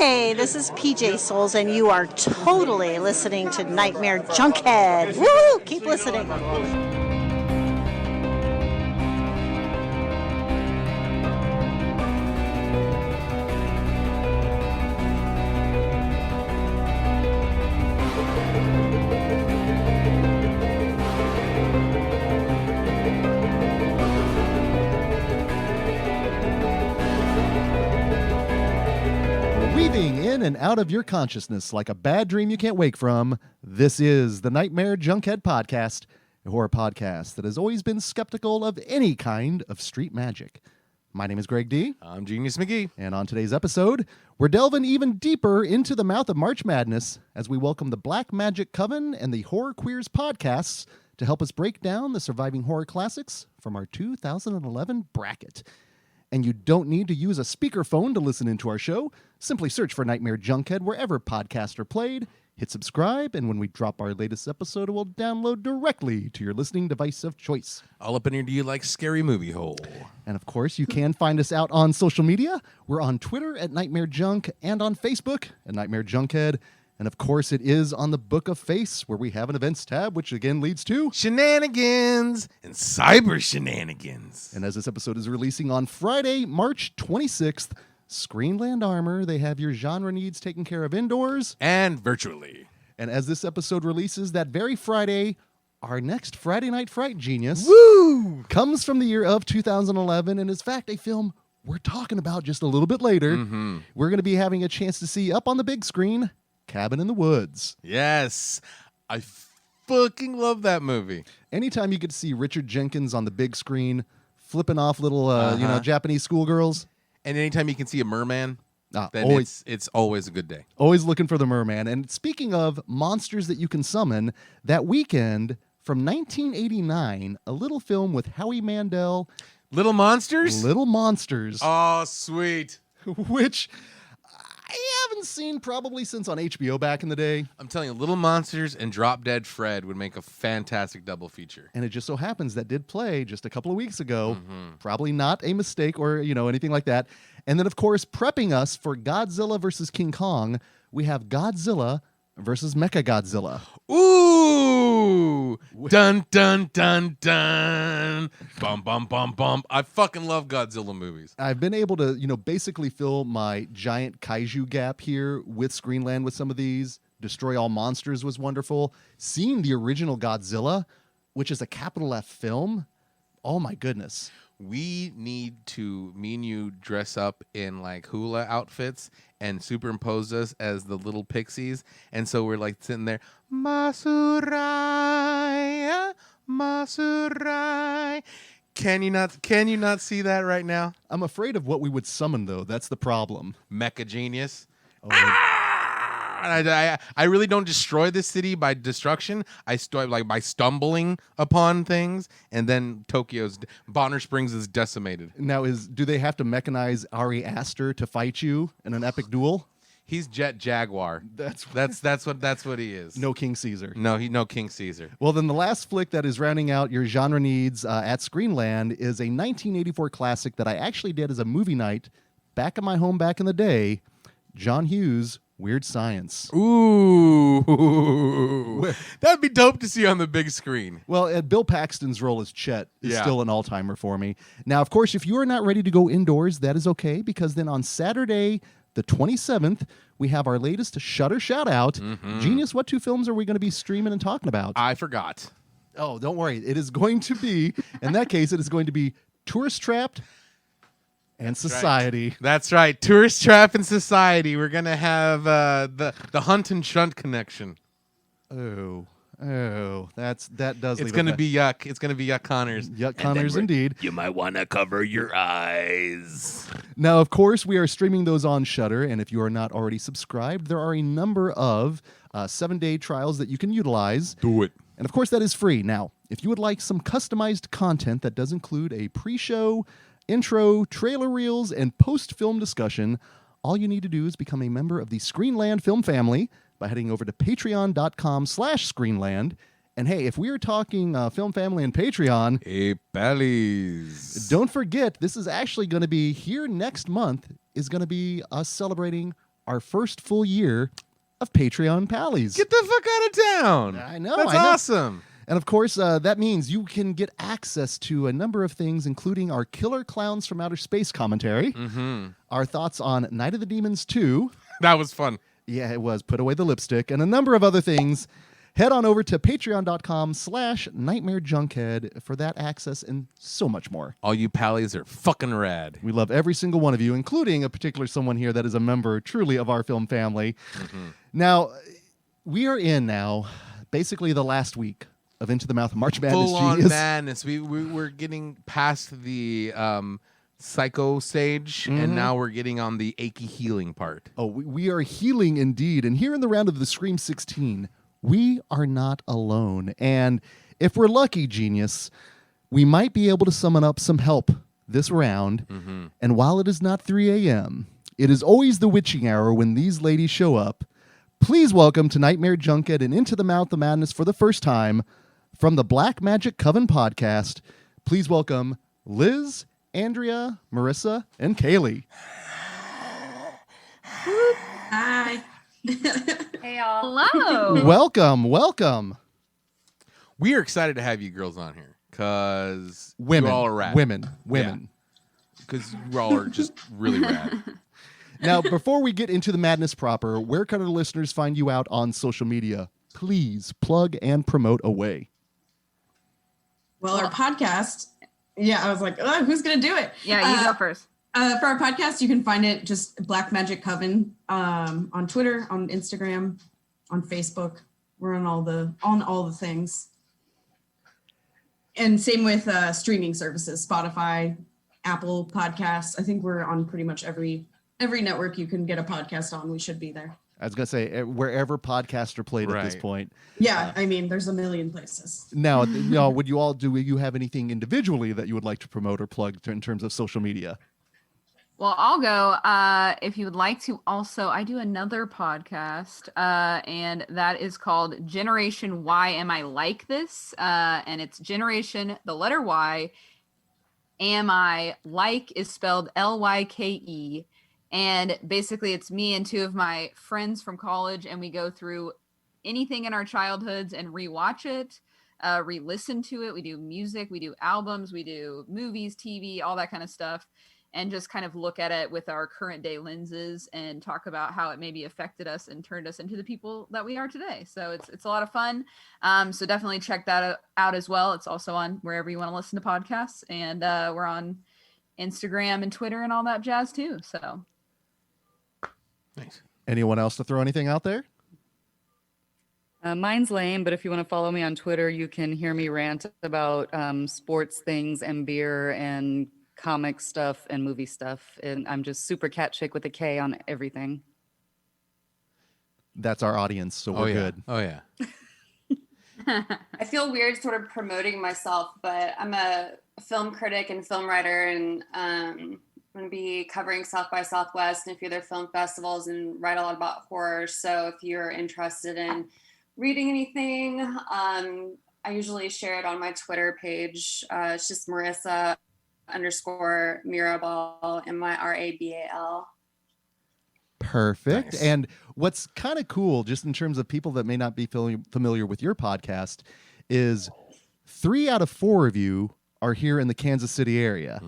Hey, this is PJ Souls, and you are totally listening to Nightmare Junkhead. Woo! Keep listening. In and out of your consciousness like a bad dream you can't wake from, this is the Nightmare Junkhead Podcast, a horror podcast that has always been skeptical of any kind of street magic. My name is Greg D. I'm Jenius McGee. And on today's episode, we're delving even deeper into the mouth of March Madness as we welcome the Black Magic Coven and the Horror Queers podcasts to help us break down the surviving horror classics from our 2011 bracket. And you don't need to use a speakerphone to listen into our show. Simply search for Nightmare Junkhead wherever podcasts are played, hit subscribe, and when we drop our latest episode, it will download directly to your listening device of choice. All up in here, do you like Scary Movie Hole? And of course, you can find us out on social media. We're on Twitter at Nightmare Junk and on Facebook at Nightmare Junkhead. And of course, it is on the Book of Face, where we have an events tab, which again leads to shenanigans and cyber shenanigans. And as this episode is releasing on Friday, March 26th, Screenland Armor, they have your genre needs taken care of indoors and virtually. And as this episode releases that very Friday, our next Friday Night Fright Genius comes from the year of 2011 and is, in fact, a film we're talking about just a little bit later. Mm-hmm. We're going to be having a chance to see up on the big screen Cabin in the Woods. Yes. I fucking love that movie. Anytime you get to see Richard Jenkins on the big screen flipping off little Japanese schoolgirls. And anytime you can see a merman, then it's always a good day. Always looking for the merman. And speaking of monsters that you can summon, that weekend from 1989, a little film with Howie Mandel. Little Monsters? Little Monsters. Oh, sweet. Which I haven't seen probably since on HBO back in the day. I'm telling you, Little Monsters and Drop Dead Fred would make a fantastic double feature. And it just so happens that did play just a couple of weeks ago. Mm-hmm. Probably not a mistake or, anything like that. And then, of course, prepping us for Godzilla versus King Kong, we have Godzilla versus Mechagodzilla. Ooh! Dun, dun, dun, dun. Bum, bum, bum, bum. I fucking love Godzilla movies. I've been able to, basically fill my giant kaiju gap here with Screenland with some of these. Destroy All Monsters was wonderful. Seeing the original Godzilla, which is a capital F film, oh my goodness. We need to, me and you, dress up in like hula outfits and superimpose us as the little pixies. And so we're like sitting there, Masuraya, Masurai. Can you not see that right now? I'm afraid of what we would summon, though. That's the problem. Mecha Genius. I really don't destroy this city by destruction. I by stumbling upon things, and then Bonner Springs is decimated. Now, do they have to mechanize Ari Aster to fight you in an epic duel? He's Jet Jaguar. That's what he is. No King Caesar. No King Caesar. Well, then the last flick that is rounding out your genre needs at Screenland is a 1984 classic that I actually did as a movie night back at my home back in the day. John Hughes. Weird Science. Ooh. That'd be dope to see on the big screen. Well, Bill Paxton's role as Chet is still an all-timer for me. Now, of course, if you are not ready to go indoors, that is okay, because then on Saturday, the 27th, we have our latest Shudder shout-out. Mm-hmm. Genius, what two films are we going to be streaming and talking about? I forgot. Oh, don't worry. It is going to be, in that case, it is going to be Tourist Trapped and Society. That's right. Tourist Trap and Society. We're going to have the Hunt and Shunt connection. Oh, that does. It's going to be yuck. It's going to be Yuck Connors. Yuck Connors, indeed. You might want to cover your eyes. Now, of course, we are streaming those on Shudder, and if you are not already subscribed, there are a number of 7-day trials that you can utilize. Do it. And of course, that is free. Now, if you would like some customized content that does include a pre-show, intro, trailer reels, and post-film discussion, all you need to do is become a member of the Screenland film family by heading over to patreon.com/Screenland. And hey, if we are talking film family and Patreon, hey, pallies, don't forget, this is actually going to be here next month, is going to be us celebrating our first full year of Patreon Pallies. Get the fuck out of town. I know. That's awesome. And of course, that means you can get access to a number of things, including our Killer Clowns from Outer Space commentary, our thoughts on Night of the Demons 2. That was fun. Yeah, it was. Put away the lipstick, and a number of other things. Head on over to patreon.com/nightmarejunkhead for that access and so much more. All you pallies are fucking rad. We love every single one of you, including a particular someone here that is a member truly of our film family. Now, we are in now basically the last week of Into the Mouth of March Madness. Full on Genius. madness. We're getting past the psycho stage, and now we're getting on the achy healing part. Oh, we are healing indeed. And here in the round of the Scream 16, we are not alone. And if we're lucky, Genius, we might be able to summon up some help this round. And while it is not 3 a.m., it is always the witching hour when these ladies show up. Please welcome to Nightmare Junket and Into the Mouth of Madness for the first time from the Black Magic Coven podcast. Please welcome Liz, Andrea, Marissa, and Kaylee. Hi. Hey, y'all. Hello. Welcome. We are excited to have you girls on here because Women. you all are rad. Women. Because you all are just really rad. Now, before we get into the madness proper, where can our listeners find you out on social media? Please plug and promote away. Well, our podcast, I was like, oh, who's going to do it? Yeah, you go first. For our podcast, you can find it just Black Magic Coven on Twitter, on Instagram, on Facebook. We're on all the things. And same with streaming services, Spotify, Apple Podcasts. I think we're on pretty much every network you can get a podcast on. We should be there. I was going to say, wherever podcasts are played at this point. Yeah, I mean, there's a million do you have anything individually that you would like to promote or plug in terms of social media? Well, I'll go. If you would like to also, I do another podcast, and that is called Generation Why Am I Like This? And it's Generation, the letter Y, Am I Like is spelled Lyke. And basically it's me and two of my friends from college, and we go through anything in our childhoods and rewatch it, re-listen to it. We do music, we do albums, we do movies, TV, all that kind of stuff, and just kind of look at it with our current day lenses and talk about how it maybe affected us and turned us into the people that we are today. So it's a lot of fun. So definitely check that out as well. It's also on wherever you want to listen to podcasts, and we're on Instagram and Twitter and all that jazz too. So Nice. Anyone else to throw anything out there? Mine's lame, but if you want to follow me on Twitter, you can hear me rant about sports things and beer and comic stuff and movie stuff. And I'm just super cat chick with a K on everything. That's our audience, so we're good. Oh, yeah. I feel weird sort of promoting myself, but I'm a film critic and film writer, and I'm going to be covering South by Southwest and a few other film festivals and write a lot about horror. So if you're interested in reading anything, I usually share it on my Twitter page. It's just Marissa _Mirabal, MIRABAL. Perfect. Nice. And what's kind of cool, just in terms of people that may not be familiar with your podcast, is 3 out of 4 of you are here in the Kansas City area.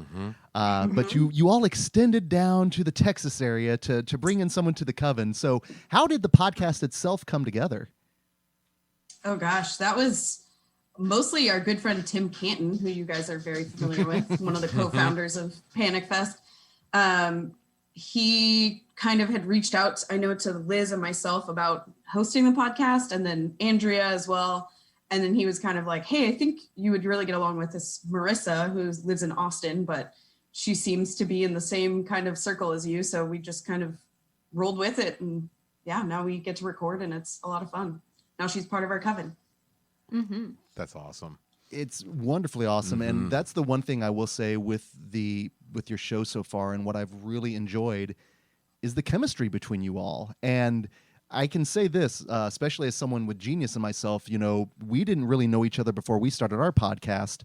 But you all extended down to the Texas area to bring in someone to the Coven. So how did the podcast itself come together? Oh gosh, that was mostly our good friend Tim Canton, who you guys are very familiar with, one of the co-founders of Panic Fest. He kind of had reached out, I know, to Liz and myself about hosting the podcast, and then Andrea as well. And then he was kind of like, hey, I think you would really get along with this Marissa, who lives in Austin, but she seems to be in the same kind of circle as you. So we just kind of rolled with it. And yeah, now we get to record, and it's a lot of fun. Now she's part of our coven. That's awesome. It's wonderfully awesome. And that's the one thing I will say with your show so far, and what I've really enjoyed is the chemistry between you all. And I can say this, especially as someone with Jenius and myself, we didn't really know each other before we started our podcast.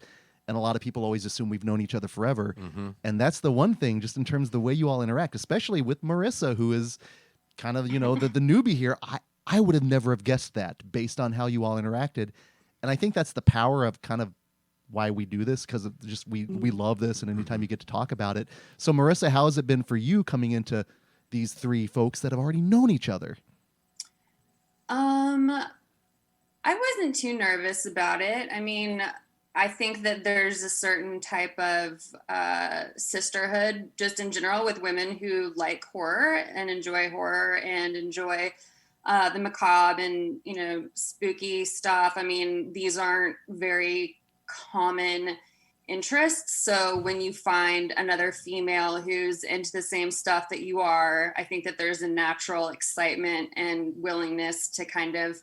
And a lot of people always assume we've known each other forever. And that's the one thing, just in terms of the way you all interact, especially with Marissa, who is kind of, the newbie here, I would have never have guessed that based on how you all interacted. And I think that's the power of kind of why we do this, because just we love this, and anytime you get to talk about it. So Marissa, how has it been for you coming into these three folks that have already known each other? I wasn't too nervous about it. I mean, I think that there's a certain type of sisterhood just in general with women who like horror and enjoy horror and enjoy the macabre and, spooky stuff. I mean, these aren't very common interests. So when you find another female who's into the same stuff that you are, I think that there's a natural excitement and willingness to kind of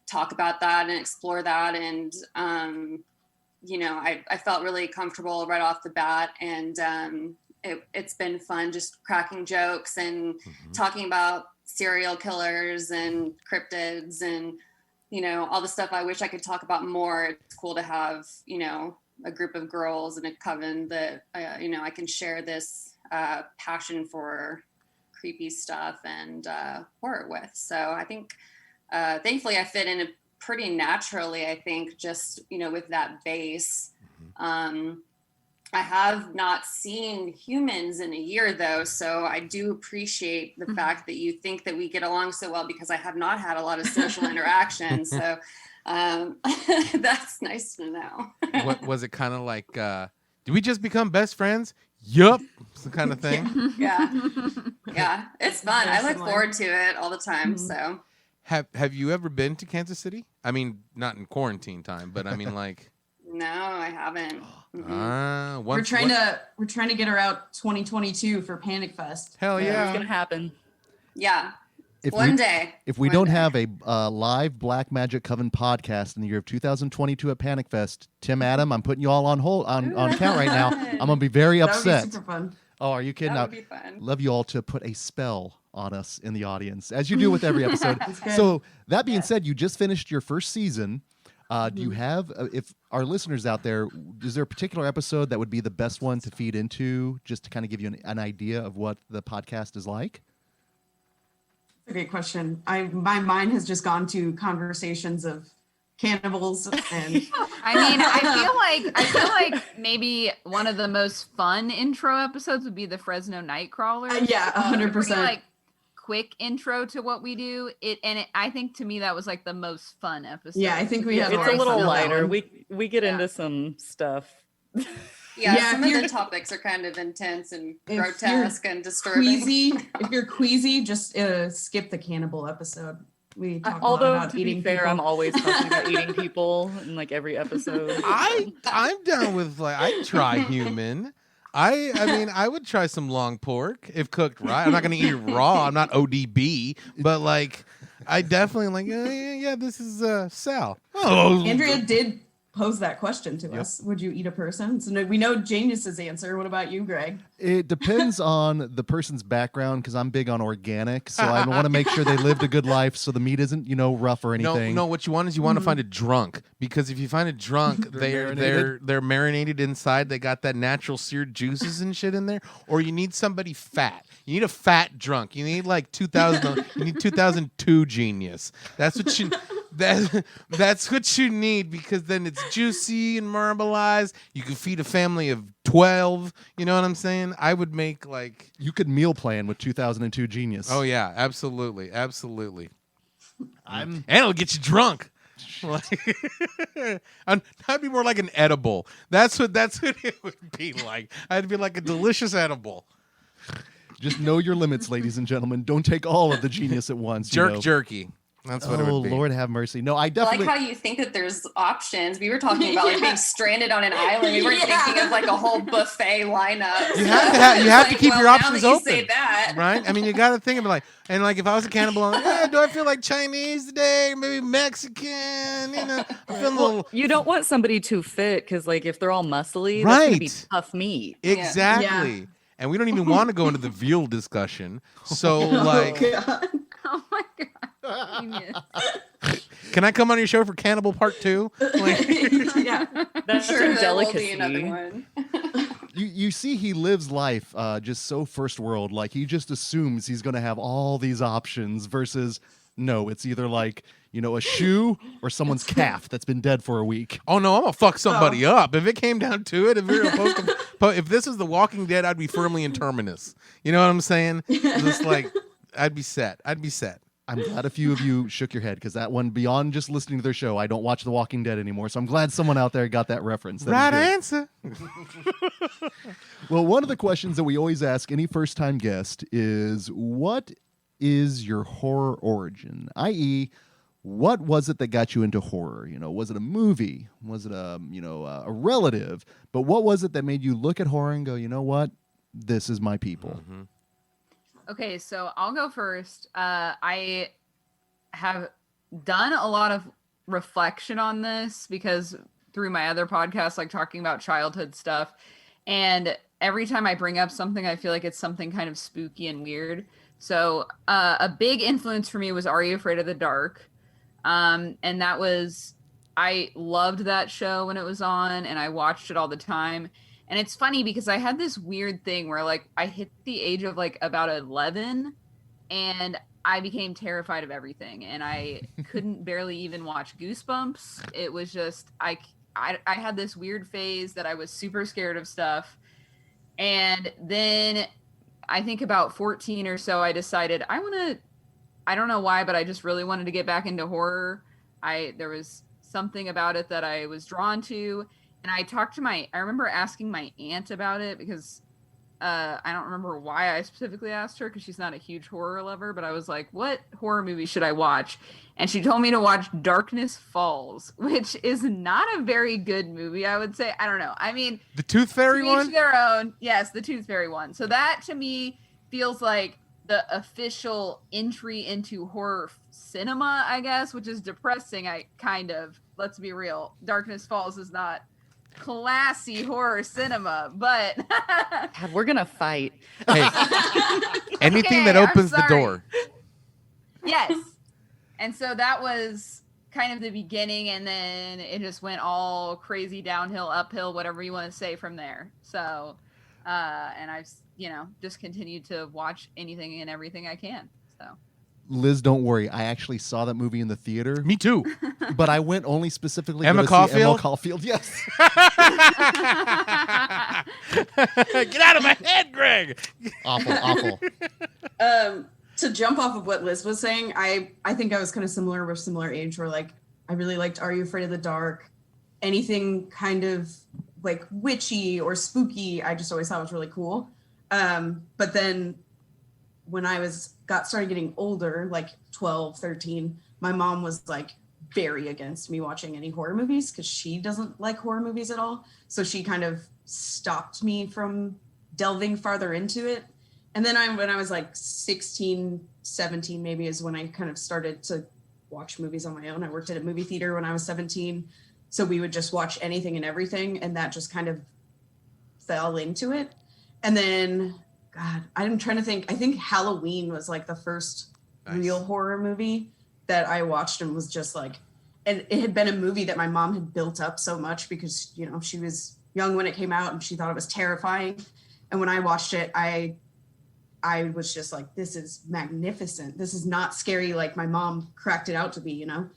talk about that and explore that. And, I felt really comfortable right off the bat, and it's been fun just cracking jokes and talking about serial killers and cryptids and, all the stuff I wish I could talk about more. It's cool to have, a group of girls in a coven that, I can share this passion for creepy stuff and horror with. So I think, thankfully, I fit in pretty naturally, I think, just, with that base. I have not seen humans in a year, though, so I do appreciate the fact that you think that we get along so well, because I have not had a lot of social interaction. So that's nice to know. What was it kind of like? Did we just become best friends? Yup, the kind of thing. Yeah, it's fun. I look forward to it all the time. So, have you ever been to Kansas City? I mean, not in quarantine time, but I mean, like. No, I haven't. We're trying to get her out 2022 for Panic Fest. Hell yeah, it's gonna happen. Yeah. If One day. If we don't have a live Black Magic Coven podcast in the year of 2022 at Panic Fest, Tim, Adam, I'm putting you all on hold on count right now. I'm gonna be very upset. That would be super fun. Oh, are you kidding? That would be fun. Love you all to put a spell on us in the audience, as you do with every episode. So that being said, you just finished your first season. Do you have, if our listeners out there, is there a particular episode that would be the best one to feed into, just to kind of give you an idea of what the podcast is like? That's a great question. My mind has just gone to conversations of cannibals and I feel like maybe one of the most fun intro episodes would be the Fresno Nightcrawler. Yeah, 100%. Like quick intro to what we do. I think to me that was like the most fun episode. Yeah, I think we had It's a little fun lighter. We get into some stuff. Yeah, some of the topics are kind of intense and grotesque and disturbing. If you're queasy, just skip the cannibal episode. We talk Although about to eating be fair, people. I'm always talking about eating people in like every episode. I'm down with I try human. I mean, I would try some long pork if cooked right. I'm not gonna eat it raw. I'm not ODB, but I definitely yeah. This is Sal. Oh, Andrea did pose that question to us. Would you eat a person? So we know Jenius's answer. What about you, Greg? It depends on the person's background, because I'm big on organic, so I want to make sure they lived a good life, so the meat isn't rough or anything. No. What you want is to find a drunk, because if you find a drunk, they're marinated inside. They got that natural seared juices and shit in there. Or you need somebody fat. You need a fat drunk. You need 2000. You need 2002 Genius. That's what you. That's what you need, because then it's juicy and marbleized. You can feed a family of 12. You know what I'm saying? I would make You could meal plan with 2002 Genius. Oh yeah, absolutely. And it'll get you drunk. I'd be more like an edible. That's what it would be like. I'd be like a delicious edible. Just know your limits, ladies and gentlemen. Don't take all of the Genius at once. Jerky. That's what it would be. Oh, Lord have mercy. No, I definitely... I like how you think that there's options. We were talking about being stranded on an island. We were thinking of a whole buffet lineup. You have to keep your options open. Say that. Right? I mean, you got to think of if I was a cannibal, do I feel like Chinese today? Maybe Mexican? I feel a little... You don't want somebody too fit, because if they're all muscly, right. That's going to be tough meat. Exactly. Yeah. And we don't even want to go into the veal discussion. So, Oh my God. Can I come on your show for Cannibal Part 2? Yeah, That's sure, a delicacy. there will be another one. you see he lives life just so first world, like he just assumes he's going to have all these options versus no, it's either like, a shoe or someone's calf that's been dead for a week. Oh no, I'm gonna fuck somebody up. If it came down to it, if this is The Walking Dead, I'd be firmly in Terminus. You know what I'm saying? Just like I'd be set. I'm glad a few of you shook your head because that one, beyond just listening to their show, I don't watch The Walking Dead anymore. So I'm glad someone out there got that reference. Right answer. Well, one of the questions that we always ask any first-time guest is, what is your horror origin? I.e., what was it that got you into horror? Was it a movie? Was it a relative? But what was it that made you look at horror and go, you know what? This is my people. Mm-hmm. Okay, so I'll go first. I have done a lot of reflection on this because through my other podcasts, like talking about childhood stuff. And every time I bring up something, I feel like it's something kind of spooky and weird. So a big influence for me was Are You Afraid of the Dark? And I loved that show when it was on and I watched it all the time. And it's funny because I had this weird thing where like I hit the age of like about 11 and I became terrified of everything and I couldn't barely even watch Goosebumps. It was just, I had this weird phase that I was super scared of stuff. And then I think about 14 or so, I decided I don't know why, but I just really wanted to get back into horror. There was something about it that I was drawn to. And I remember asking my aunt about it because I don't remember why I specifically asked her because she's not a huge horror lover, but I was like, what horror movie should I watch? And she told me to watch Darkness Falls, which is not a very good movie, I would say. I don't know. I mean, the Tooth Fairy one? To each their own. Yes, the Tooth Fairy one. So that to me feels like the official entry into horror cinema, I guess, which is depressing. Let's be real. Darkness Falls is not classy horror cinema, but God, we're gonna fight. Hey, anything that opens the door. Yes. And so that was kind of the beginning, and then it just went all crazy downhill, uphill, whatever you want to say from there. So and I've just continued to watch anything and everything I can. So Liz, don't worry. I actually saw that movie in the theater. Me too. But I went only specifically Emma to see Caulfield? Emma Caulfield. Yes. Get out of my head, Greg. Awful. To jump off of what Liz was saying, I think I was kind of similar. We're similar age where like I really liked Are You Afraid of the Dark? Anything kind of like witchy or spooky, I just always thought was really cool. But then when I started getting older, like 12, 13, my mom was like very against me watching any horror movies because she doesn't like horror movies at all. So she kind of stopped me from delving farther into it. And then when I was like 16, 17, maybe is when I kind of started to watch movies on my own. I worked at a movie theater when I was 17. So we would just watch anything and everything. And that just kind of fell into it. And then, God, I'm trying to think. I think Halloween was like the first real horror movie that I watched and was just like, and it had been a movie that my mom had built up so much because, she was young when it came out and she thought it was terrifying. And when I watched it, I was just like, this is magnificent. This is not scary like my mom cracked it out to be, And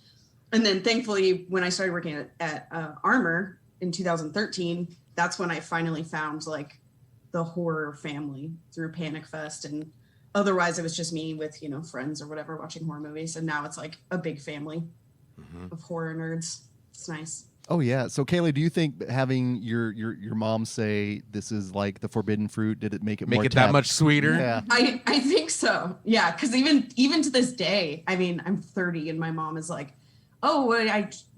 then thankfully, when I started working at Armor in 2013, that's when I finally found like the horror family through Panic Fest. And otherwise it was just me with, friends or whatever watching horror movies. And now it's like a big family of horror nerds. It's nice. Oh yeah. So Kaylee, do you think having your mom say this is like the forbidden fruit, did it make it that much sweeter? Yeah. I think so. Yeah. Cause even to this day, I mean, I'm 30 and my mom is like, oh,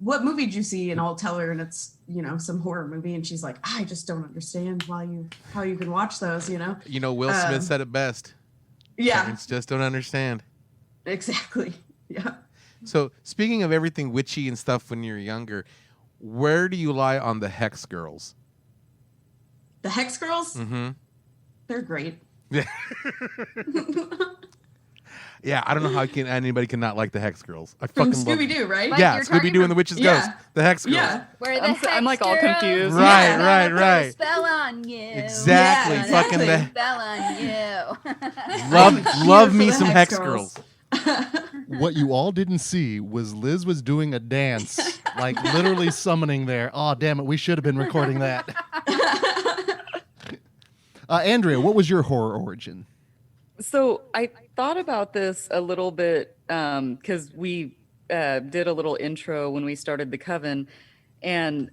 what movie did you see? And I'll tell her and it's, some horror movie. And she's like, I just don't understand how you can watch those, Will Smith said it best. Yeah. Parents just don't understand. Exactly. Yeah. So speaking of everything witchy and stuff when you're younger, where do you lie on the Hex Girls? The Hex Girls? Mm-hmm. They're great. Yeah. Yeah, I don't know how anybody can not like the Hex Girls. I From fucking love Scooby Doo, right? Like, Yeah, you're Scooby talking Doo and about- the Witch's Yeah. Ghost. The Hex Girls. Yeah. Where the I'm like all Hex Girls confused. Right, gonna right, put a right. Spell on you. Exactly. Yeah, Fucking exactly. Spell on you. love for me the some Hex Hex Girls. Girls. What you all didn't see was Liz was doing a dance, like literally summoning there. Oh, damn it. We should have been recording that. Andrea, what was your horror origin? So I thought about this a little bit because we did a little intro when we started the Coven, and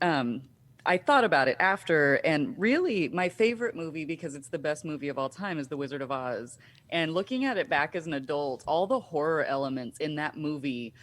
I thought about it after. And really, my favorite movie, because it's the best movie of all time, is The Wizard of Oz. And looking at it back as an adult, all the horror elements in that movie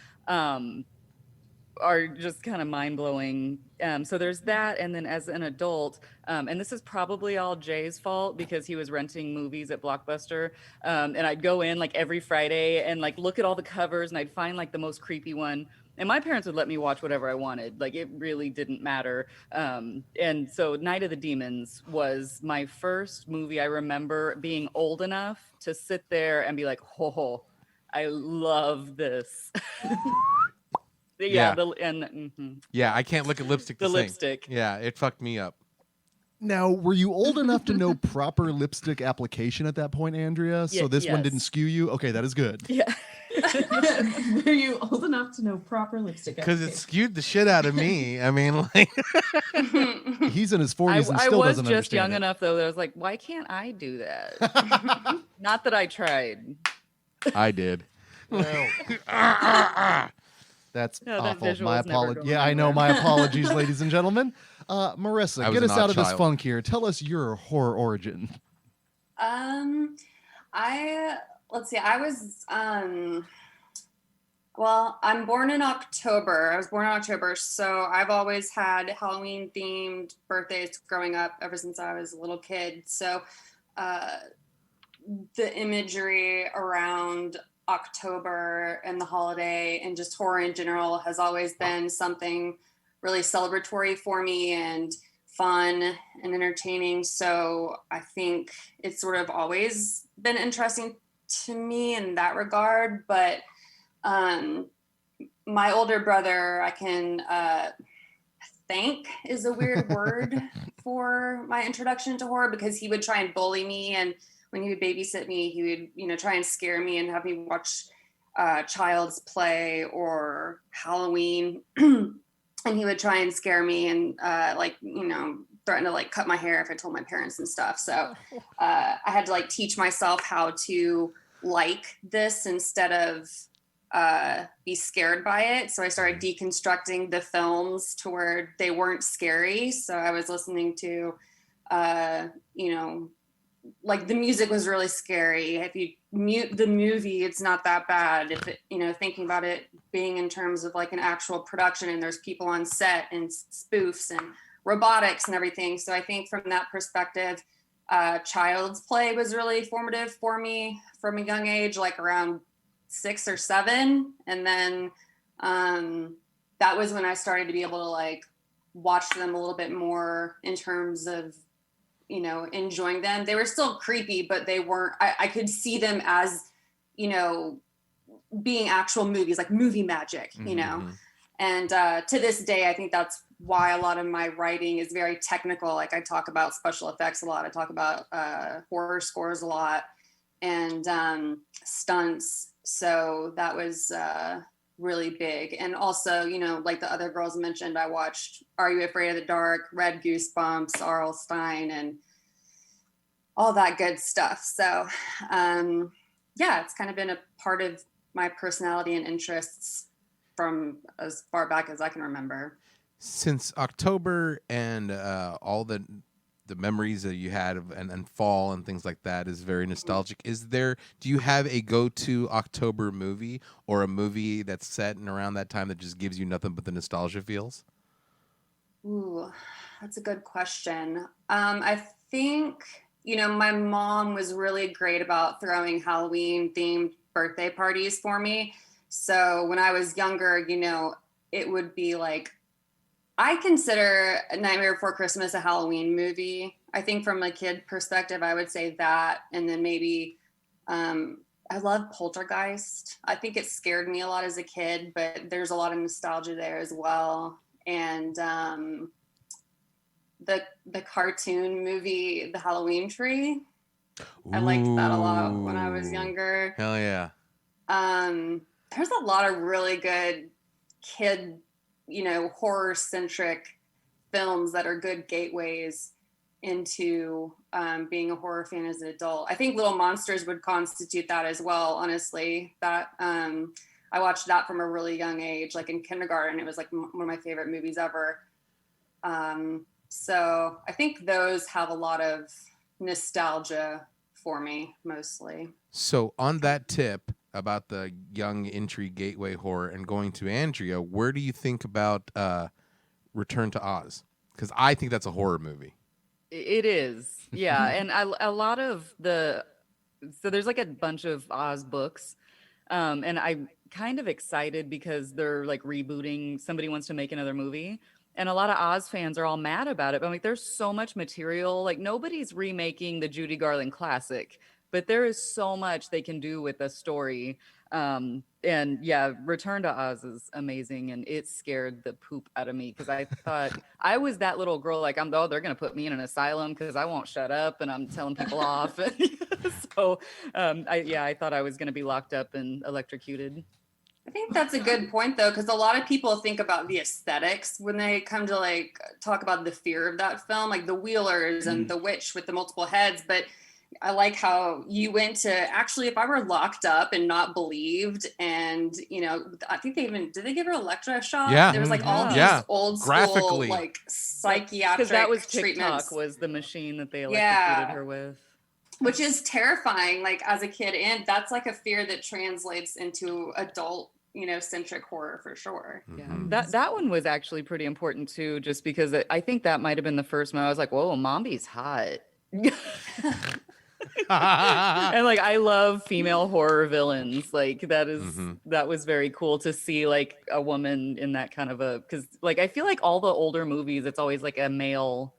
are just kind of mind blowing. So there's that. And then as an adult, and this is probably all Jay's fault because he was renting movies at Blockbuster. And I'd go in like every Friday and like look at all the covers and I'd find like the most creepy one. And my parents would let me watch whatever I wanted. Like it really didn't matter. And so Night of the Demons was my first movie. I remember being old enough to sit there and be like, oh, I love this. Yeah. Yeah, Yeah, I can't look at lipstick the the same. lipstick. Yeah, it fucked me up. Now, were you old enough to know proper lipstick application at that point, Andrea? So this one yes. didn't skew you? Okay, that is good. Yeah. Were you old enough to know proper lipstick? Because it application? skewed the shit out of me. I mean, like, He's in his 40s and I still was doesn't just understand young it. enough though that I was like, why can't I do that? Not that I tried. I did. That's No, that awful. visual My is never apologies. going Yeah, I know. anywhere. My apologies, ladies and gentlemen. Marissa, I was get an us odd out of this child. funk here. Tell us your horror origin. Let's see. I was well, I'm born in October. I was born in October, so I've always had Halloween themed birthdays growing up ever since I was a little kid. So the imagery around October and the holiday and just horror in general has always been something really celebratory for me and fun and entertaining. So I think it's sort of always been interesting to me in that regard. But my older brother, I can thank is a weird word for my introduction to horror, because he would try and bully me, and when he would babysit me, he would, try and scare me and have me watch Child's Play or Halloween. And he would try and scare me and threaten to like cut my hair if I told my parents and stuff. So I had to like teach myself how to like this instead of be scared by it. So I started deconstructing the films to where they weren't scary. So I was listening to, like the music was really scary. If you mute the movie, it's not that bad. If it, thinking about it being in terms of like an actual production and there's people on set and spoofs and robotics and everything. So I think from that perspective, Child's Play was really formative for me from a young age, like around 6 or 7. And then that was when I started to be able to like watch them a little bit more in terms of, enjoying them. They were still creepy, but they weren't, I could see them as, being actual movies, like movie magic, Mm-hmm. And to this day, I think that's why a lot of my writing is very technical. Like I talk about special effects a lot. I talk about horror scores a lot and stunts. So that was really big. And also, like the other girls mentioned, I watched Are You Afraid of the Dark, Red Goosebumps, R.L. Stine, and all that good stuff. So it's kind of been a part of my personality and interests from as far back as I can remember. Since October and all the memories that you had of, and fall and things like that is very nostalgic. Do you have a go-to October movie or a movie that's set and around that time that just gives you nothing but the nostalgia feels? Ooh, that's a good question. I think, my mom was really great about throwing Halloween themed birthday parties for me. So when I was younger, it would be like, I consider Nightmare Before Christmas a Halloween movie. I think from a kid perspective, I would say that. And then maybe I love Poltergeist. I think it scared me a lot as a kid, but there's a lot of nostalgia there as well. And the cartoon movie, The Halloween Tree. I liked that a lot when I was younger. Hell yeah. There's a lot of really good kid, horror centric films that are good gateways into being a horror fan as an adult. I think Little Monsters would constitute that as well, honestly. That I watched that from a really young age, like in kindergarten. It was like one of my favorite movies ever. So I think those have a lot of nostalgia for me, mostly. So on that tip about the young entry gateway horror and going to Andrea, where do you think about Return to Oz? Because I think that's a horror movie. It is, yeah. And a lot of so there's like a bunch of Oz books, and I'm kind of excited because they're like rebooting. Somebody wants to make another movie, and a lot of Oz fans are all mad about it. But I'm like, there's so much material. Like nobody's remaking the Judy Garland classic, but there is so much they can do with a story. And yeah, Return to Oz is amazing, and it scared the poop out of me because I thought I was that little girl, like they're gonna put me in an asylum because I won't shut up and I'm telling people off. So I thought I was gonna be locked up and electrocuted. I think that's a good point though, because a lot of people think about the aesthetics when they come to like talk about the fear of that film, like the Wheelers and the witch with the multiple heads, but I like how you went to actually, if I were locked up and not believed, and I think did they give her electroshock? Yeah. There was like all these old school Graphically. like psychiatric because that was treatments. TikTok was the machine that they electrocuted her with, which is terrifying. Like as a kid, and that's like a fear that translates into adult, centric horror for sure. Yeah, that one was actually pretty important too, just because I think that might have been the first one I was like, whoa, Mombi's hot. And like I love female horror villains, like that was very cool to see like a woman in that kind of because like I feel like all the older movies it's always like a male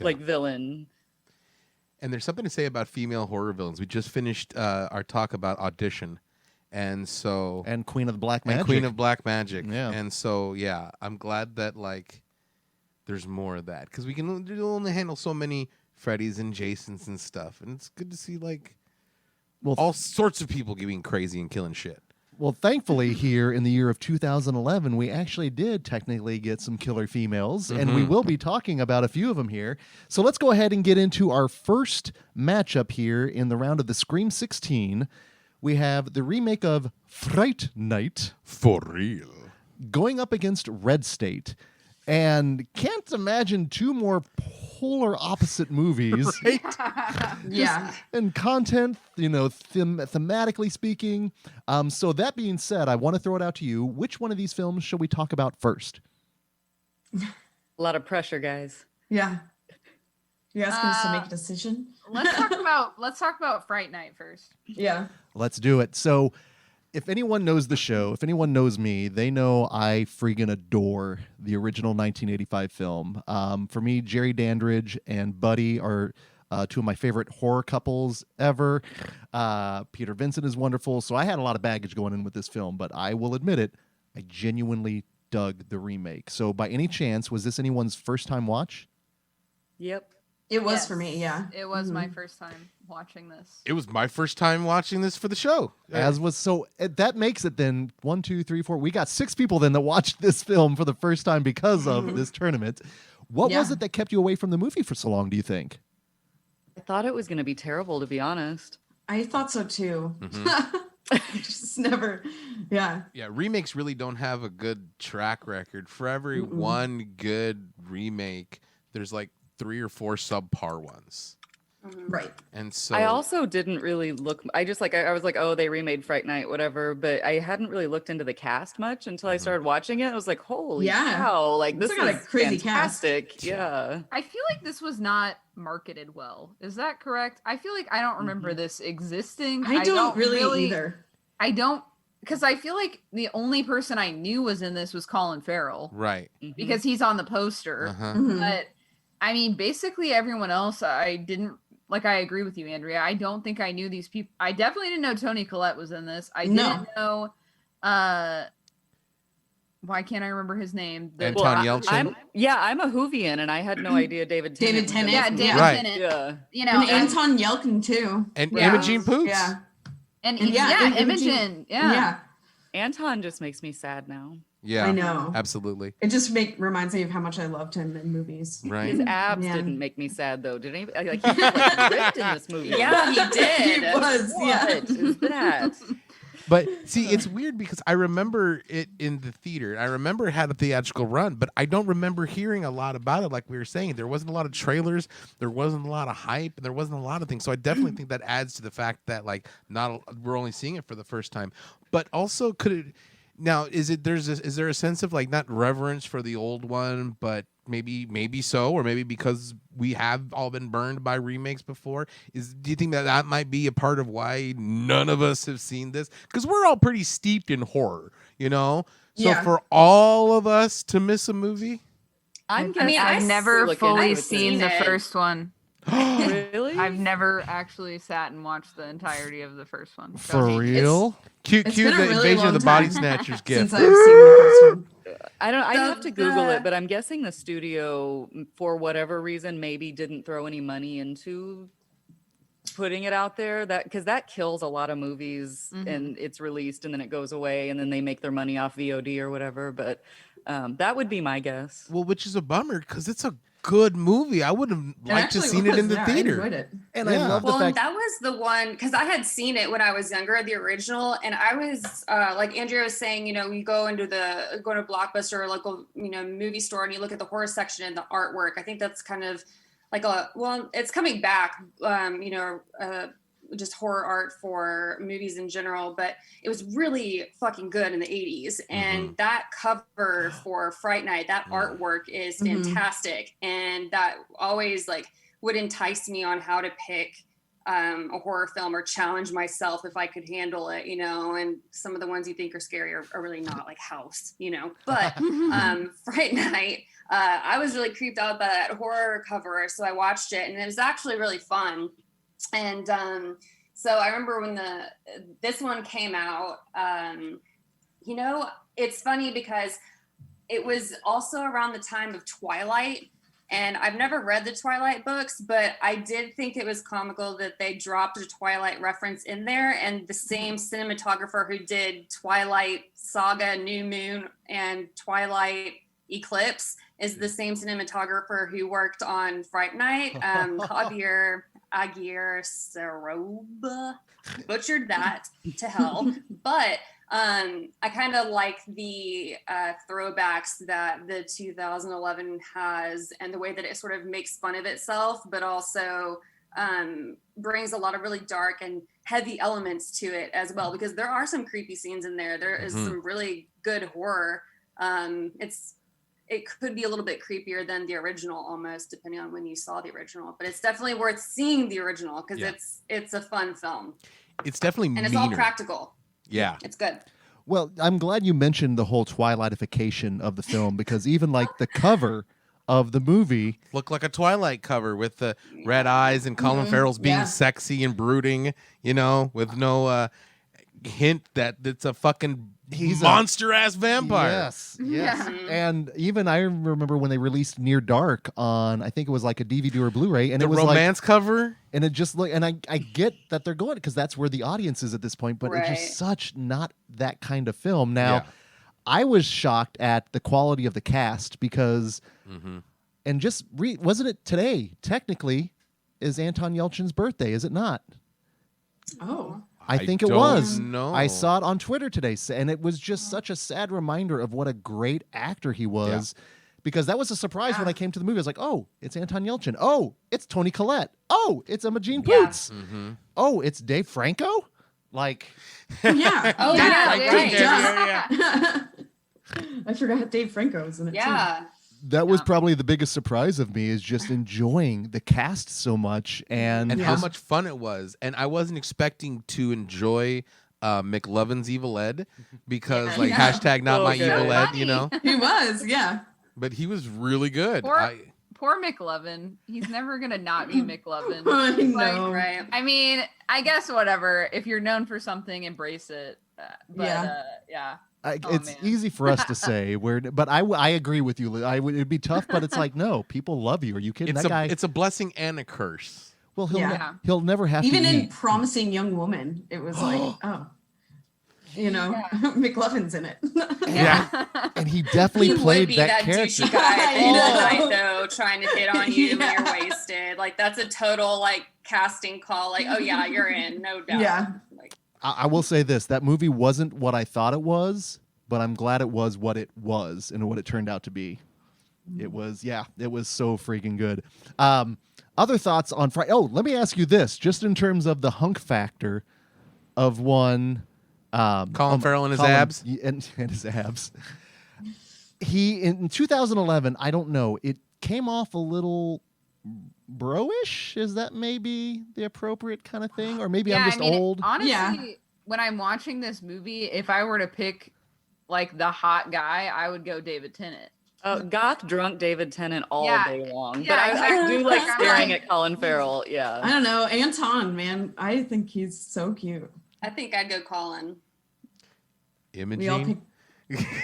like villain. And there's something to say about female horror villains. We just finished our talk about Audition, and Queen of the Black Magic. Yeah. And so yeah, I'm glad that like there's more of that because we can only handle so many Freddy's and Jason's and stuff, and it's good to see like all sorts of people getting crazy and killing shit. Well, thankfully, here in the year of 2011, we actually did technically get some killer females, and we will be talking about a few of them here. So let's go ahead and get into our first matchup here in the round of the Scream 16. We have the remake of Fright Night. For real. Going up against Red State. And can't imagine two more polar opposite movies. Right? Yeah. And content, thematically speaking. So that being said, I want to throw it out to you. Which one of these films shall we talk about first? A lot of pressure, guys. Yeah. You're asking us to make a decision? Let's talk about Fright Night first. Yeah. Let's do it. So if anyone knows the show, if anyone knows me, they know I freaking adore the original 1985 film. For me, Jerry Dandridge and Buddy are two of my favorite horror couples ever. Peter Vincent is wonderful. So I had a lot of baggage going in with this film, but I will admit it, I genuinely dug the remake. So by any chance, was this anyone's first time watch? Yep. It was for me, yeah. It was my first time watching this. It was my first time watching this for the show. That makes it then 1, 2, 3, 4. We got 6 people then that watched this film for the first time because of this tournament. What was it that kept you away from the movie for so long, do you think? I thought it was going to be terrible, to be honest. I thought so too. Just never, yeah. Yeah, remakes really don't have a good track record. For every one good remake, there's like 3 or 4 subpar ones. Right. And so I also didn't really look. I just I was like, oh, they remade Fright Night, whatever. But I hadn't really looked into the cast much until I started watching it. I was like, holy cow! Like this is crazy fantastic. cast. Yeah. I feel like this was not marketed well. Is that correct? I feel like I don't remember this existing. I don't really either. I don't, because I feel like the only person I knew was in this was Colin Farrell. Right. Because he's on the poster. But I mean, basically everyone else I didn't like I agree with you, Andrea. I don't think I knew these people. I definitely didn't know Toni Collette was in this. I didn't know. Why can't I remember his name? Anton Yelchin. I'm a Whovian, and I had no idea David Tennant. Yeah, David Right. Tennant. Yeah. You know, And Anton Yelchin too. And Yeah. Imogen Poots. Yeah. and Yeah, Imogen. Yeah. Anton just makes me sad now. Yeah, I know. absolutely. It just reminds me of how much I loved him in movies. Right. His abs Yeah. didn't make me sad though. Did anybody like he was like ripped in this movie? Yeah, he did. He was, yeah. What is that? But see, it's weird because I remember it in the theater. I remember it had a theatrical run, but I don't remember hearing a lot about it. Like we were saying, there wasn't a lot of trailers, there wasn't a lot of hype, and there wasn't a lot of things. So I definitely think that adds to the fact that like we're only seeing it for the first time. But also, is there a sense of like not reverence for the old one, but maybe so, or maybe because we have all been burned by remakes before? Do you think that might be a part of why none of us have seen this? Because we're all pretty steeped in horror, you know. So Yeah. for all of us to miss a movie, I'm I mean, I've never look fully into it. seen the Seen it. first one. Really? I've never actually sat and watched the entirety of the first one. For real? cue It's been a the really Invasion of long the Body time Snatchers since gift. I've seen the first one. I have to Google the- it, but I'm guessing the studio, for whatever reason, maybe didn't throw any money into putting it out there. Because that kills a lot of movies, and it's released and then it goes away, and then they make their money off VOD or whatever. But that would be my guess. Well, which is a bummer because it's a good movie. I would have liked to actually seen it in the was, yeah, I theater. enjoyed it. And Yeah. I love the Well, and fact that was the one because I had seen it when I was younger, the original, and I was like Andrea was saying, you know, you go to Blockbuster or local, you know, movie store and you look at the horror section and the artwork. I think that's kind of like it's coming back, you know, just horror art for movies in general, but it was really fucking good in the 80s. And that cover for Fright Night, that artwork is fantastic. And that always like would entice me on how to pick a horror film or challenge myself if I could handle it, you know. And some of the ones you think are scary are really not, like House, you know. But Fright Night, I was really creeped out by that horror cover, so I watched it, and it was actually really fun. And so I remember when this one came out, you know, it's funny because it was also around the time of Twilight. And I've never read the Twilight books, but I did think it was comical that they dropped a Twilight reference in there. And the same cinematographer who did Twilight Saga, New Moon, and Twilight Eclipse is the same cinematographer who worked on Fright Night, Javier Aguirre Saroba. Butchered that to hell. But I kind of like the throwbacks that the 2011 has and the way that it sort of makes fun of itself, but also brings a lot of really dark and heavy elements to it as well, because there are some creepy scenes in there. There is some really good horror. It could be a little bit creepier than the original almost, depending on when you saw the original, but it's definitely worth seeing the original because it's a fun film. It's definitely and meaner. it's all practical. Yeah. It's good. Well, I'm glad you mentioned the whole Twilightification of the film because even like the cover of the movie Look like a Twilight cover with the red eyes and Colin Farrell's being Yeah. sexy and brooding, you know, with no hint that it's a fucking He's a- monster-ass vampire. Yes, yes. Yeah. And even I remember when they released Near Dark on, I think it was like a DVD or Blu-ray, and The it was romance cover. and it just looked, and I get that they're going because that's where the audience is at this point, but it's Right. just such not that kind of film. Now, Yeah. I was shocked at the quality of the cast because, and just wasn't it today? Technically, is Anton Yelchin's birthday? Is it not? Oh. I think it don't was. know. I saw it on Twitter today, and it was just such a sad reminder of what a great actor he was. Because that was a surprise when I came to the movie. I was like, oh, it's Anton Yelchin. Oh, it's Toni Collette. Oh, it's Imogen Poots. Oh, it's Dave Franco? Like, Yeah. Oh, That- yeah, right. right. Yeah. I forgot Dave Franco was in it too. Yeah. that was probably the biggest surprise of me is just enjoying the cast so much. And How just- much fun it was. And I wasn't expecting to enjoy McLovin's Evil Ed because hashtag not So my good. Evil Ed, you know. He was, yeah. But he was really good. Poor McLovin. He's never gonna not be McLovin. I Like, know. Right. I mean, I guess whatever. If you're known for something, embrace it. But yeah. Oh, It's man. easy for us to say, but I agree with you. It'd be tough, but it's like, no, people love you. Are you kidding? It's a blessing and a curse. Well, Yeah. he'll never have Even to in eat. Promising Young Woman, it was like, McLovin's in it. Yeah. And he definitely He would played be that that character. douchey guy at the end of the I know. night, though, trying to hit on you when Yeah. you're wasted. Like, that's a total, like, casting call. Like, oh, yeah, you're in. No doubt. Yeah. Like, I will say this: that movie wasn't what I thought it was, but I'm glad it was what it was and what it turned out to be. It was so freaking good. Other thoughts on Friday? Oh, let me ask you this: just in terms of the hunk factor of one, Colin Farrell and his abs? and his abs. He in 2011, I don't know, it came off a little bro-ish. Is that maybe the appropriate kind of thing, or maybe I'm just old? Honestly, Yeah. when I'm watching this movie, if I were to pick like the hot guy, I would go David Tennant. Goth drunk David Tennant all Yeah. day long. Yeah, but I exactly. do like Like, I'm staring like- at Colin Farrell. Yeah. I don't know. Anton, man. I think he's so cute. I think I'd go Colin. We all Imogene.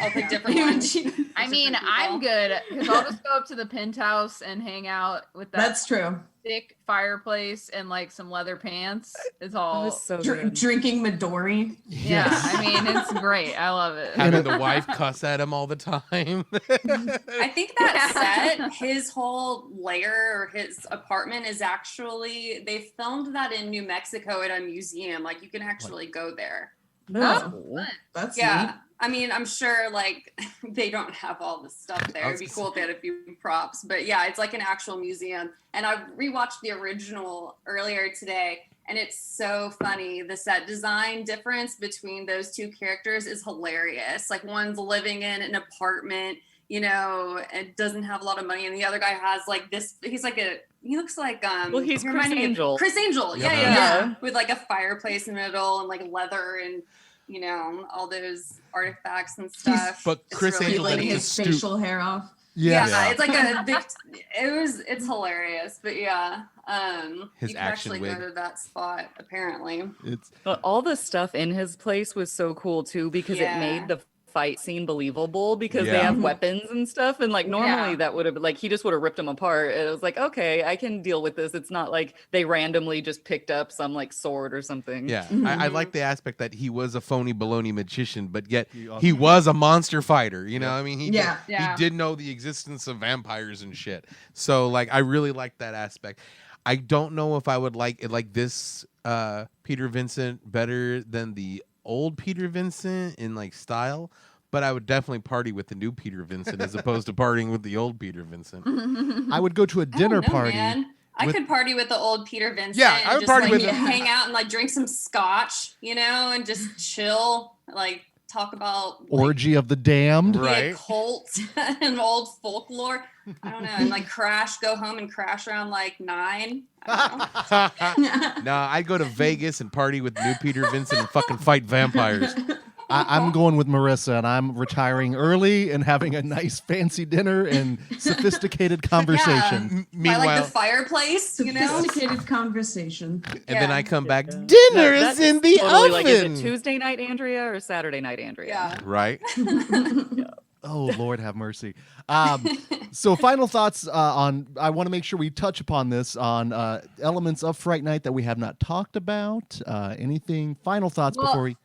I'll pick different ones. pick. I mean, I'm good because I'll just go up to the penthouse and hang out with that That's true. thick fireplace and like some leather pants. It's That all was so good. Drinking Midori. yeah. I mean, it's great. I love it. Having the wife cuss at him all the time. I think that set, his whole lair or his apartment is actually, they filmed that in New Mexico at a museum. Like, you can actually go there. That's Oh, cool. that's Yeah. neat. I mean, I'm sure like they don't have all the stuff there. It'd be cool if they had a few props. But yeah, it's like an actual museum. And I rewatched the original earlier today, and it's so funny. The set design difference between those two characters is hilarious. Like, one's living in an apartment, and doesn't have a lot of money, and the other guy has like this. He looks like Well, he's you're Chris reminding me of Angel. Chris Angel, Yeah. yeah, with like a fireplace in the middle and like leather and all those artifacts and stuff. But It's Chris really Angel Peeling had funny. to his stoop. facial hair off. Yeah, Yeah. it's like a big. It's hilarious, but yeah, His you can action actually wig. go to that spot apparently. It's But all the stuff in his place was so cool too because it Yeah. made the fight scene believable because they Yeah. have weapons and stuff, and like normally Yeah. that would have like he just would have ripped them apart. It was like, okay, I can deal with this. It's not like they randomly just picked up some like sword or something. Yeah, I Mm-hmm. like the aspect that he was a phony baloney magician, but yet also- he was a monster fighter. I mean, Yeah. Yeah. he did know the existence of vampires and shit. So like, I really like that aspect. I don't know if I would like this Peter Vincent better than the old Peter Vincent in like style, but I would definitely party with the new Peter Vincent as opposed to partying with the old Peter Vincent. I would go to a I don't dinner know, party. man. I with- could party with the old Peter Vincent. Yeah, I and would just, party like, with him. hang out and like drink some scotch, and just chill, like talk about like, Orgy of the Damned. the Right. occult and old folklore. I don't know, and like go home and crash around like 9. I don't know. No, I'd go to Vegas and party with new Peter Vincent and fucking fight vampires. I'm going with Marissa, and I'm retiring early and having a nice fancy dinner and sophisticated conversation. By like Meanwhile, the fireplace, Sophisticated conversation. and then I come back, Yeah. dinner That's is in the totally oven. like, is it Tuesday night Andrea or Saturday night Andrea? Yeah. Right? Oh, Lord have mercy. So final thoughts on, I want to make sure we touch upon this, on elements of Fright Night that we have not talked about. Anything, final thoughts Well, before we...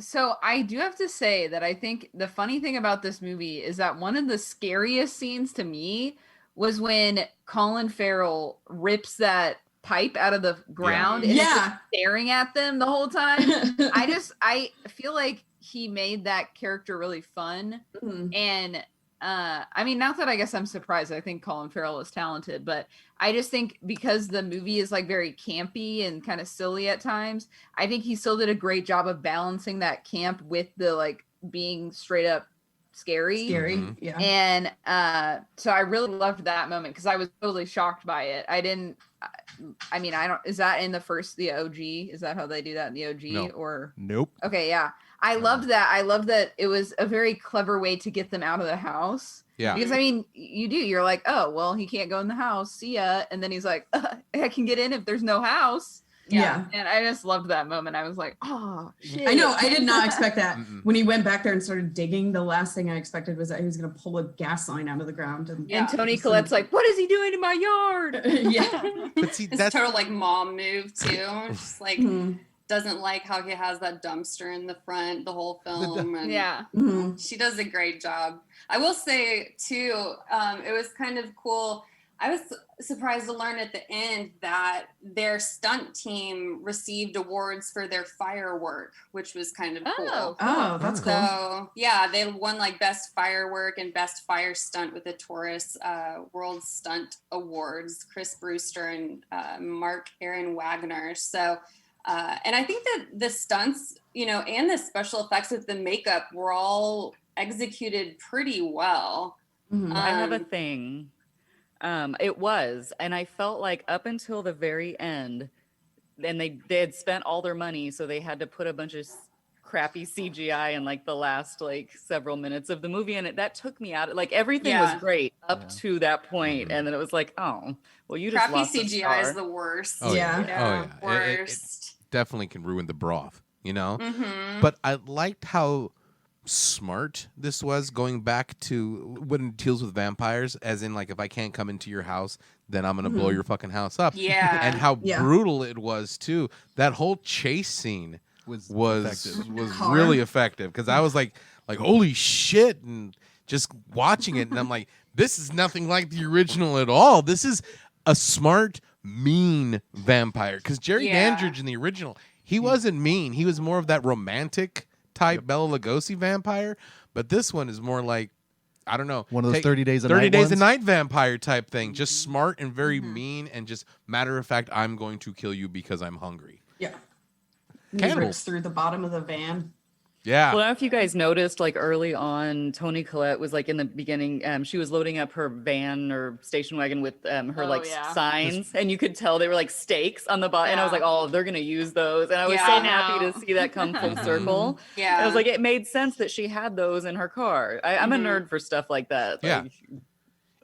So I do have to say that I think the funny thing about this movie is that one of the scariest scenes to me was when Colin Farrell rips that pipe out of the ground and is just Yeah. staring at them the whole time. I feel like he made that character really fun. Mhm. And I mean, not that I guess I'm surprised. I think Colin Farrell is talented, but I just think because the movie is like very campy and kind of silly at times, I think he still did a great job of balancing that camp with the like being straight up scary. Scary. Mhm. Yeah. And so I really loved that moment because I was totally shocked by it. I don't, is that in the OG? Is that how they do that in the OG? No. Or Nope. okay, yeah. I loved that. I loved that it was a very clever way to get them out of the house. Yeah. Because I mean, you do. You're like, oh well, he can't go in the house. See ya. And then he's like, I can get in if there's no house. Yeah. And I just loved that moment. I was like, oh shit. I know. I did not expect that. Mm-mm. When he went back there and started digging, the last thing I expected was that he was going to pull a gas line out of the ground. And Tony Collette's like, what is he doing in my yard? Yeah. But see, It's that's total like mom move too. Just like Mhm. doesn't like how he has that dumpster in the front the whole film. And Yeah. Mhm. she does a great job. I will say too, it was kind of cool. I was surprised to learn at the end that their stunt team received awards for their firework, which was kind of cool. Oh, that's cool. So yeah, they won like best firework and best fire stunt with the Taurus World Stunt Awards. Chris Brewster and Mark Aaron Wagner. So, and I think that the stunts, and the special effects with the makeup were all executed pretty well. Mhm. I have a thing. It was, and I felt like up until the very end, and they had spent all their money, so they had to put a bunch of crappy CGI in like the last like several minutes of the movie, and that took me out. Like everything was great up to that point, and then it was like, oh, well, you just Crappy lost a CGI star. is the worst. Oh, yeah. Yeah. Oh, yeah. It Worst. definitely can ruin the broth, Mhm. But I liked how smart this was, going back to when it deals with vampires, as in like, if I can't come into your house, then I'm gonna blow your fucking house up. Yeah. And how Yeah. brutal it was too. That whole chase scene Was was effective. Car. really effective, because I was like holy shit, and just watching it, and I'm like, this is nothing like the original at all. This is a smart, mean vampire, because Jerry Yeah. Dandridge in the original, he wasn't mean. He was more of that romantic type Bela Lugosi vampire, but this one is more like, I don't know, One of those 30 Days a 30 Night Days a ones? Night vampire type thing. Just smart and very mean, and just matter of fact, I'm going to kill you because I'm hungry. Yeah. And he Cannibal. rips through the bottom of the van. Yeah. Well, I don't know if you guys noticed, like early on, Toni Collette was like in the beginning, she was loading up her van or station wagon with her Oh, like yeah. signs, and you could tell they were like stakes on the bottom. And I was Yeah. like, oh, they're gonna use those, and I was Yeah. so I happy know. to see that come full circle. Yeah. I was like, it made sense that she had those in her car. I'm a nerd for stuff like that. Yeah.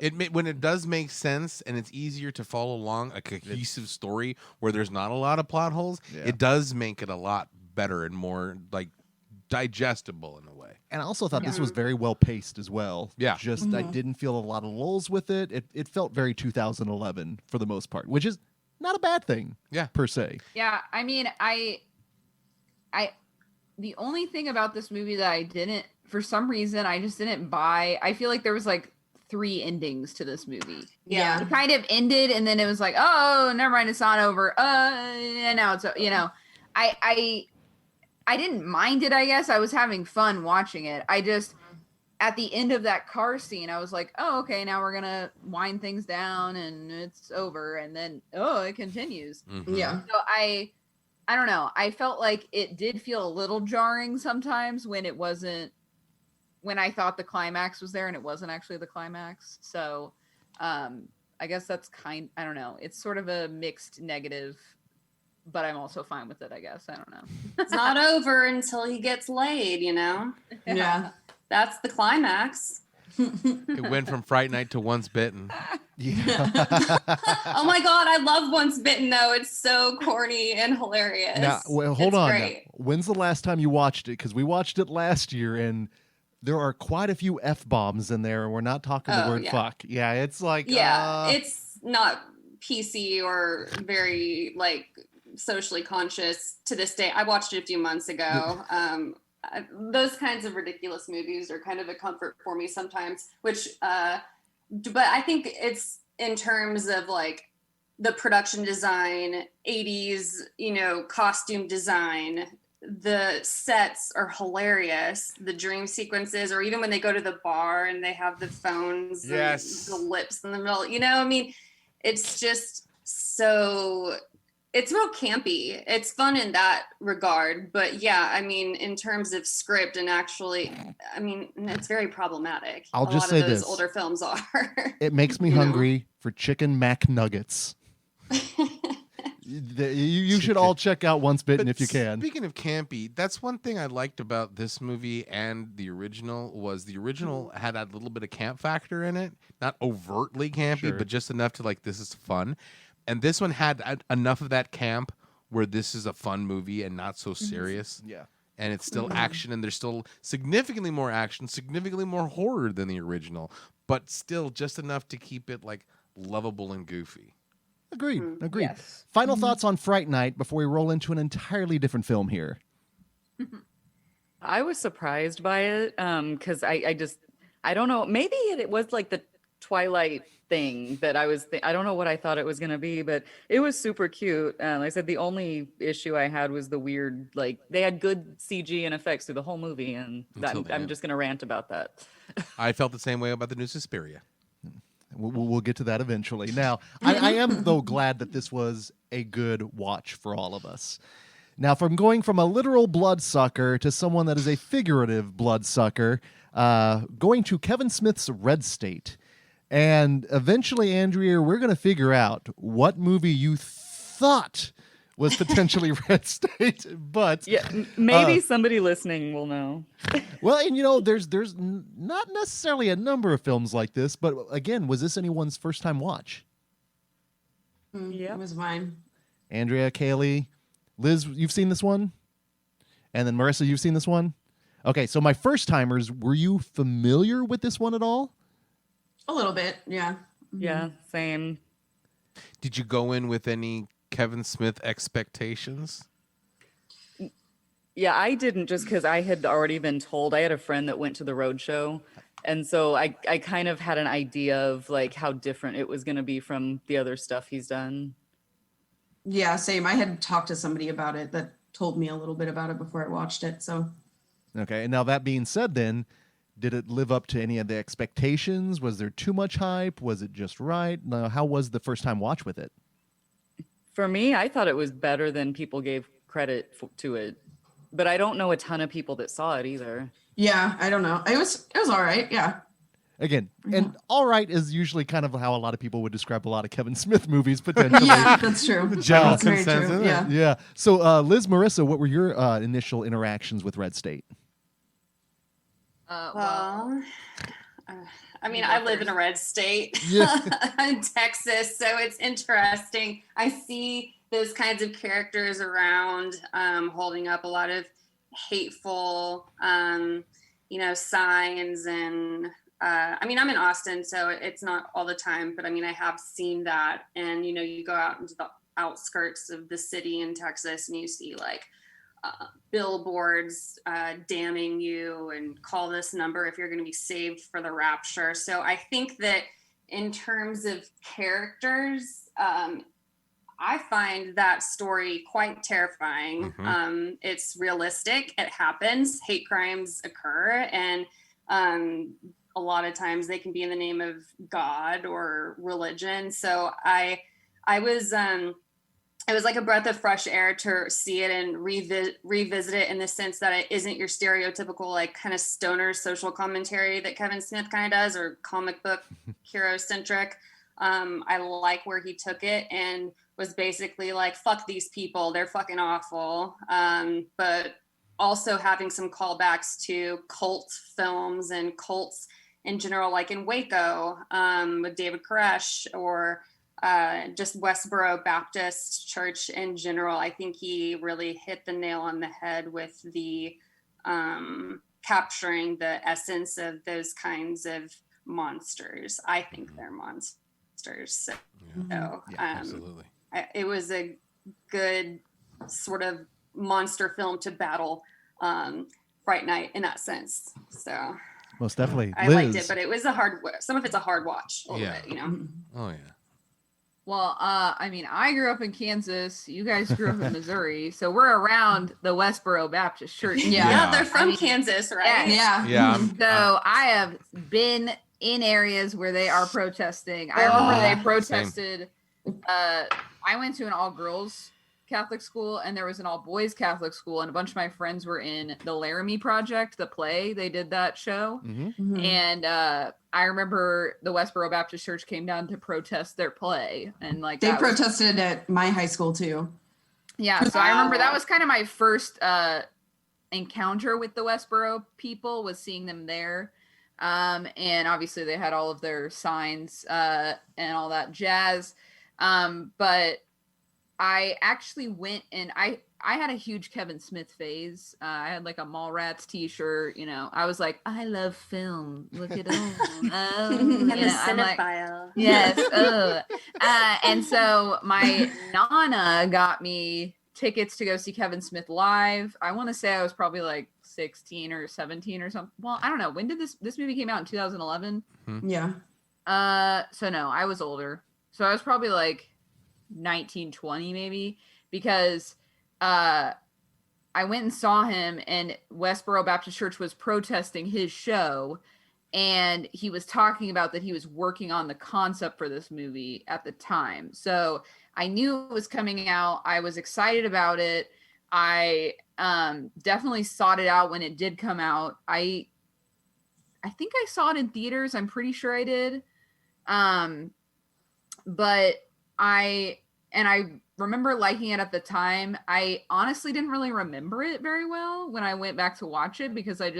Like, When it does make sense, and it's easier to follow along a cohesive story where there's not a lot of plot holes, Yeah. it does make it a lot better and more like digestible in a way. And I also thought this was very well paced as well. Yeah. Just I didn't feel a lot of lulls with it. It felt very 2011 for the most part, which is not a bad thing. Yeah. Per se. Yeah, I mean, I the only thing about this movie that I didn't, for some reason, I just didn't buy. I feel like there was like 3 endings to this movie. Yeah. It kind of ended, and then it was like, oh, never mind, it's not over. And now it's, I didn't mind it. I guess I was having fun watching it. I just, at the end of that car scene, I was like, oh, okay, now we're gonna wind things down, and it's over, and then it continues. Mhm. Yeah. So I don't know. I felt like it did feel a little jarring sometimes when it wasn't, when I thought the climax was there and it wasn't actually the climax. So I guess that's I don't know. It's sort of a mixed negative, but I'm also fine with it, I guess. I don't know. It's not over until he gets laid, Yeah. That's the climax. It went from Fright Night to Once Bitten. Yeah. Oh my God, I love Once Bitten though. It's so corny and hilarious. Now, well, hold It's on. Now. great. When's the last time you watched it? Because we watched it last year, and there are quite a few F-bombs in there, and we're not talking the Oh, word yeah. fuck. Yeah, it's like Yeah, it's not PC or very like socially conscious to this day. I watched it a few months ago. Those kinds of ridiculous movies are kind of a comfort for me sometimes, which but I think it's in terms of like the production design, 80s, costume design. The sets are hilarious. The dream sequences, or even when they go to the bar and they have the phones, Yes. and the lips in the middle, I mean, it's just so, it's real campy. It's fun in that regard, but yeah, I mean, in terms of script and actually, I mean, it's very problematic. I'll just a say lot of those this. older films are. it makes me you know. hungry for chicken mac nuggets. You should all check out Once Bitten if you can. Speaking of campy, that's one thing I liked about this movie and the original was the original had a little bit of camp factor in it. Not overtly campy, but just enough to like, this is fun. And this one had enough of that camp where this is a fun movie and not so serious. Yeah. And it's still action, and there's still significantly more action, significantly more horror than the original, but still just enough to keep it like lovable and goofy. Agreed. Yes. Final thoughts on Fright Night before we roll into an entirely different film here. I was surprised by it because I don't know. Maybe it was like the Twilight thing that I don't know what I thought it was going to be, but it was super cute. Like I said, the only issue I had was the weird, like they had good CG and effects through the whole movie, and I'm just going to rant about that. I felt the same way about the new Suspiria. We'll get to that eventually. Now, I am, though, glad that this was a good watch for all of us. Now, from going from a literal bloodsucker to someone that is a figurative bloodsucker, going to Kevin Smith's Red State. And eventually, Andrea, we're going to figure out what movie you thought was potentially Red State, but yeah, maybe somebody listening will know. Well, and there's not necessarily a number of films like this, but again, was this anyone's first time watch? Yeah, it was mine. Andrea, Kaylee, Liz, you've seen this one, and then Marissa, you've seen this one. Okay, so my first timers, were you familiar with this one at all? A little bit, yeah. Yeah, same. Did you go in with any Kevin Smith expectations? Yeah, I didn't, just because I had already been told. I had a friend that went to the roadshow, and so I kind of had an idea of like how different it was going to be from the other stuff he's done. Yeah, same. I had talked to somebody about it that told me a little bit about it before I watched it. So okay, and now that being said, then did it live up to any of the expectations? Was there too much hype? Was it just right? Now, how was the first time watch with it? For me, I thought it was better than people gave credit to it, but I don't know a ton of people that saw it either. Yeah, I don't know. It was all right. Yeah. Again, and all right is usually kind of how a lot of people would describe a lot of Kevin Smith movies potentially. Yeah, that's true. General That's very consensus, true. isn't it? Yeah. Yeah. So, Liz, Marissa, what were your initial interactions with Red State? Well, I mean, I live in a red state in Texas, so it's interesting. I see those kinds of characters around holding up a lot of hateful, signs. And I mean, I'm in Austin, so it's not all the time, but I mean, I have seen that. And, you go out into the outskirts of the city in Texas and you see like billboards damning you and call this number if you're going to be saved for the rapture. So I think that in terms of characters, I find that story quite terrifying. It's realistic. It happens. Hate crimes occur. And a lot of times they can be in the name of God or religion. So I was, it was like a breath of fresh air to see it and revisit it in the sense that it isn't your stereotypical like kind of stoner social commentary that Kevin Smith kind of does, or comic book hero centric. I like where he took it and was basically like, fuck these people, they're fucking awful. But also having some callbacks to cult films and cults in general, like in Waco with David Koresh, or just Westboro Baptist Church in general. I think he really hit the nail on the head with the capturing the essence of those kinds of monsters. I think they're monsters. So, Absolutely. It was a good sort of monster film to battle Fright Night in that sense. So Most definitely. I liked it, but it was some of it's a hard watch. A little bit, Oh yeah. Well, I mean, I grew up in Kansas. You guys grew up in Missouri, so we're around the Westboro Baptist Church. Yeah, they're from Kansas, right? Yeah. So I have been in areas where they are protesting. I remember they protested. I went to an all-girls Catholic school and there was an all boys Catholic school, and a bunch of my friends were in the Laramie Project, the play. They did that show. Mm-hmm. And I remember the Westboro Baptist Church came down to protest their play, and like They protested at my high school too. Yeah, so I remember that was kind of my first encounter with the Westboro people, was seeing them there. And obviously they had all of their signs and all that jazz. But I actually went and I had a huge Kevin Smith phase. I had like a Mallrats t-shirt, you know. I was like, I love film. Look at all. Oh, I'm a Like, cinephile. yes. And so my Nana got me tickets to go see Kevin Smith live. I want to say I was probably like 16 or 17 or something. Well, I don't know. When did this movie came out? In 2011? Yeah. So no, I was older. So I was probably like 19, 20 maybe, because I went and saw him, and Westboro Baptist Church was protesting his show, and he was talking about that he was working on the concept for this movie at the time. So I knew it was coming out. I was excited about it. I definitely sought it out when it did come out. I think I saw it in theaters. I'm pretty sure I did. But I remember liking it at the time. I honestly didn't really remember it very well when I went back to watch it, because I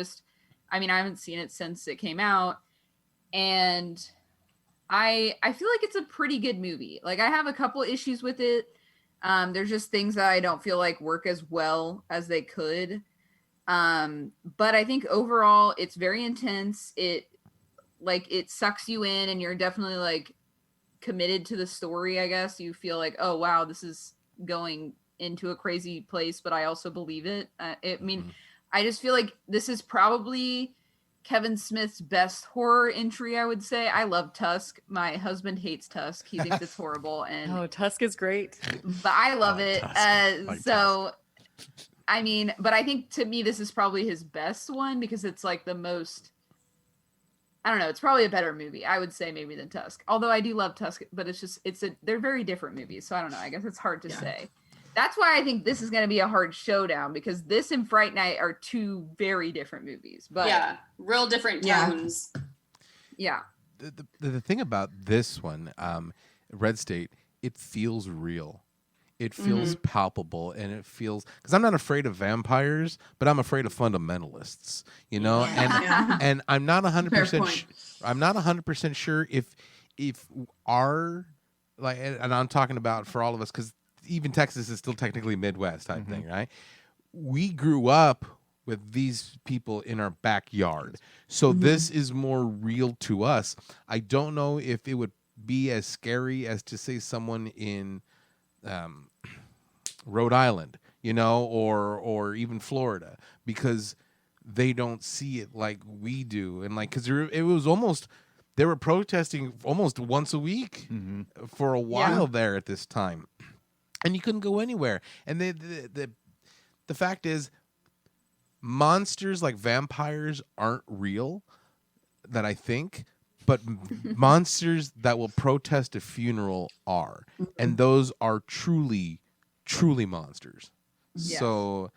haven't seen it since it came out. And I feel like it's a pretty good movie. Like, I have a couple issues with it. There's just things that I don't feel like work as well as they could. But I think overall it's very intense. It sucks you in, and you're definitely like committed to the story, I guess. You feel like, oh wow, this is going into a crazy place, but I also believe it. I just feel like this is probably Kevin Smith's best horror entry, I would say. I love Tusk. My husband hates Tusk. He thinks it's horrible. And Tusk is great. But I love it. Tusk. But I think to me this is probably his best one, because it's like the most, I don't know, it's probably a better movie, I would say, maybe, than Tusk. Although I do love Tusk, but they're very different movies. So I don't know. I guess it's hard to say. That's why I think this is going to be a hard showdown, because this and Fright Night are two very different movies. But yeah, real different tones. Yeah. The thing about this one, Red State, it feels real. It feels palpable, and it feels, because I'm not afraid of vampires, but I'm afraid of fundamentalists, you know. And I'm not 100%. I'm not 100% sure if our, like, and I'm talking about for all of us, because even Texas is still technically Midwest type thing, right? We grew up with these people in our backyard, so this is more real to us. I don't know if it would be as scary as to say someone in Rhode Island, you know, or even Florida, because they don't see it like we do. And like, because it was almost, they were protesting almost once a week for a while there at this time, and you couldn't go anywhere. And the fact is, monsters like vampires aren't real, that I think. But monsters that will protest a funeral are. And those are truly, truly monsters. Yes. So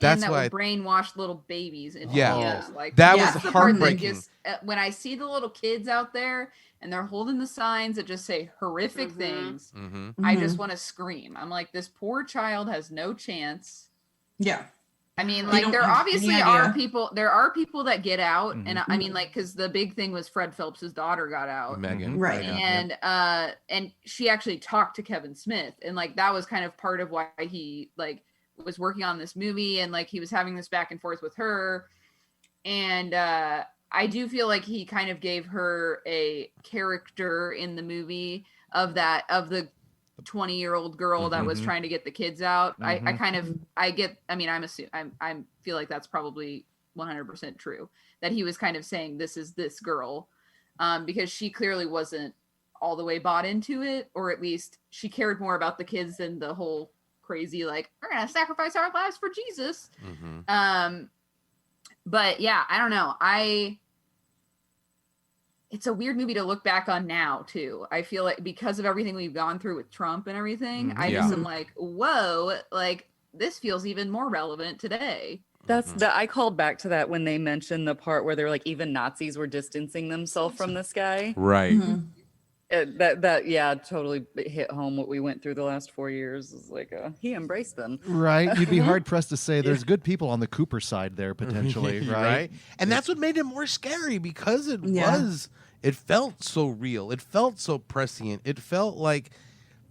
that's and that why will brainwash little babies. And like that was heartbreaking. When I see the little kids out there and they're holding the signs that just say horrific things, I just want to scream. I'm like, this poor child has no chance. Yeah. I mean, like, there obviously are people that get out. And I mean, like, because the big thing was Fred Phelps' daughter got out. Megan. Right. And she actually talked to Kevin Smith. And like, that was kind of part of why he like was working on this movie. And like, he was having this back and forth with her. And I do feel like he kind of gave her a character in the movie of the 20-year-old girl that was trying to get the kids out. I feel like that's probably 100% true, that he was kind of saying, this is this girl, because she clearly wasn't all the way bought into it, or at least she cared more about the kids than the whole crazy, like, we're gonna sacrifice our lives for Jesus. But yeah, I don't know. it's a weird movie to look back on now too. I feel like because of everything we've gone through with Trump and everything, I just am like, whoa, like this feels even more relevant today. That's I called back to that when they mentioned the part where they're like, even Nazis were distancing themselves from this guy. Right. That totally hit home what we went through the last 4 years. Is like he embraced them. Right. You'd be hard pressed to say there's good people on the Cooper side there potentially, right? And that's what made it more scary because it felt so real. It felt so prescient. It felt like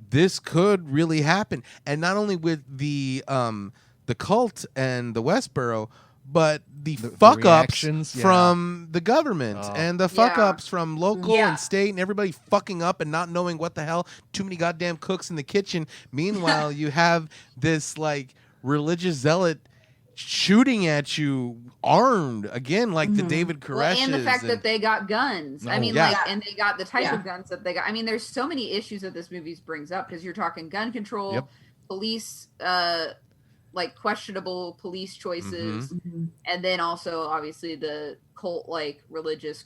this could really happen. And not only with the cult and the Westboro, but the fuck ups from the government and the fuck ups from local and state and everybody fucking up and not knowing what the hell. Too many goddamn cooks in the kitchen. Meanwhile, you have this like religious zealot shooting at you armed again, like the David Koresh. Well, and the fact that they got guns. I mean, and they got the type of guns that they got. I mean, there's so many issues that this movie brings up because you're talking gun control, police, like questionable police choices, and then also obviously the cult like religious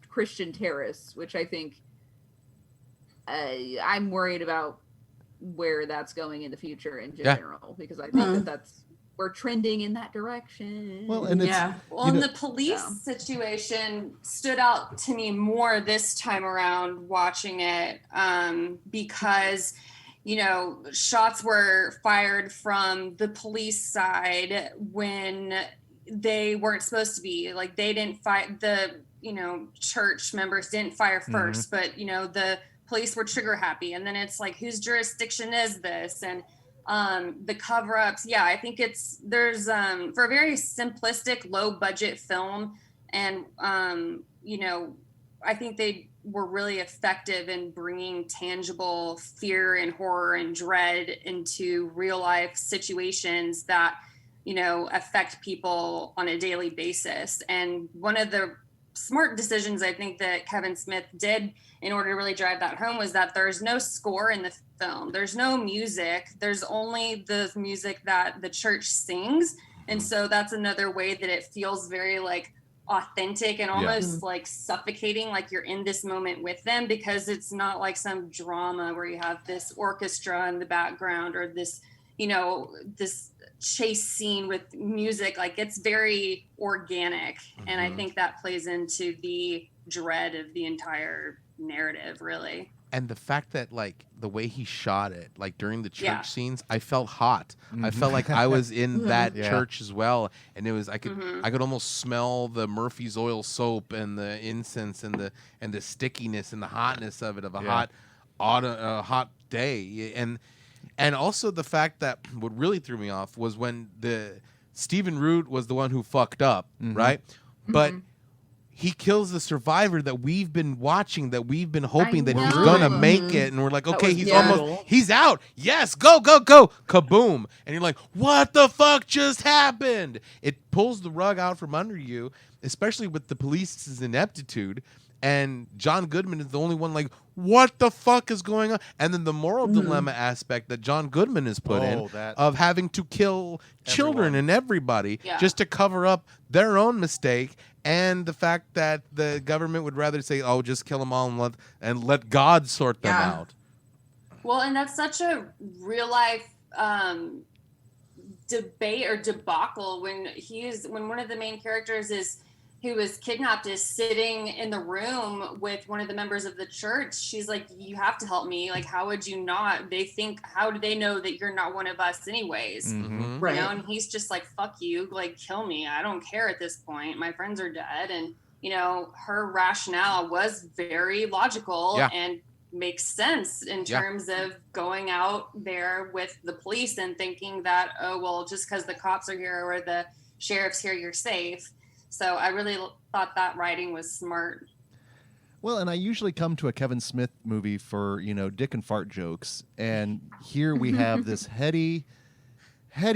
Christian terrorists, which I think I'm worried about where that's going in the future in general, because I think we're trending in that direction. Well, and and the police situation stood out to me more this time around watching it, because shots were fired from the police side when they weren't supposed to be. Like they didn't fight, the church members didn't fire first, but the police were trigger happy, and then it's like, whose jurisdiction is this? And the cover-ups, I think there's for a very simplistic, low budget film, and I think they were really effective in bringing tangible fear and horror and dread into real life situations that affect people on a daily basis. And one of the smart decisions I think that Kevin Smith did in order to really drive that home was that there's no score in the film. There's no music. There's only the music that the church sings. And so that's another way that it feels very like authentic and almost like suffocating, like you're in this moment with them, because it's not like some drama where you have this orchestra in the background or this this chase scene with music. Like it's very organic, and I think that plays into the dread of the entire narrative, really. And the fact that like the way he shot it, like during the church scenes, I felt hot. I felt like I was in that church as well, and it was I could almost smell the Murphy's oil soap and the incense and the stickiness and the hotness of it, of a hot day. And also the fact that what really threw me off was when the Stephen Root was the one who fucked up, right? But he kills the survivor that we've been watching, that we've been hoping that he's gonna make it, and we're like, okay, he's out. Yes, go, kaboom! And you're like, what the fuck just happened? It pulls the rug out from under you, especially with the police's ineptitude. And John Goodman is the only one like, what the fuck is going on? And then the moral dilemma aspect that John Goodman is put in of having to kill children and everybody just to cover up their own mistake. And the fact that the government would rather say, oh, just kill them all and let God sort them out. Well, and that's such a real life debate or debacle when one of the main characters who was kidnapped is sitting in the room with one of the members of the church. She's like, you have to help me. Like, how would you not? How do they know that you're not one of us anyways? Right. And he's just like, fuck you, like, kill me. I don't care at this point. My friends are dead. And, her rationale was very logical and makes sense in terms of going out there with the police and thinking that, oh, well, just because the cops are here or the sheriff's here, you're safe. So I really thought that writing was smart. Well, and I usually come to a Kevin Smith movie for, dick and fart jokes. And here we have this heady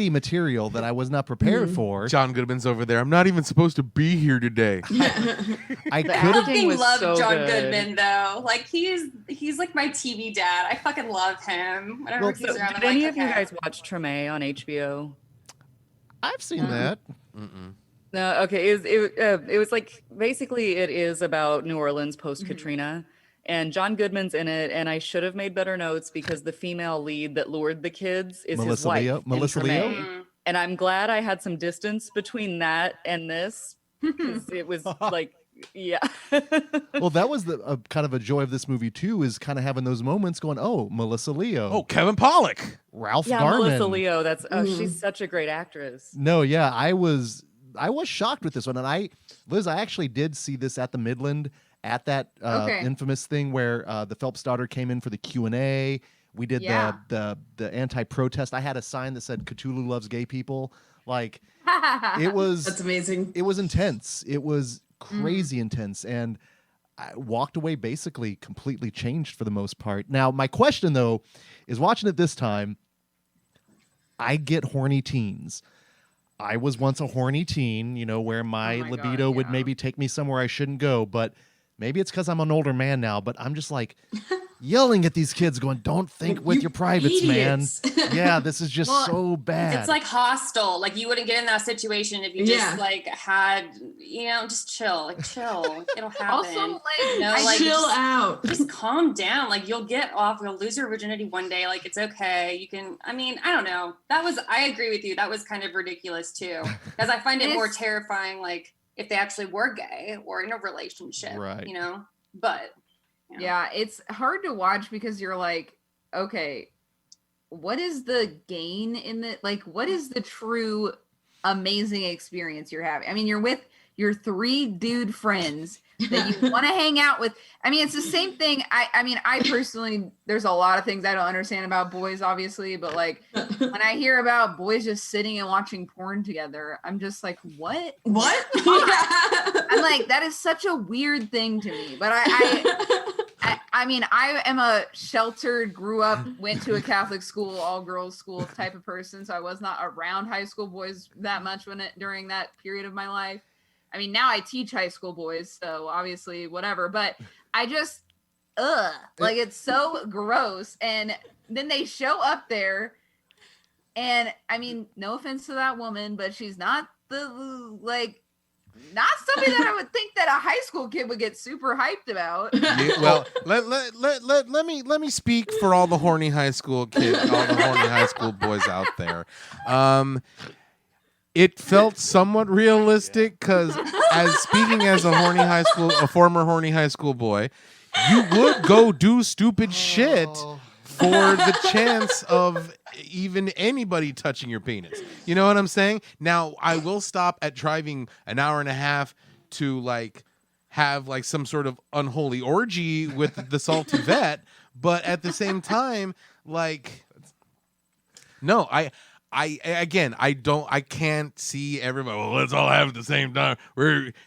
material that I was not prepared for. John Goodman's over there. I'm not even supposed to be here today. I fucking love John Goodman, though. Like, he's like my TV dad. I fucking love him. Whenever he's around, did any of you guys watch Treme on HBO? I've seen that. No, okay. It was like basically it is about New Orleans post Katrina, and John Goodman's in it. And I should have made better notes because the female lead that lured the kids is his wife, Melissa in Leo? Tremaine. And I'm glad I had some distance between that and this because it was like, yeah. Well, that was the kind of a joy of this movie too, is kind of having those moments going, oh, Melissa Leo. Oh, Kevin Pollak. Ralph Yeah, Garman. Melissa Leo. That's she's such a great actress. No, yeah, I was shocked with this one. And Liz, I actually did see this at the Midland at that infamous thing where the Phelps daughter came in for the Q&A. We did the anti-protest. I had a sign that said Cthulhu loves gay people. Like it was That's amazing. It was intense. It was crazy intense. And I walked away basically completely changed for the most part. Now, my question though is watching it this time, I get horny teens. I was once a horny teen, where my libido would maybe take me somewhere I shouldn't go, but maybe it's because I'm an older man now, but I'm just like yelling at these kids going, don't think with your privates, idiots. man. Yeah, this is just so bad. It's like hostile. Like you wouldn't get in that situation if you just like had, just chill. Like chill. It'll happen. Also, like, chill out. Just calm down. Like you'll get off. You'll lose your virginity one day. Like it's okay. You can. I mean, I don't know. I agree with you. That was kind of ridiculous too, because I find it more terrifying. Like if they actually were gay or in a relationship, right? But. Yeah, it's hard to watch because you're like, okay, what is the gain in the, like, what is the true amazing experience you're having? I mean, you're with your 3 dude friends that you want to hang out with. I mean, it's the same thing. I mean, I personally, there's a lot of things I don't understand about boys, obviously, but like when I hear about boys just sitting and watching porn together, I'm just like, what? What? I'm like, that is such a weird thing to me. But I mean, I am a sheltered, grew up, went to a Catholic school, all girls school type of person. So I was not around high school boys that much during that period of my life. I mean, now I teach high school boys, so obviously whatever, but I just, like it's so gross. And then they show up there and I mean, no offense to that woman, but she's not not something that I would think that a high school kid would get super hyped about. Yeah, well, let me speak for all the horny high school kids, all the horny high school boys out there. It felt somewhat realistic because, speaking as a former horny high school boy, you would go do stupid shit for the chance of even anybody touching your penis. You know what I'm saying? Now, I will stop at driving an hour and a half to like have like some sort of unholy orgy with the salty vet, but at the same time, like, no, I can't see everybody. Well, let's all have it at the same time.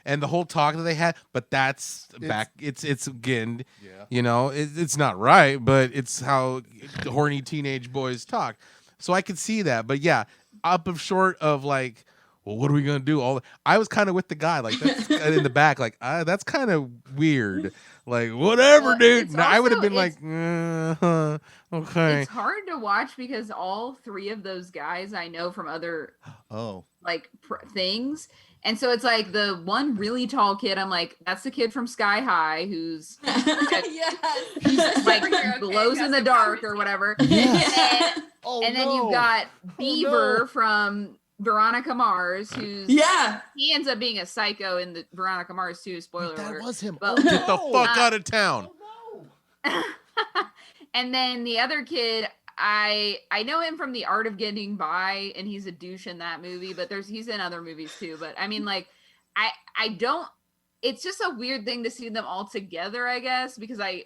And the whole talk that they had, but it's again, it's not right, but it's how horny teenage boys talk. So I could see that, but yeah, up of short of like, well, what are we gonna do? I was kind of with the guy, like that's in the back, like that's kind of weird. Like whatever, dude. No, I would have been like, okay. It's hard to watch because all 3 of those guys I know from other things, and so it's like the one really tall kid. I'm like, that's the kid from Sky High who's like glows in the dark or whatever. Yes. And then you've got Beaver from Veronica Mars, he ends up being a psycho in the Veronica Mars 2, spoiler alert. That was him. But, get the fuck out of town. And then the other kid, I know him from The Art of Getting By, and he's a douche in that movie, but he's in other movies too. But I mean, like, I don't, it's just a weird thing to see them all together, I guess, because I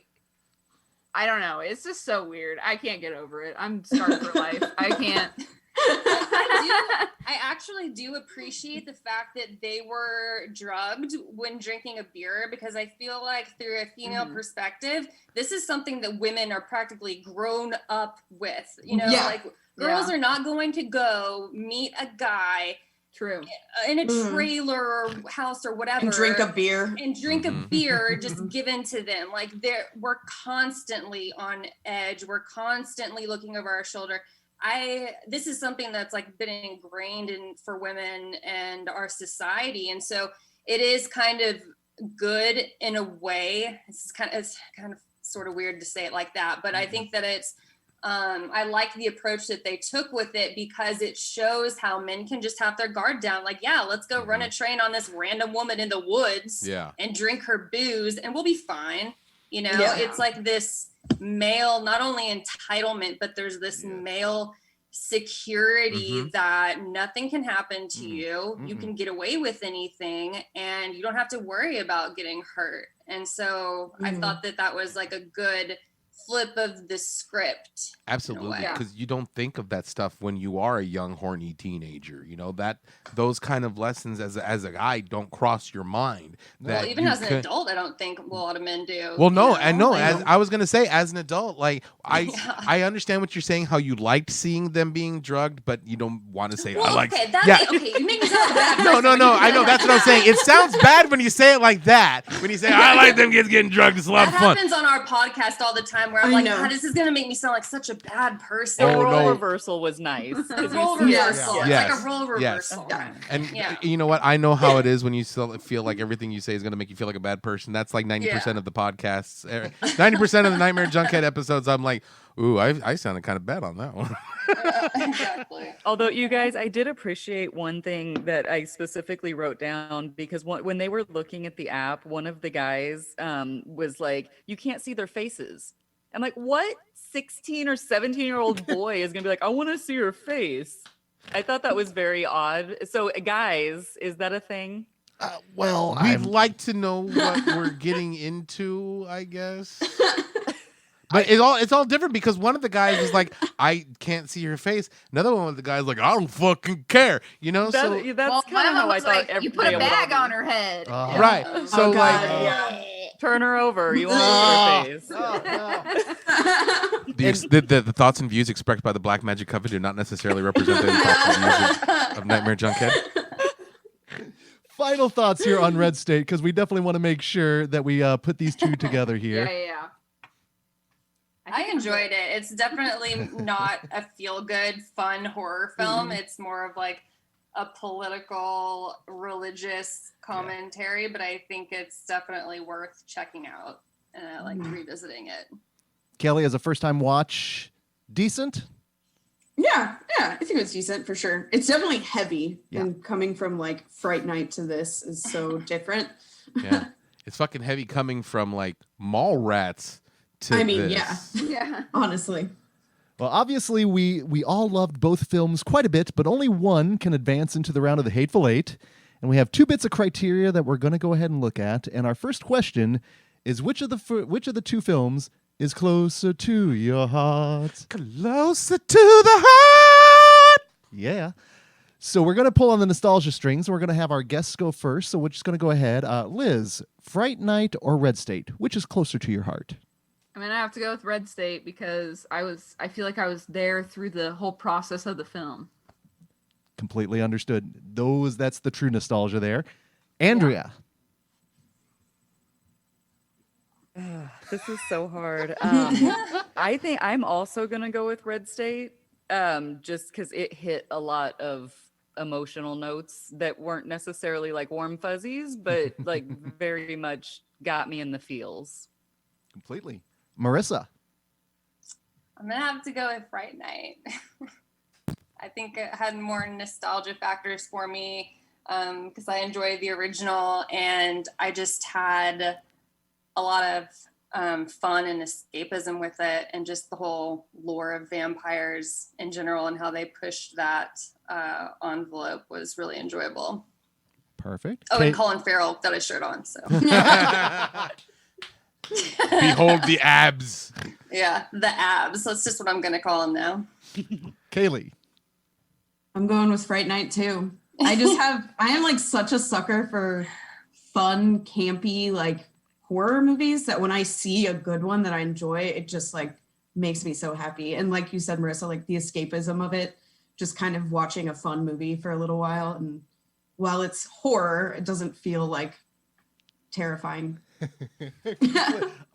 don't know. It's just so weird. I can't get over it. I'm scarred for life. I can't. I actually do appreciate the fact that they were drugged when drinking a beer, because I feel like through a female perspective, this is something that women are practically grown up with. Like girls are not going to go meet a guy in a trailer or house or whatever and drink a beer just given to them. Like we're constantly on edge. We're constantly looking over our shoulder. this is something that's like been ingrained in for women and our society. And so it is kind of good in a way. It's kind of sort of weird to say it like that, but I think that it's, I like the approach that they took with it because it shows how men can just have their guard down. Like, yeah, let's go run a train on this random woman in the woods and drink her booze and we'll be fine. You know, it's like this male, not only entitlement, but there's this male security that nothing can happen to you. You can get away with anything and you don't have to worry about getting hurt. And so I thought that was like a good flip of the script. Absolutely, because you don't think of that stuff when you are a young, horny teenager. You know, that those kind of lessons as a guy don't cross your mind. Well, even as an adult, I don't think a lot of men do. Well, no, and no, as I was gonna say, as an adult, like I understand what you're saying, how you liked seeing them being drugged, but you don't want to say I like. Okay, you make me sound bad. No, I know that's what I'm saying. It sounds bad when you say it like that. When you say I like them kids getting drugged, it's a lot of fun. That happens on our podcast all the time. Where I'm like, God, this is gonna make me sound like such a bad person. The role reversal was nice. Role reversal. It's like a role reversal. And you know what? I know how it is when you still feel like everything you say is gonna make you feel like a bad person. That's like 90% of the podcasts. 90% of the Nightmare Junkhead episodes. I'm like, ooh, I sounded kind of bad on that one. Exactly. Although, you guys, I did appreciate one thing that I specifically wrote down because when they were looking at the app, one of the guys was like, you can't see their faces. I'm like, what 16 or 17-year-old boy is going to be like, I want to see your face? I thought that was very odd. So, guys, is that a thing? Well, we'd like to know what we're getting into, I guess. But it's all different because one of the guys is like, I can't see your face. Another one of the guys like, I don't fucking care. You know, that's kind of how I thought. Like, you put a bag on her head, right? So turn her over. You want to see her face. The thoughts and views expressed by the Black Magic Coven do not necessarily represent the thoughts and views of Nightmare Junkhead. Final thoughts here on Red State, because we definitely want to make sure that we put these two together here. Yeah. I enjoyed it. It's definitely not a feel-good, fun horror film. It's more of like a political, religious commentary, but I think it's definitely worth checking out and I like revisiting it. Kelly, as a first-time watch, decent? Yeah, I think it's decent for sure. It's definitely heavy, and coming from like Fright Night to this is so different. Yeah, it's fucking heavy coming from like mall rats. Yeah, honestly. Well, obviously, we all loved both films quite a bit, but only one can advance into the round of the Hateful Eight. And we have two bits of criteria that we're going to go ahead and look at. And our first question is, which of the two films is closer to your heart? Closer to the heart! Yeah. So we're going to pull on the nostalgia strings. We're going to have our guests go first. So we're just going to go ahead. Liz, Fright Night or Red State? Which is closer to your heart? I'm gonna have to go with Red State because I feel like I was there through the whole process of the film. Completely understood. That's the true nostalgia there. Andrea. This is so hard. I think I'm also gonna go with Red State, just because it hit a lot of emotional notes that weren't necessarily like warm fuzzies, but like very much got me in the feels. Completely. Marissa. I'm gonna have to go with Fright Night. I think it had more nostalgia factors for me because I enjoyed the original and I just had a lot of fun and escapism with it, and just the whole lore of vampires in general and how they pushed that envelope was really enjoyable. Perfect. Oh, and Colin Farrell got his shirt on, so. Behold the abs. Yeah, the abs. That's just what I'm going to call them now. Kaylee. I'm going with Fright Night too. I am like such a sucker for fun, campy, like horror movies that when I see a good one that I enjoy, it just like makes me so happy. And like you said, Marissa, like the escapism of it, just kind of watching a fun movie for a little while. And while it's horror, it doesn't feel like terrifying.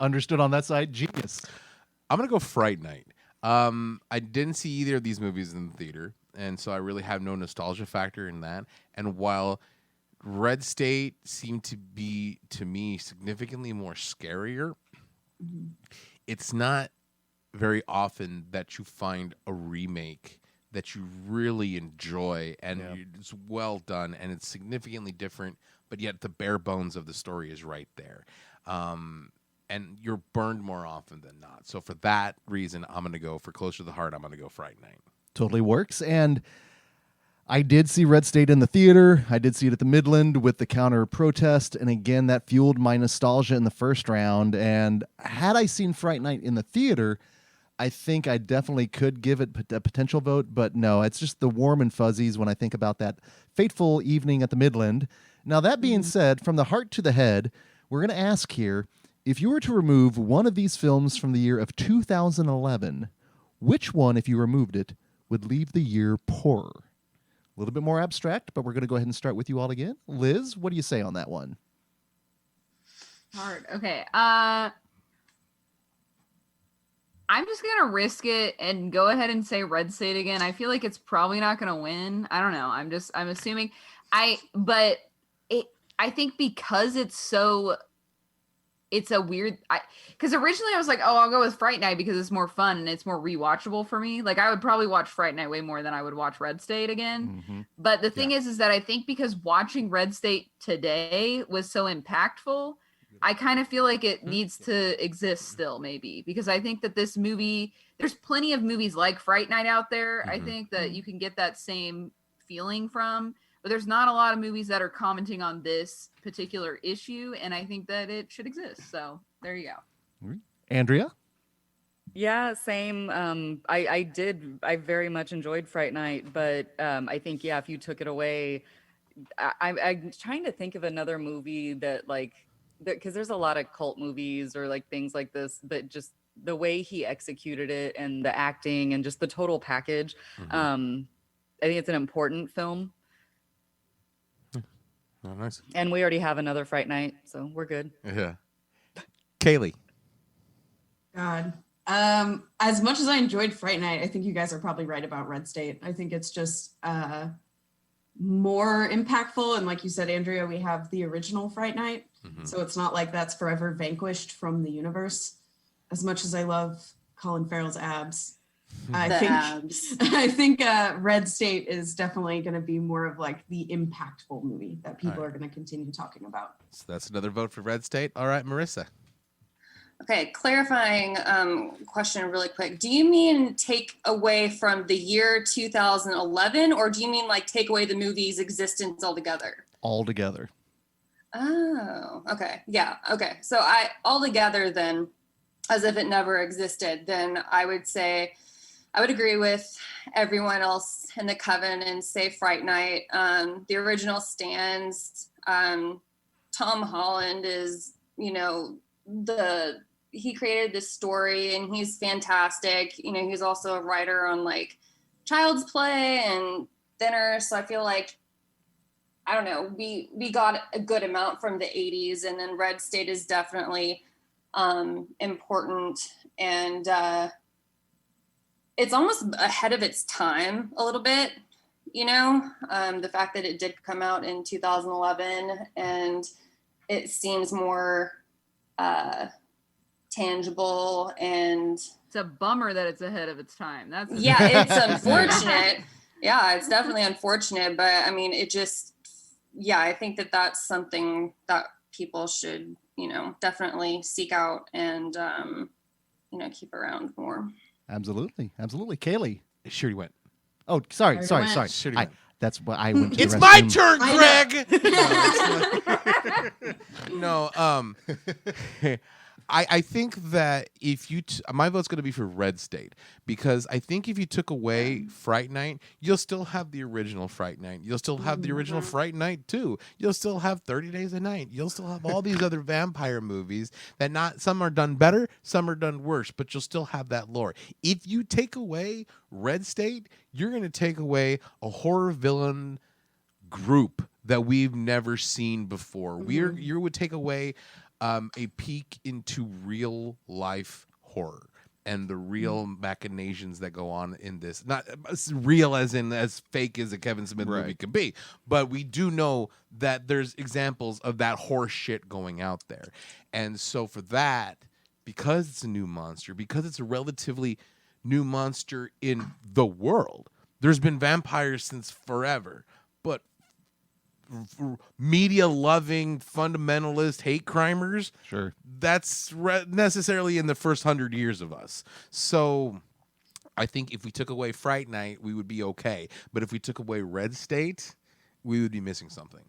Understood on that side. Genius. I'm going to go Fright Night. I didn't see either of these movies in the theater, and so I really have no nostalgia factor in that. And while Red State seemed to be, to me, significantly more scarier, it's not very often that you find a remake that you really enjoy and it's well done and it's significantly different, but yet the bare bones of the story is right there. And you're burned more often than not. So for that reason, I'm going to go for closer to the heart. I'm going to go Fright Night. Totally works. And I did see Red State in the theater. I did see it at the Midland with the counter protest. And again, that fueled my nostalgia in the first round. And had I seen Fright Night in the theater, I think I definitely could give it a potential vote. But no, it's just the warm and fuzzies when I think about that fateful evening at the Midland. Now, that being said, from the heart to the head, we're going to ask here, if you were to remove one of these films from the year of 2011, which one, if you removed it, would leave the year poorer? A little bit more abstract, but we're going to go ahead and start with you all again. Liz, what do you say on that one? Hard. Okay. I'm just going to risk it and go ahead and say Red State again. I feel like it's probably not going to win. I don't know. I'm assuming. I think because it's a weird, because originally I was like, oh, I'll go with Fright Night because it's more fun and it's more rewatchable for me. Like I would probably watch Fright Night way more than I would watch Red State again. Mm-hmm. But the thing is that I think because watching Red State today was so impactful, I kind of feel like it needs to exist still, maybe, because I think that this movie, there's plenty of movies like Fright Night out there. I think that you can get that same feeling from, but there's not a lot of movies that are commenting on this particular issue, and I think that it should exist. So there you go. Andrea? Yeah, same. I very much enjoyed Fright Night, but I think, if you took it away, I'm trying to think of another movie that because there's a lot of cult movies or like things like this, but just the way he executed it and the acting and just the total package. I think it's an important film. Oh, nice. And we already have another Fright Night, so we're good. Yeah. Kaylee. God. As much as I enjoyed Fright Night, I think you guys are probably right about Red State. I think it's just more impactful. And like you said, Andrea, we have the original Fright Night. So it's not like that's forever vanquished from the universe. As much as I love Colin Farrell's abs, I think Red State is definitely going to be more of like the impactful movie that people are going to continue talking about. So that's another vote for Red State. All right, Marissa. Okay, clarifying question really quick. Do you mean take away from the year 2011, or do you mean like take away the movie's existence altogether? Altogether. Oh, okay. Yeah, okay. So altogether then, as if it never existed, then I would say, I would agree with everyone else in the Coven and say Fright Night. The original stands. Tom Holland is, he created this story and he's fantastic. He's also a writer on like Child's Play and Thinner. So I feel like, I don't know, we got a good amount from the 80s, and then Red State is definitely important, and it's almost ahead of its time a little bit, the fact that it did come out in 2011 and it seems more tangible, and it's a bummer that it's ahead of its time. It's unfortunate. Yeah, it's definitely unfortunate, but I mean, it just, I think that that's something that people should, definitely seek out and, keep around more. Absolutely. Kaylee. Shirley went. Oh, sorry. That's what I went to. It's my turn, Greg. No, I think that if you, my vote's going to be for Red State, because I think if you took away Fright Night, you'll still have the original Fright Night. You'll still have the original Fright Night 2. You'll still have 30 Days a Night. You'll still have all these other vampire movies that some are done better, some are done worse, but you'll still have that lore. If you take away Red State, you're going to take away a horror villain group that we've never seen before. You would take away a peek into real life horror. and the real machinations that go on in this. Not real as in as fake as a Kevin Smith movie could be, but we do know that there's examples of that horse shit going out there. And so for that, because it's a new monster, because it's a relatively new monster in the world, there's been vampires since forever, but media-loving, fundamentalist hate crimers, that's necessarily in the first 100 years of us. So I think if we took away Fright Night, we would be okay. But if we took away Red State, we would be missing something.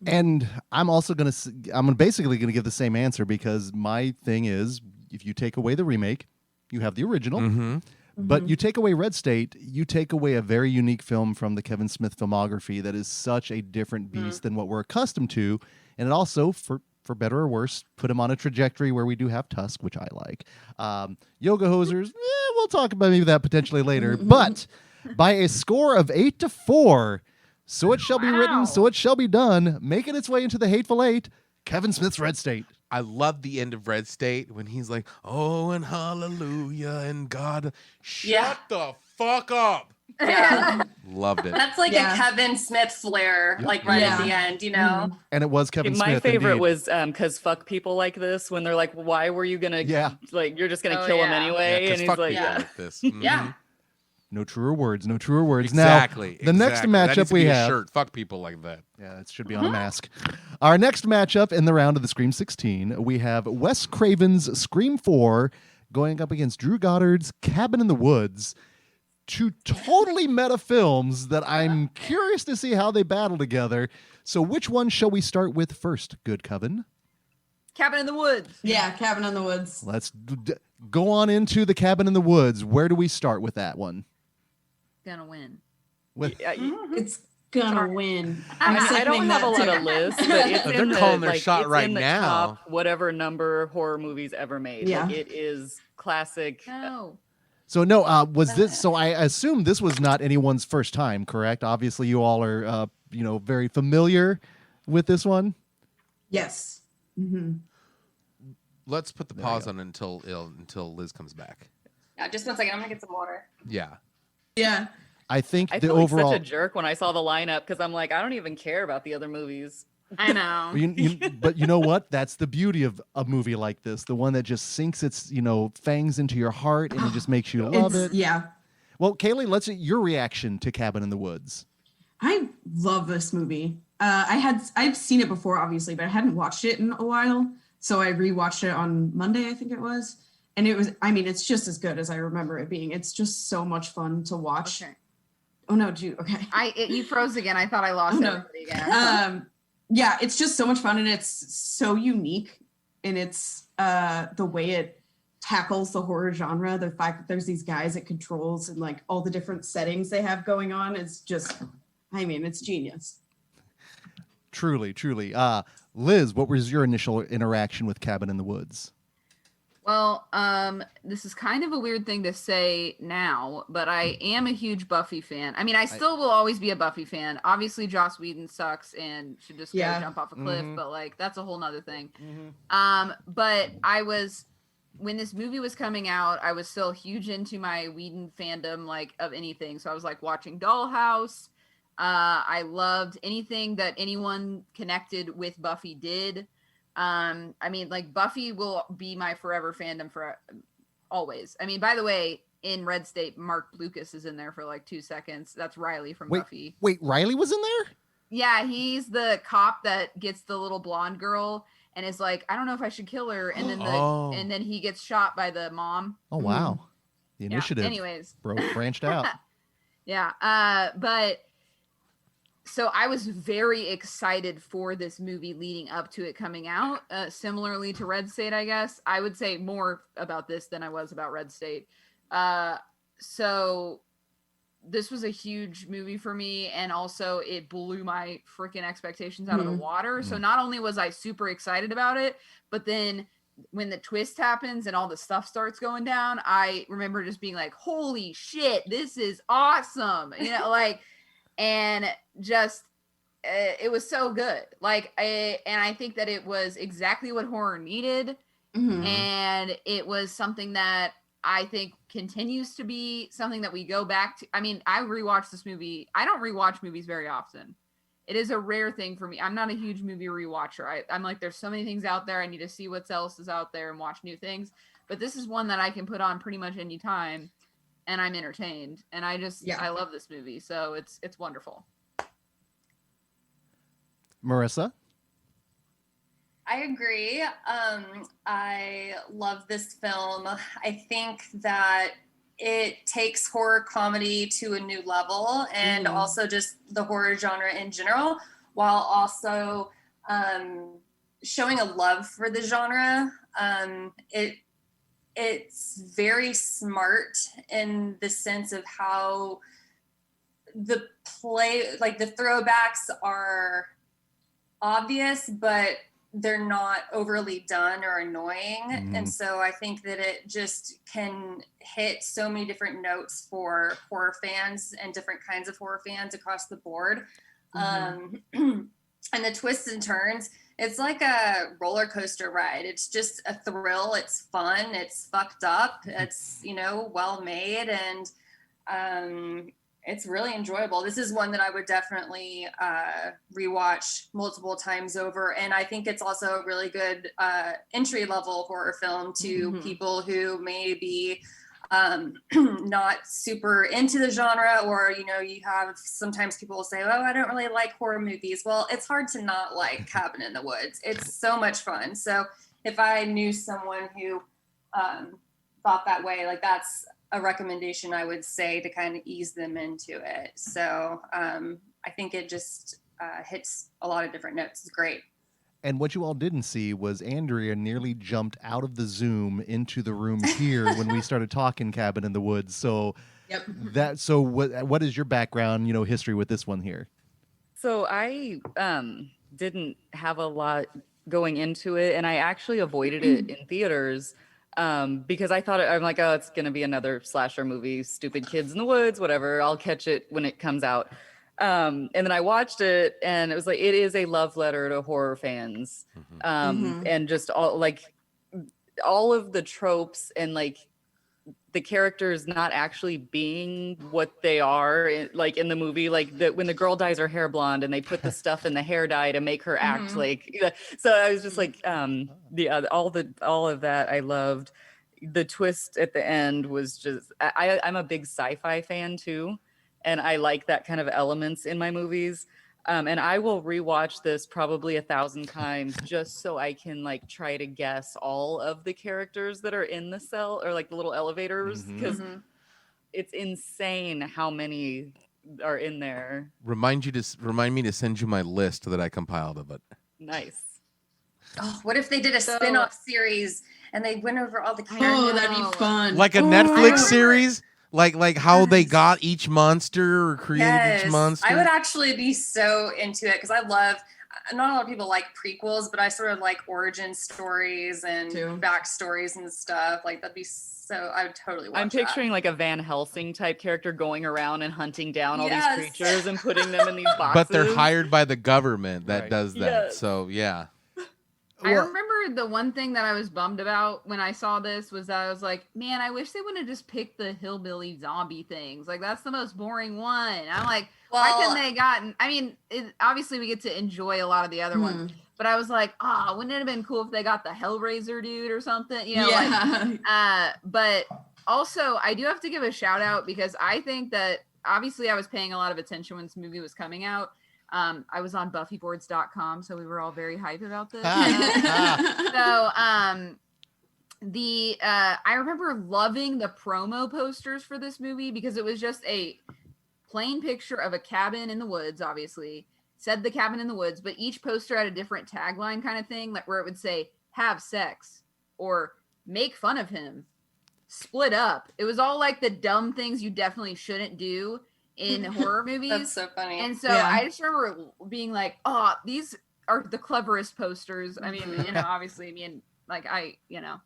And I'm also basically going to give the same answer, because my thing is, if you take away the remake, you have the original. But you take away Red State, you take away a very unique film from the Kevin Smith filmography that is such a different beast than what we're accustomed to. And it also, for better or worse, put him on a trajectory where we do have Tusk, which I like. Yoga Hosers, we'll talk about maybe that potentially later. But by a score of 8-4, so it shall be written, so it shall be done, making its way into the Hateful Eight, Kevin Smith's Red State. I love the end of Red State when he's like, oh, and hallelujah, and God, shut the fuck up. Yeah. Loved it. That's like a Kevin Smith flair, like at the end, you know? And it was Kevin Smith. My favorite indeed. was because fuck people like this, when they're like, why were you going to, like, you're just going to kill him anyway. And he's like, like this. Yeah. No truer words, no truer words. Exactly. Now, the next matchup we have. Shirt. Fuck people like that. Yeah, it should be on a mask. Our next matchup in the round of the Scream 16, we have Wes Craven's Scream 4 going up against Drew Goddard's Cabin in the Woods. Two totally meta films that I'm curious to see how they battle together. So which one shall we start with first, Good Coven? Cabin in the Woods. Yeah, Cabin in the Woods. Let's go on into the Cabin in the Woods. Where do we start with that one? Gonna win. It's gonna win. I don't have a lot of lists, but it's They're in calling the, their like, shot it's right in the now. top whatever number horror movies ever made. Yeah. Like, it is classic. No. So no, was this? So I assume this was not anyone's first time, correct? Obviously, you all are, very familiar with this one. Yes. Let's put the pause on until Liz comes back. Yeah, just 1 second. I'm gonna get some water. Yeah. Yeah. I think I the feel like overall. such a jerk when I saw the lineup, because I'm like, I don't even care about the other movies. I know. But you know what? That's the beauty of a movie like this. The one that just sinks its, fangs into your heart and it just makes you love it. Yeah. Well, Kaylee, your reaction to Cabin in the Woods. I love this movie. I've seen it before, obviously, but I hadn't watched it in a while. So I rewatched it on Monday, I think it was. And it's just as good as I remember it being. It's just so much fun to watch. Okay. Oh no, okay. You froze again. I thought I lost everybody again. Yeah, it's just so much fun, and it's so unique in its the way it tackles the horror genre. The fact that there's these guys it controls and like all the different settings they have going on is just, it's genius. Truly. Liz, what was your initial interaction with Cabin in the Woods? Well, this is kind of a weird thing to say now, but I am a huge Buffy fan. I still will always be a Buffy fan. Obviously, Joss Whedon sucks and should just go jump off a cliff, but like that's a whole nother thing. But when this movie was coming out, I was still huge into my Whedon fandom, like of anything. So I was like watching Dollhouse. I loved anything that anyone connected with Buffy did. Buffy will be my forever fandom for always. By the way, in Red State, Mark Lucas is in there for like 2 seconds. That's Riley from Buffy. Wait, Riley was in there? Yeah, he's the cop that gets the little blonde girl and is like, I don't know if I should kill her. And then and then he gets shot by the mom. Oh, wow. The initiative branched out. Yeah. But so I was very excited for this movie leading up to it coming out. Similarly to Red State, I guess. I would say more about this than I was about Red State. So this was a huge movie for me. And also it blew my freaking expectations out of the water. So not only was I super excited about it, but then when the twist happens and all the stuff starts going down, I remember just being like, holy shit, this is awesome. And just it was so good. I think that it was exactly what horror needed. And it was something that I think continues to be something that we go back to. I mean, I rewatched this movie. I don't rewatch movies very often. It is a rare thing for me. I'm not a huge movie rewatcher. I'm like, there's so many things out there. I need to see what else is out there and watch new things. But this is one that I can put on pretty much any time, and I'm entertained. And I love this movie. So it's wonderful. Marissa? I agree. I love this film. I think that it takes horror comedy to a new level, and also just the horror genre in general, while also showing a love for the genre. It's very smart in the sense of how the throwbacks are obvious, but they're not overly done or annoying. And so I think that it just can hit so many different notes for horror fans and different kinds of horror fans across the board. And the twists and turns, it's like a roller coaster ride. It's just a thrill. It's fun. It's fucked up. It's, well made, and it's really enjoyable. This is one that I would definitely rewatch multiple times over. And I think it's also a really good entry-level horror film to people who may be not super into the genre, or, you have sometimes people will say, oh, I don't really like horror movies. Well, it's hard to not like Cabin in the Woods. It's so much fun. So if I knew someone who thought that way, like that's a recommendation I would say to kind of ease them into it. So I think it just hits a lot of different notes. It's great. And what you all didn't see was Andrea nearly jumped out of the Zoom into the room here when we started talking Cabin in the Woods. So what is your background, history with this one here? So I didn't have a lot going into it, and I actually avoided it in theaters. Because I thought I'm like, oh, it's going to be another slasher movie, stupid kids in the woods, whatever. I'll catch it when it comes out. And then I watched it, and it was like, it is a love letter to horror fans. And just all of the tropes and like the characters not actually being what they are in the movie, like when the girl dyes her hair blonde and they put the stuff in the hair dye to make her act like, so I was just like, all of that I loved. The twist at the end was just, I'm a big sci-fi fan too. And I like that kind of elements in my movies. And I will rewatch this probably 1,000 times just so I can like try to guess all of the characters that are in the cell or like the little elevators, because it's insane how many are in there. Remind me to send you my list that I compiled of it. Nice. Oh, what if they did a spin-off series and they went over all the characters? Oh, that'd be fun. Like a Netflix series? Like how they got each monster or created each monster? I would actually be so into it because I love, not a lot of people like prequels, but I sort of like origin stories and backstories and stuff. Like that'd be so, I would totally watch I'm picturing like a Van Helsing type character going around and hunting down all these creatures and putting them in these boxes. But they're hired by the government that does that. Yes. So yeah. I remember the one thing that I was bummed about when I saw this was that I was like, man, I wish they wouldn't have just picked the hillbilly zombie things. Like, that's the most boring one. I'm like, why couldn't they gotten... I mean, obviously we get to enjoy a lot of the other ones, but I was like, wouldn't it have been cool if they got the Hellraiser dude or something? But also, I do have to give a shout out because I think that, obviously I was paying a lot of attention when this movie was coming out. I was on buffyboards.com, so we were all very hype about this. I remember loving the promo posters for this movie because it was just a plain picture of a cabin in the woods, obviously. Said the cabin in the woods, but each poster had a different tagline kind of thing, like where it would say, have sex, or make fun of him, split up. It was all like the dumb things you definitely shouldn't do in horror movies. That's so funny. And so I just remember being like, oh, these are the cleverest posters. I mean, obviously, like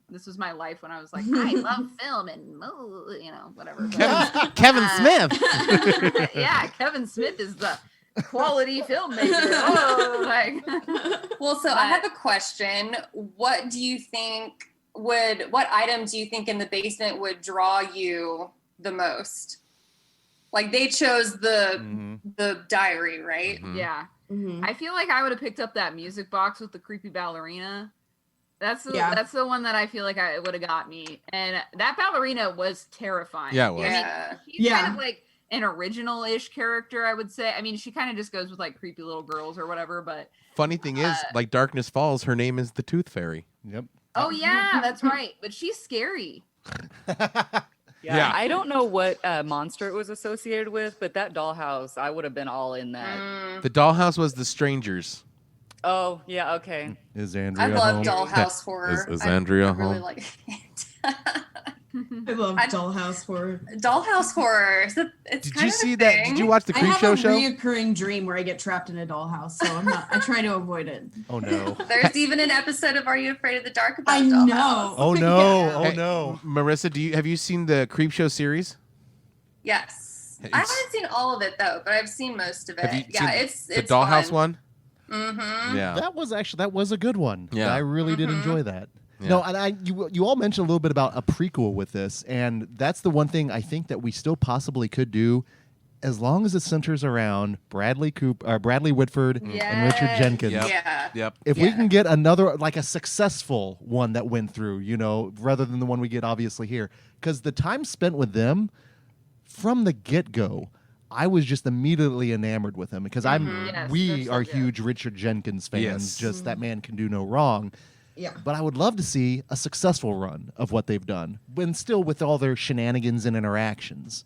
this was my life when I was like, I love film and whatever. Kevin Smith. Yeah, Kevin Smith is the quality filmmaker. Well, so I have a question. What do you think what item do you think in the basement would draw you the most? Like they chose the diary, right? Mhm. Yeah. Mhm. I feel like I would have picked up that music box with the creepy ballerina. That's the one that I feel like it would have got me. And that ballerina was terrifying. Yeah, it was. I mean, Yeah. she's kind of like an original-ish character, I would say. I mean, she kind of just goes with like creepy little girls or whatever, but Funny thing is, like Darkness Falls, her name is the Tooth Fairy. Yep. oh yeah, that's right. But she's scary. Yeah. I don't know what monster it was associated with, but that dollhouse, I would have been all in that. Mm. The dollhouse was the Strangers. Oh, yeah, okay. Is Andrea I love home? dollhouse horror. Is Andrea I really home? like it. I love Dollhouse horror. Dollhouse horror. It's Did kind you of a see that? thing. Did you watch the I have a Creepshow show? reoccurring dream where I get trapped in a dollhouse, so I try to avoid it. Oh no. There's even an episode of Are You Afraid of the Dark about I Dollhouse. know. Oh no. Oh Hey, no. Marissa, have you seen the Creepshow series? Yes. It's- I haven't seen all of it though, but I've seen most of it. Have you Yeah, seen it's the dollhouse fun. one? Mm-hmm. Yeah. That was a good one. Yeah. I really did enjoy that. Yeah. No, and you all mentioned a little bit about a prequel with this, and that's the one thing I think that we still possibly could do, as long as it centers around Bradley Whitford, and Richard Yes. Jenkins. Yep. Yeah. Yep. If we Yeah. can get another, like a successful one that went through, rather than the one we get obviously here, because the time spent with them from the get-go, I was just immediately enamored with him because Yes, they're we so are good. huge Richard Jenkins fans. Yes. Just that man can do no wrong. Yeah. But I would love to see a successful run of what they've done, and still with all their shenanigans and interactions.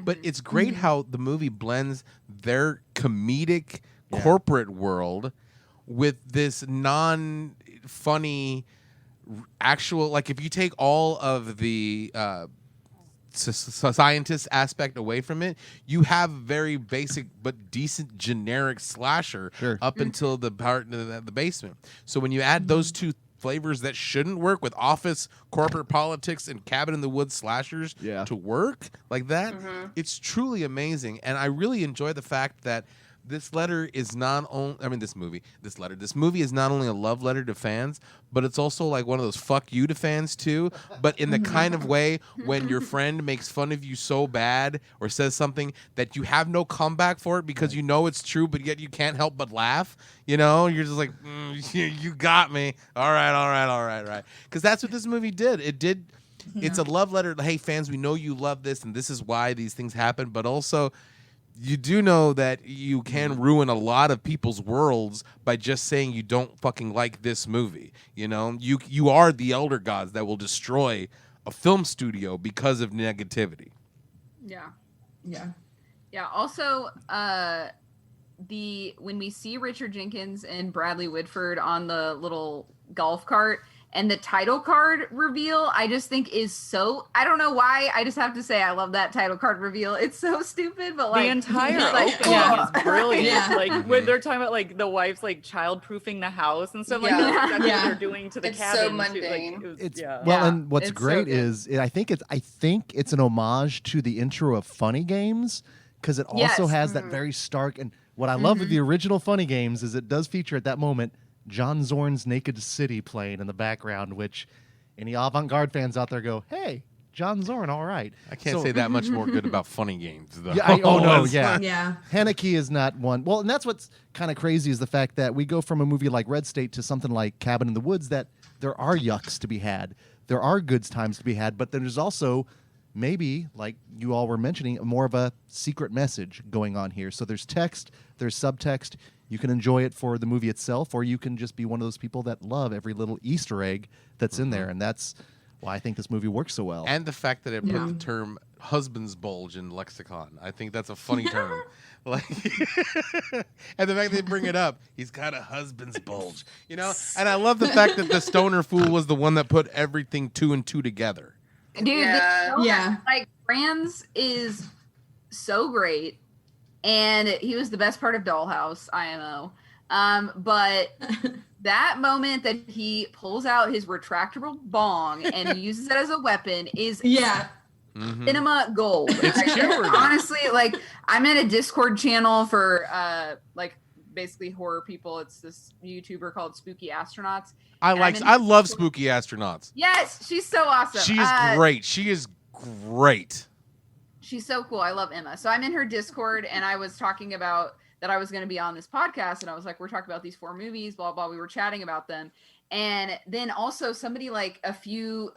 But it's great how the movie blends their comedic corporate world with this non-funny actual, like if you take all of the scientist aspect away from it, you have very basic but decent generic slasher Sure. up until the part of the basement. So when you add those two flavors that shouldn't work with office, corporate politics, and cabin in the woods slashers to work like that, it's truly amazing. And I really enjoy the fact that this letter is not only, this movie is not only a love letter to fans, but it's also like one of those fuck you to fans too, but in the kind of way when your friend makes fun of you so bad or says something that you have no comeback for it because you know it's true, but yet you can't help but laugh. You're just like, you got me. All right. Because that's what this movie did. It's a love letter. Hey, fans, we know you love this, and this is why these things happen, but also you do know that you can ruin a lot of people's worlds by just saying you don't fucking like this movie. You are the elder gods that will destroy a film studio because of negativity. Yeah. Yeah. Yeah. Also, when we see Richard Jenkins and Bradley Whitford on the little golf cart and the title card reveal, I just think is so, I don't know why, I just have to say I love that title card reveal. It's so stupid, but like The entire like, opening is brilliant. Yeah. Like when they're talking about like the wife's like child-proofing the house and stuff like Yeah. that. That's exactly Yeah. what they're doing to the It's so cabin. too. mundane. Like, it was, It's yeah. well, Yeah, and what's it's so great good. is I think it's an homage to the intro of Funny Games because it also Yes. has that very stark. And what I love with the original Funny Games is it does feature at that moment John Zorn's Naked City playing in the background, which any avant-garde fans out there go, "Hey, John Zorn, all right." I can't say that much more good about Funny Games, though. Yeah, yeah. Yeah. Haneke is not one. Well, and that's what's kind of crazy is the fact that we go from a movie like Red State to something like Cabin in the Woods that there are yucks to be had. There are good times to be had, but then there's also maybe, like you all were mentioning, more of a secret message going on here. So there's text, there's subtext. You can enjoy it for the movie itself, or you can just be one of those people that love every little Easter egg that's in there. And that's why I think this movie works so well. And the fact that it put the term husband's bulge in lexicon. I think that's a funny term. Like, and the fact they bring it up, he's got a husband's bulge, And I love the fact that the stoner fool was the one that put everything two and two together. dude, Yeah. Yeah. like Franz is so great, and he was the best part of Dollhouse, IMO. But that moment that he pulls out his retractable bong and uses it as a weapon is Yeah. cinema gold. It's cured. Honestly, like I'm in a Discord channel for like basically horror people. It's this YouTuber called Spooky Astronauts. I love Spooky Astronauts. Yes, she's so awesome. She is great. She is great. She's so cool. I love Emma. So I'm in her Discord, and I was talking about that I was going to be on this podcast, and I was like, we're talking about these 4 movies, blah, blah. We were chatting about them. And then also somebody like a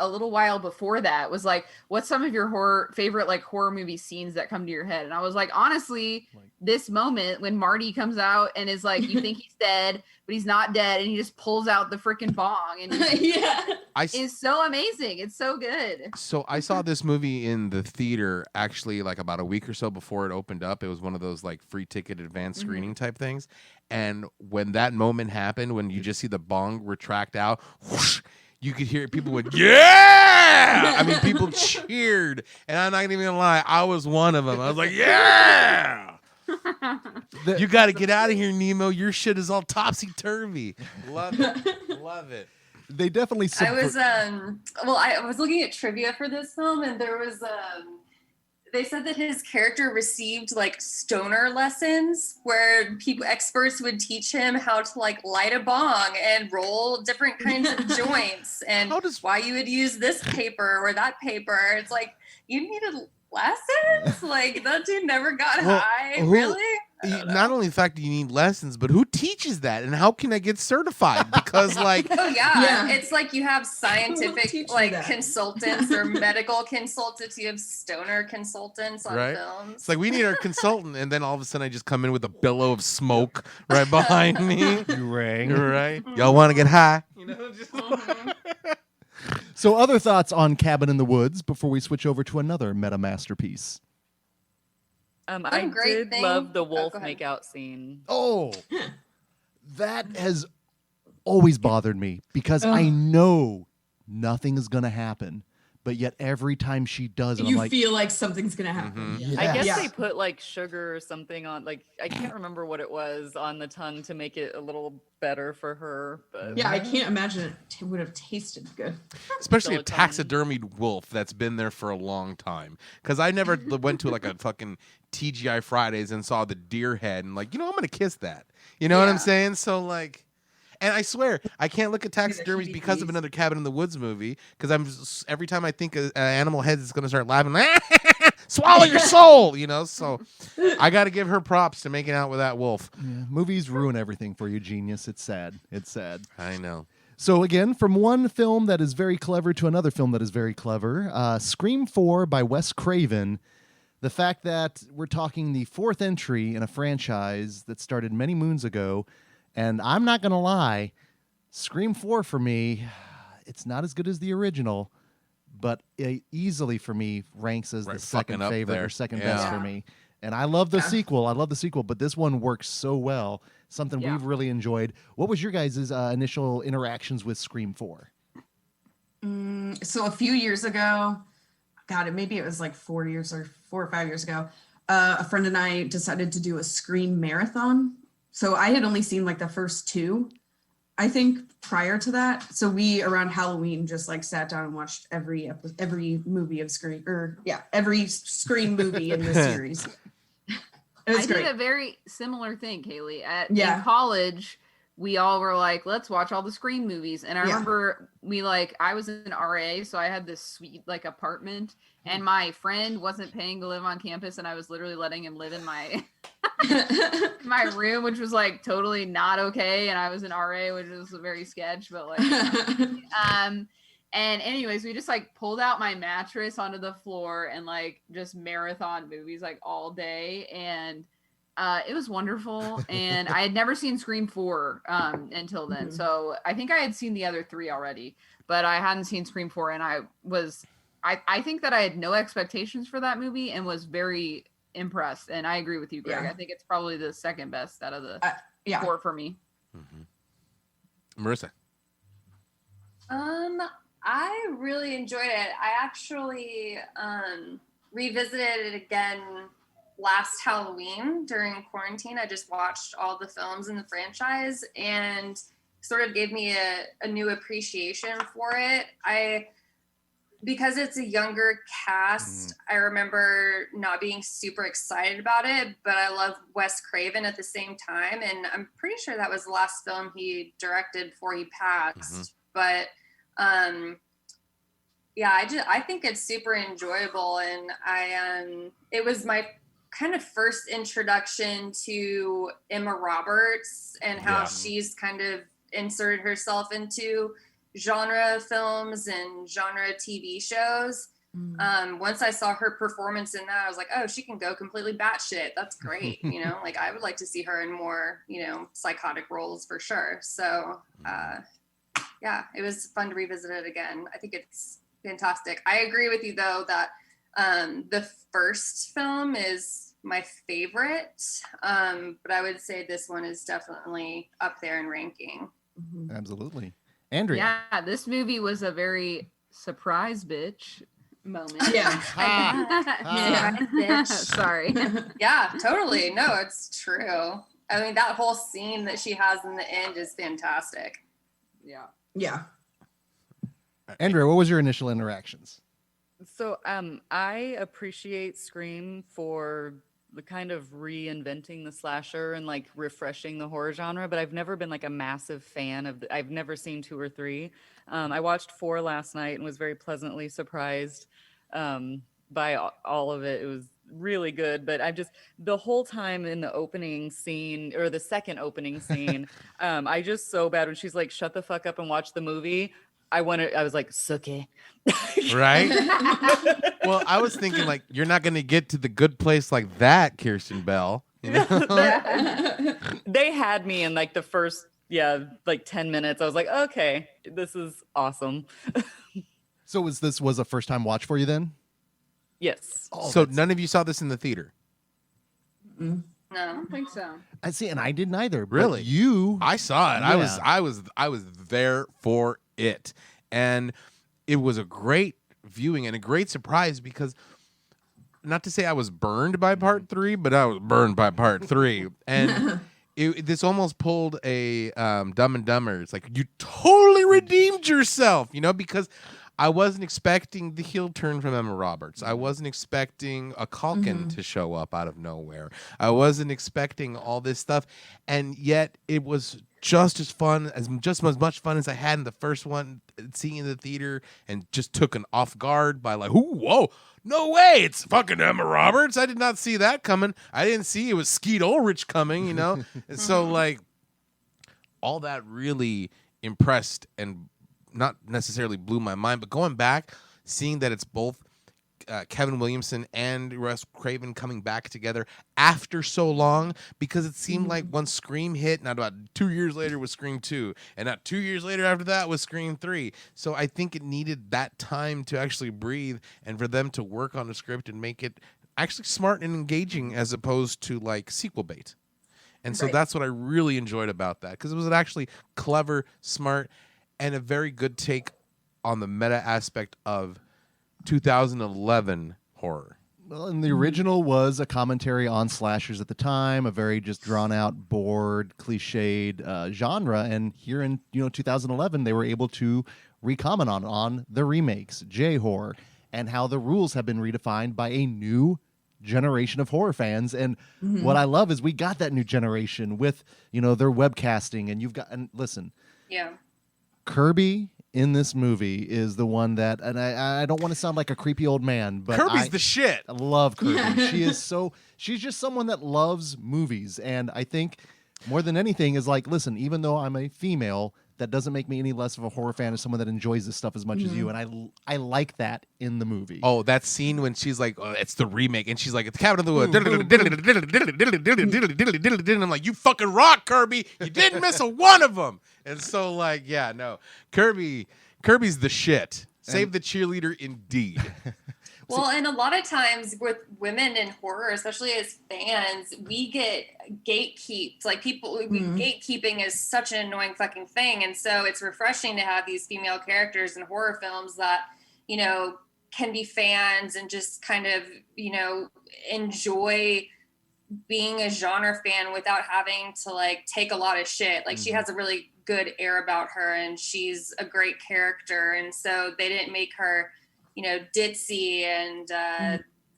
little while before that was like, what's some of your favorite like horror movie scenes that come to your head? And I was like, honestly, this moment when Marty comes out and is like, you think he's dead, but he's not dead. And he just pulls out the freaking bong and it's so amazing. It's so good. So I saw this movie in the theater actually like about a week or so before it opened up. It was one of those like free ticket advanced screening type things. And when that moment happened, when you just see the bong retract out, whoosh, you could hear people went, yeah! I mean, people cheered. And I'm not even gonna lie, I was one of them. I was like, yeah! You got to get out of here, Nemo. Your shit is all topsy-turvy. Love it. Love it. They definitely I was looking at trivia for this film, and there was they said that his character received like stoner lessons where experts would teach him how to like light a bong and roll different kinds of joints and why you would use this paper or that paper. It's like, you needed lessons? Like, that dude never got high? Really? Not only the fact that you need lessons, but who teaches that, and how can I get certified? Because like, it's like you have scientific like consultants or medical consultants. You have stoner consultants on films. It's like, we need our consultant, and then all of a sudden I just come in with a billow of smoke right behind me. You rang. You're right. Y'all want to get high? You know, just. So other thoughts on Cabin in the Woods before we switch over to another meta masterpiece? I did love the wolf makeout scene. Oh, that has always bothered me because I know nothing is going to happen. But yet every time she does it, you feel like something's going to happen. Yes. I guess they put like sugar or something on, like, I can't remember what it was on the tongue to make it a little better for her. But yeah, I can't imagine it would have tasted good. Especially a taxidermied wolf that's been there for a long time. Because I never went to like a fucking TGI Fridays and saw the deer head and like, I'm going to kiss that. You know what I'm saying? So like... And I swear, I can't look at taxidermies because of another Cabin in the Woods movie. Because every time I think an animal head is going to start laughing, swallow your soul, So I got to give her props to making out with that wolf. Yeah, movies ruin everything for you, Genius. It's sad. It's sad. I know. So again, from one film that is very clever to another film that is very clever, Scream 4 by Wes Craven. The fact that we're talking the 4th entry in a franchise that started many moons ago. And I'm not going to lie, Scream 4 for me, it's not as good as the original, but it easily for me ranks as the second favorite or second best for me. And I love the sequel. I love the sequel, but this one works so well. Something we've really enjoyed. What was your guys' initial interactions with Scream 4? So a few years ago, maybe it was like 4 or 5 years ago, a friend and I decided to do a Scream marathon. So I had only seen like the first 2, I think, prior to that. So we, around Halloween, just like sat down and watched every movie of Scream, every Scream movie in the series. It was great. Did a very similar thing, Kaylee. In college, we all were like, let's watch all the Scream movies. And I remember I was in RA, so I had this sweet like apartment, and my friend wasn't paying to live on campus, and I was literally letting him live in my my room, which was like totally not okay. And I was in RA, which was very sketch, but like and anyways, we just like pulled out my mattress onto the floor and like just marathon movies like all day, and it was wonderful. And I had never seen Scream 4 until then. So I think I had seen the other 3 already, but I hadn't seen Scream 4. And I think that I had no expectations for that movie and was very impressed. And I agree with you, Greg. I think it's probably the second best out of the 4 for me. Marissa? I really enjoyed it. I actually revisited it again last Halloween during quarantine. I just watched all the films in the franchise and sort of gave me a new appreciation for it. because it's a younger cast, I remember not being super excited about it, but I love Wes Craven at the same time. And I'm pretty sure that was the last film he directed before he passed. But yeah, I think it's super enjoyable. And it was my kind of first introduction to Emma Roberts and how she's kind of inserted herself into genre films and genre TV shows. Once I saw her performance in that, I was like, oh, she can go completely batshit. That's great. You know, like I would like to see her in more, you know, psychotic roles for sure. So yeah, it was fun to revisit it again. I think it's fantastic. I agree with you though that the first film is my favorite, but I would say this one is definitely up there in ranking. Absolutely. Andrea. Yeah, this movie was a very surprise bitch moment. Yeah. Bitch. Sorry. Yeah, totally. No, it's true. I mean, that whole scene that she has in the end is fantastic. Yeah. Yeah. Andrea, what was your initial interactions? So I appreciate Scream for the kind of reinventing the slasher and like refreshing the horror genre, but I've never been like a massive fan of I've never seen 2 or 3. I watched 4 last night and was very pleasantly surprised by all of it. It was really good, but I've just the whole time in the opening scene or the second opening scene, I just so bad when she's like, shut the fuck up and watch the movie. I was like, suke. Right? Well, I was thinking like, you're not going to get to the good place like that, Kirsten Bell. You know? They had me in like the first, like 10 minutes. I was like, okay, this is awesome. So this was a first time watch for you then? Yes. Oh, so none of you saw this in the theater? No. I don't think so. I see, and I didn't either. But Really? I saw it. Yeah. I was there for it. And it was a great viewing and a great surprise because not to say I was burned by part 3, but I was burned by part 3. And this almost pulled a Dumb and Dumber. It's like, you totally redeemed yourself, you know, because I wasn't expecting the heel turn from Emma Roberts. I wasn't expecting a Culkin to show up out of nowhere. I wasn't expecting all this stuff. And yet it was just as much fun as I had in the first one, seeing in the theater, and just took an off guard by like, whoa, no way, it's fucking Emma Roberts. I did not see that coming. I didn't see it was Skeet Ulrich coming, you know? And so like all that really impressed and not necessarily blew my mind, but going back, seeing that it's both Kevin Williamson and Wes Craven coming back together after so long, because it seemed like once Scream hit, not about 2 years later was Scream 2, and not 2 years later after that was Scream 3. So I think it needed that time to actually breathe and for them to work on the script and make it actually smart and engaging as opposed to like sequel bait. And so that's what I really enjoyed about that, because it was actually clever, smart, and a very good take on the meta aspect of 2011 horror. Well, and the original was a commentary on slashers at the time, a very just drawn out, bored, cliched genre. And here in 2011, they were able to recomment on the remakes, J-horror, and how the rules have been redefined by a new generation of horror fans. And what I love is we got that new generation with their webcasting, and listen, Kirby in this movie is the one that, and I don't want to sound like a creepy old man, but Kirby's the shit. I love Kirby. She's just someone that loves movies. And I think more than anything is like, listen, even though I'm a female, that doesn't make me any less of a horror fan as someone that enjoys this stuff as much as you. And I like that in the movie. Oh, that scene when she's like, it's the remake, and she's like, it's Cabin in the Woods. And I'm like, you fucking rock, Kirby. You didn't miss a one of them. And so like, yeah, no. Kirby's the shit. Save the cheerleader indeed. Well, and a lot of times with women in horror, especially as fans, we get gatekeeped. Like gatekeeping is such an annoying fucking thing. And so it's refreshing to have these female characters in horror films that, can be fans and just kind of, enjoy being a genre fan without having to like take a lot of shit. Like she has a really good air about her and she's a great character. And so they didn't make her, ditzy and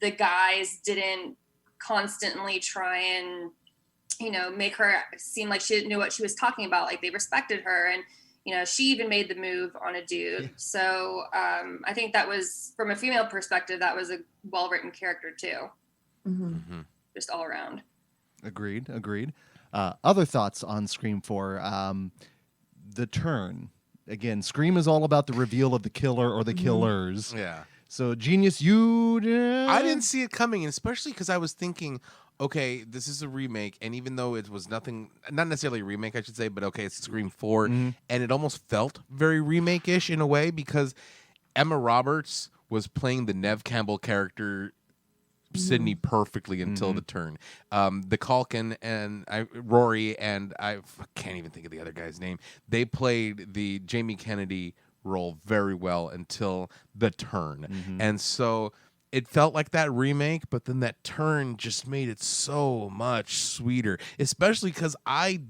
the guys didn't constantly try and, make her seem like she didn't know what she was talking about. Like, they respected her, and, she even made the move on a dude. Yeah. So I think that was, from a female perspective, that was a well-written character too. Mm-hmm. Just all around. Agreed. Other thoughts on Scream 4? The turn. Again, Scream is all about the reveal of the killer or the killers. Yeah. So, Jenius, I didn't see it coming, especially because I was thinking, okay, this is a remake, and even though it was not necessarily a remake, I should say, but okay, it's Scream 4, and it almost felt very remake-ish in a way because Emma Roberts was playing the Neve Campbell character Sydney perfectly until the turn. The Culkin and Rory and I can't even think of the other guy's name. They played the Jamie Kennedy role very well until the turn, and so it felt like that remake. But then that turn just made it so much sweeter, especially because I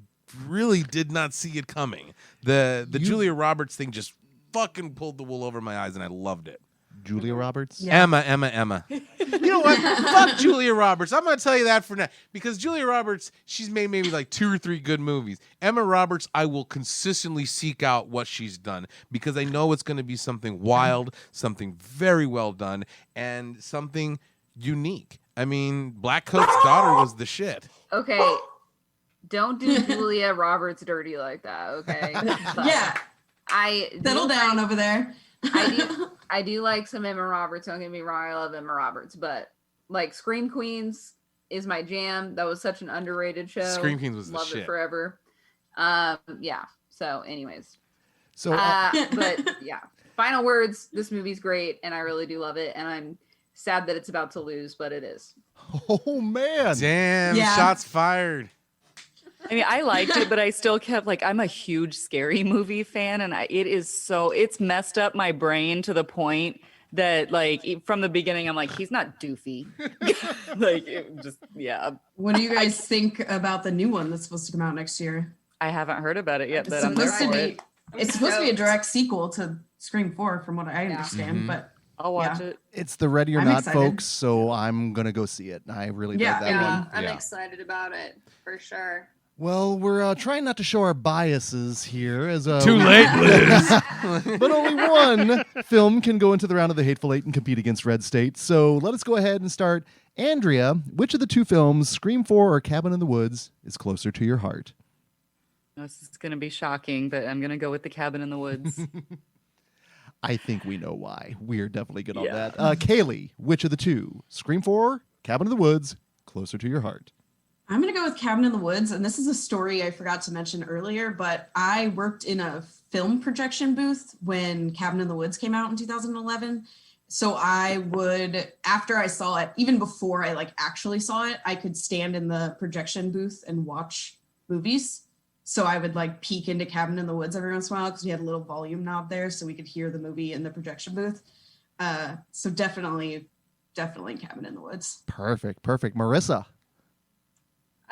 really did not see it coming. The Julia Roberts thing just fucking pulled the wool over my eyes, and I loved it. Julia Roberts? Yeah. Emma. You know what? Fuck Julia Roberts. I'm going to tell you that for now. Because Julia Roberts, she's made maybe like 2 or 3 good movies. Emma Roberts, I will consistently seek out what she's done because I know it's going to be something wild, something very well done, and something unique. I mean, Black Coat's daughter was the shit. Okay. Don't do Julia Roberts dirty like that, okay? But yeah. Settle down over there. I do like some Emma Roberts. Don't get me wrong, I love Emma Roberts, but like Scream Queens is my jam. That was such an underrated show. Scream Queens was Loved the shit. It forever. Yeah. So, anyways. So, but yeah. Final words. This movie's great, and I really do love it. And I'm sad that it's about to lose, but it is. Oh man! Damn! Yeah. Shots fired. I mean, I liked it, but I still kept I'm a huge scary movie fan, and it's messed up my brain to the point that from the beginning I'm like, he's not doofy. What do you guys think about the new one that's supposed to come out next year? I haven't heard about it yet, but I'm there for it. It's supposed to be a direct sequel to Scream 4, from what I understand, but I'll watch it. It's the Ready or Not, folks, so I'm gonna go see it. I really love that one. I'm excited about it for sure. Well, we're trying not to show our biases here. Too late, Liz. But only one film can go into the round of the Hateful Eight and compete against Red State. So let us go ahead and start. Andrea, which of the 2 films, Scream 4 or Cabin in the Woods, is closer to your heart? This is going to be shocking, but I'm going to go with The Cabin in the Woods. I think we know why. We're definitely good on that. Kaylee, which of the 2, Scream 4, Cabin in the Woods, closer to your heart? I'm going to go with Cabin in the Woods. And this is a story I forgot to mention earlier, but I worked in a film projection booth when Cabin in the Woods came out in 2011. So I would, after I saw it, even before I actually saw it, I could stand in the projection booth and watch movies. So I would peek into Cabin in the Woods every once in a while because we had a little volume knob there so we could hear the movie in the projection booth. So definitely Cabin in the Woods. Perfect. Marissa?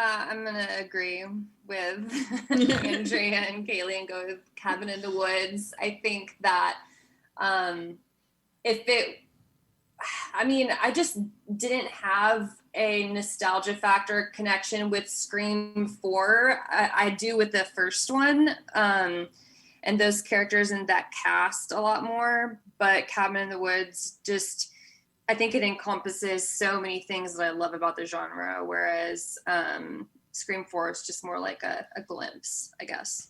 I'm going to agree with Andrea and Kaylee and go with Cabin in the Woods. I think that I just didn't have a nostalgia factor connection with Scream 4. I do with the first one and those characters and that cast a lot more. But Cabin in the Woods just... I think it encompasses so many things that I love about the genre, whereas Scream 4 is just more like a glimpse, I guess.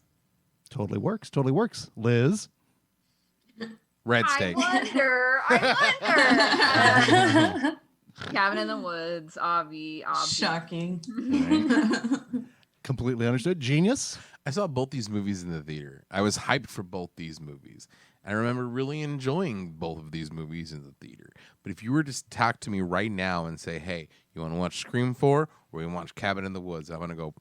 Totally works. Liz? Red State. I wonder. Cabin in the Woods, Avi. Shocking. Completely understood. Jenius? I saw both these movies in the theater. I was hyped for both these movies. I remember really enjoying both of these movies in the theater. But if you were to talk to me right now and say, hey, you want to watch Scream 4 or you want to watch Cabin in the Woods? I'm going to go,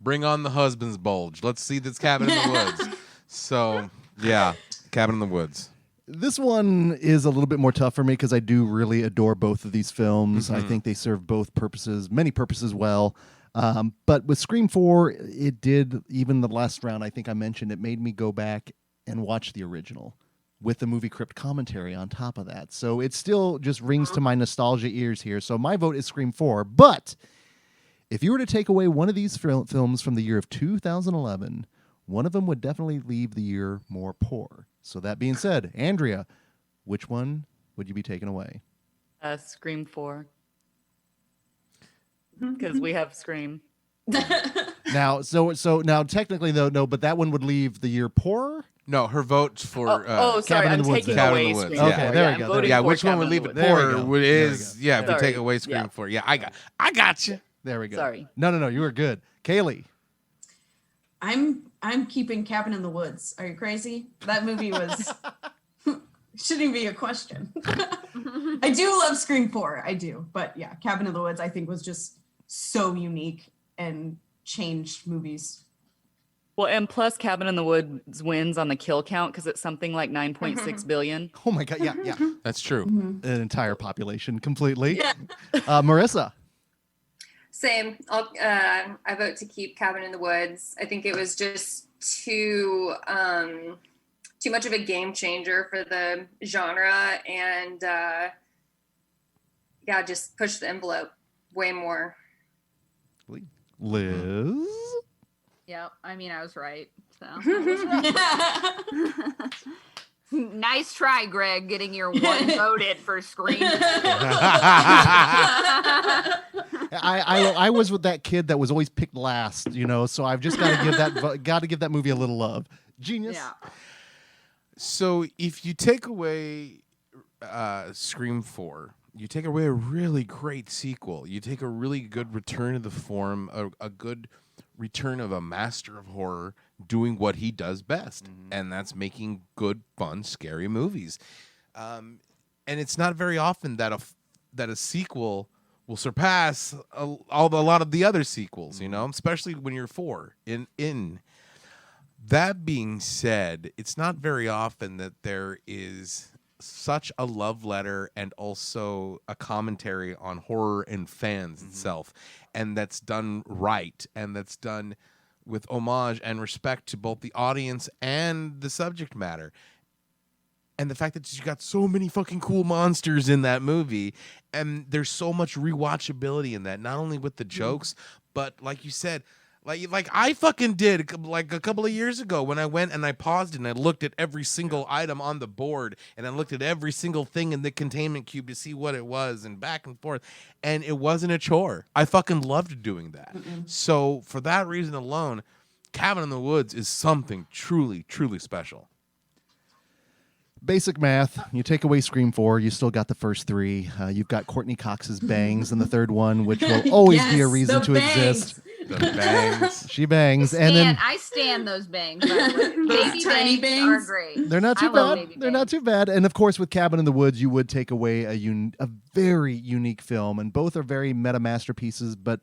bring on the husband's bulge. Let's see this Cabin in the Woods. So, yeah, Cabin in the Woods. This one is a little bit more tough for me because I do really adore both of these films. I think they serve many purposes well. But with Scream 4, it did, even the last round I think I mentioned, it made me go back and watch the original with the movie crypt commentary on top of that. So it still just rings to my nostalgia ears here. So my vote is Scream 4. But if you were to take away one of these films from the year of 2011, one of them would definitely leave the year more poor. So that being said, Andrea, which one would you be taking away? Scream 4. Because we have Scream. Now, so now technically though, no, but that one would leave the year poorer. No, her vote's for sorry, Cabin in I'm the Woods taking then. away Cabin in the Woods. Scream 4. Okay, there we I'm go, voting yeah, for which one Cabin would in leave the it Woods. There we poor go. would There we is go. yeah, if you Sorry. take away Scream Yeah. 4. Yeah, I got you. There we go. Sorry. No, you were good. Kaylee. I'm keeping Cabin in the Woods. Are you crazy? That movie was shouldn't even be a question. I do love Scream 4. I do. But yeah, Cabin in the Woods I think was just so unique and changed movies. Well, and plus Cabin in the Woods wins on the kill count because it's something like 9.6 billion. Oh my God. Yeah. That's true. An entire population completely. Marissa. Same. I vote to keep Cabin in the Woods. I think it was just too much of a game changer for the genre, and just push the envelope way more. Liz. Yep. I mean, I was right. So nice try, Greg, getting your one voted for Scream. I was with that kid that was always picked last, so I've just got to give that movie a little love. Genius. Yeah. So if you take away Scream 4, you take away a really great sequel. You take a really good return to the form, a good return of a master of horror doing what he does best, and that's making good, fun, scary movies. And it's not very often that a sequel will surpass a lot of the other sequels, especially when you're 4 in. That being said, it's not very often that there is such a love letter and also a commentary on horror and fans itself, and that's done right, and that's done with homage and respect to both the audience and the subject matter. And the fact that you got so many fucking cool monsters in that movie, and there's so much rewatchability in that, not only with the jokes, but like you said, like I fucking did like a couple of years ago when I went and I paused and I looked at every single item on the board, and I looked at every single thing in the containment cube to see what it was, and back and forth, and it wasn't a chore. I fucking loved doing that. So for that reason alone, Cabin in the Woods is something truly, truly special. Basic math. You take away Scream 4, you still got the first 3. You've got Courtney Cox's bangs in the third one, which will always be a reason to exist. The bangs. She bangs, and then I stand those bangs. By the way. Baby tiny bangs bangs? are great. they're not too I love bad. baby They're not bangs. too bad. And of course, with Cabin in the Woods, you would take away a very unique film, and both are very meta masterpieces, but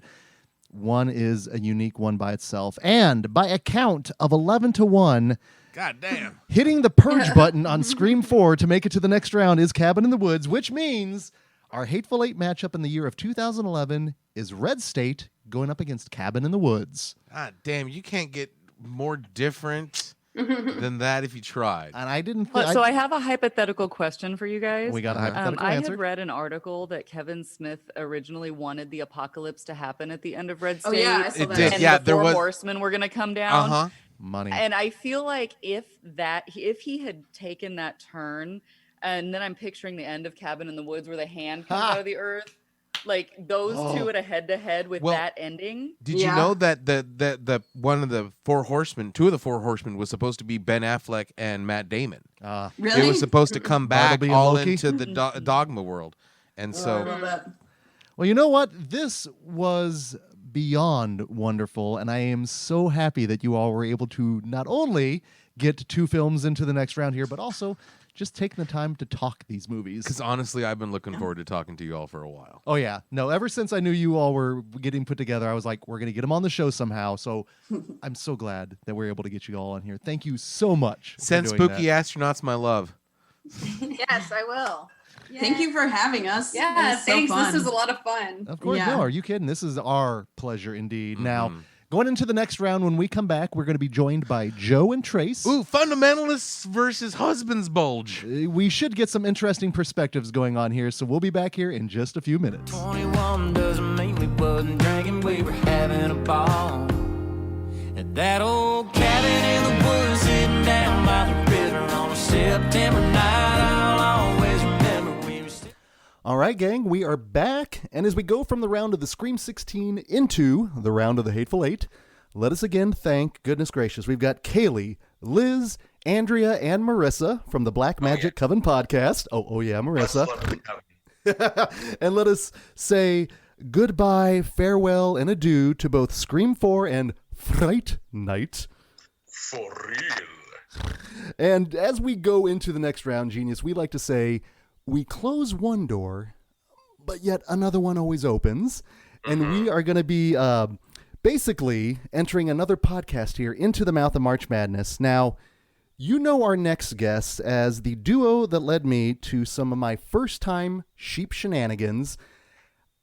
one is a unique one by itself. And by a count of 11-1, God damn. hitting the purge button on Scream 4 to make it to the next round is Cabin in the Woods, which means our Hateful Eight matchup in the year of 2011 is Red State going up against Cabin in the Woods. God damn, you can't get more different than that if you tried. And I didn't So I have a hypothetical question for you guys. We got a hypothetical I answer. had read an article that Kevin Smith originally wanted the apocalypse to happen at the end of Red State. Oh yeah, I saw It that. did. And Yeah, the there four was- horsemen were going to come down. Uh-huh. Money. And I feel like if he had taken that turn, and then I'm picturing the end of Cabin in the Woods where the hand comes out of the earth, like those two at a head-to-head with Well, that ending. Did you know that the one of the four horsemen, two of the four horsemen, was supposed to be Ben Affleck and Matt Damon? Really? They were supposed to come back Bartleby and all Loki? into the Dogma world, and I so love that. Well, you know what? This was beyond wonderful, and I am so happy that you all were able to not only get 2 films into the next round here, but also just taking the time to talk these movies. because honestly, I've been looking forward to talking to you all for a while. Oh, yeah. No, ever since I knew you all were getting put together, I was like, we're going to get them on the show somehow. So I'm so glad that we're able to get you all on here. Thank you so much. Send for doing spooky that. astronauts my love. Yes, I will. Thank you for having us. Yeah, It was so thanks. fun. This was a lot of fun. Of course. Yeah. No, are you kidding? This is our pleasure indeed. Now, Going into the next round, when we come back, we're going to be joined by Joe and Trace. Ooh, fundamentalists versus husband's bulge. We should get some interesting perspectives going on here, so we'll be back here in just a few minutes. 21 doesn't mean we wasn't drinking, we were having a ball. At that old cabin in the woods, sitting down by the river on a September night, I'll always remember we were still... All right, gang, we are back, and as we go from the round of the Scream 16 into the round of the Hateful Eight, let us again thank, goodness gracious, we've got Kaylee, Liz, Andrea, and Marissa from the Black Magic Coven podcast. Oh yeah, Marissa. And let us say goodbye, farewell, and adieu to both Scream 4 and Fright Night. For real. And as we go into the next round, Genius, we like to say we close one door, but yet another one always opens. And we are going to be basically entering another podcast here into the mouth of March Madness. Now, you know our next guests as the duo that led me to some of my first-time sheep shenanigans.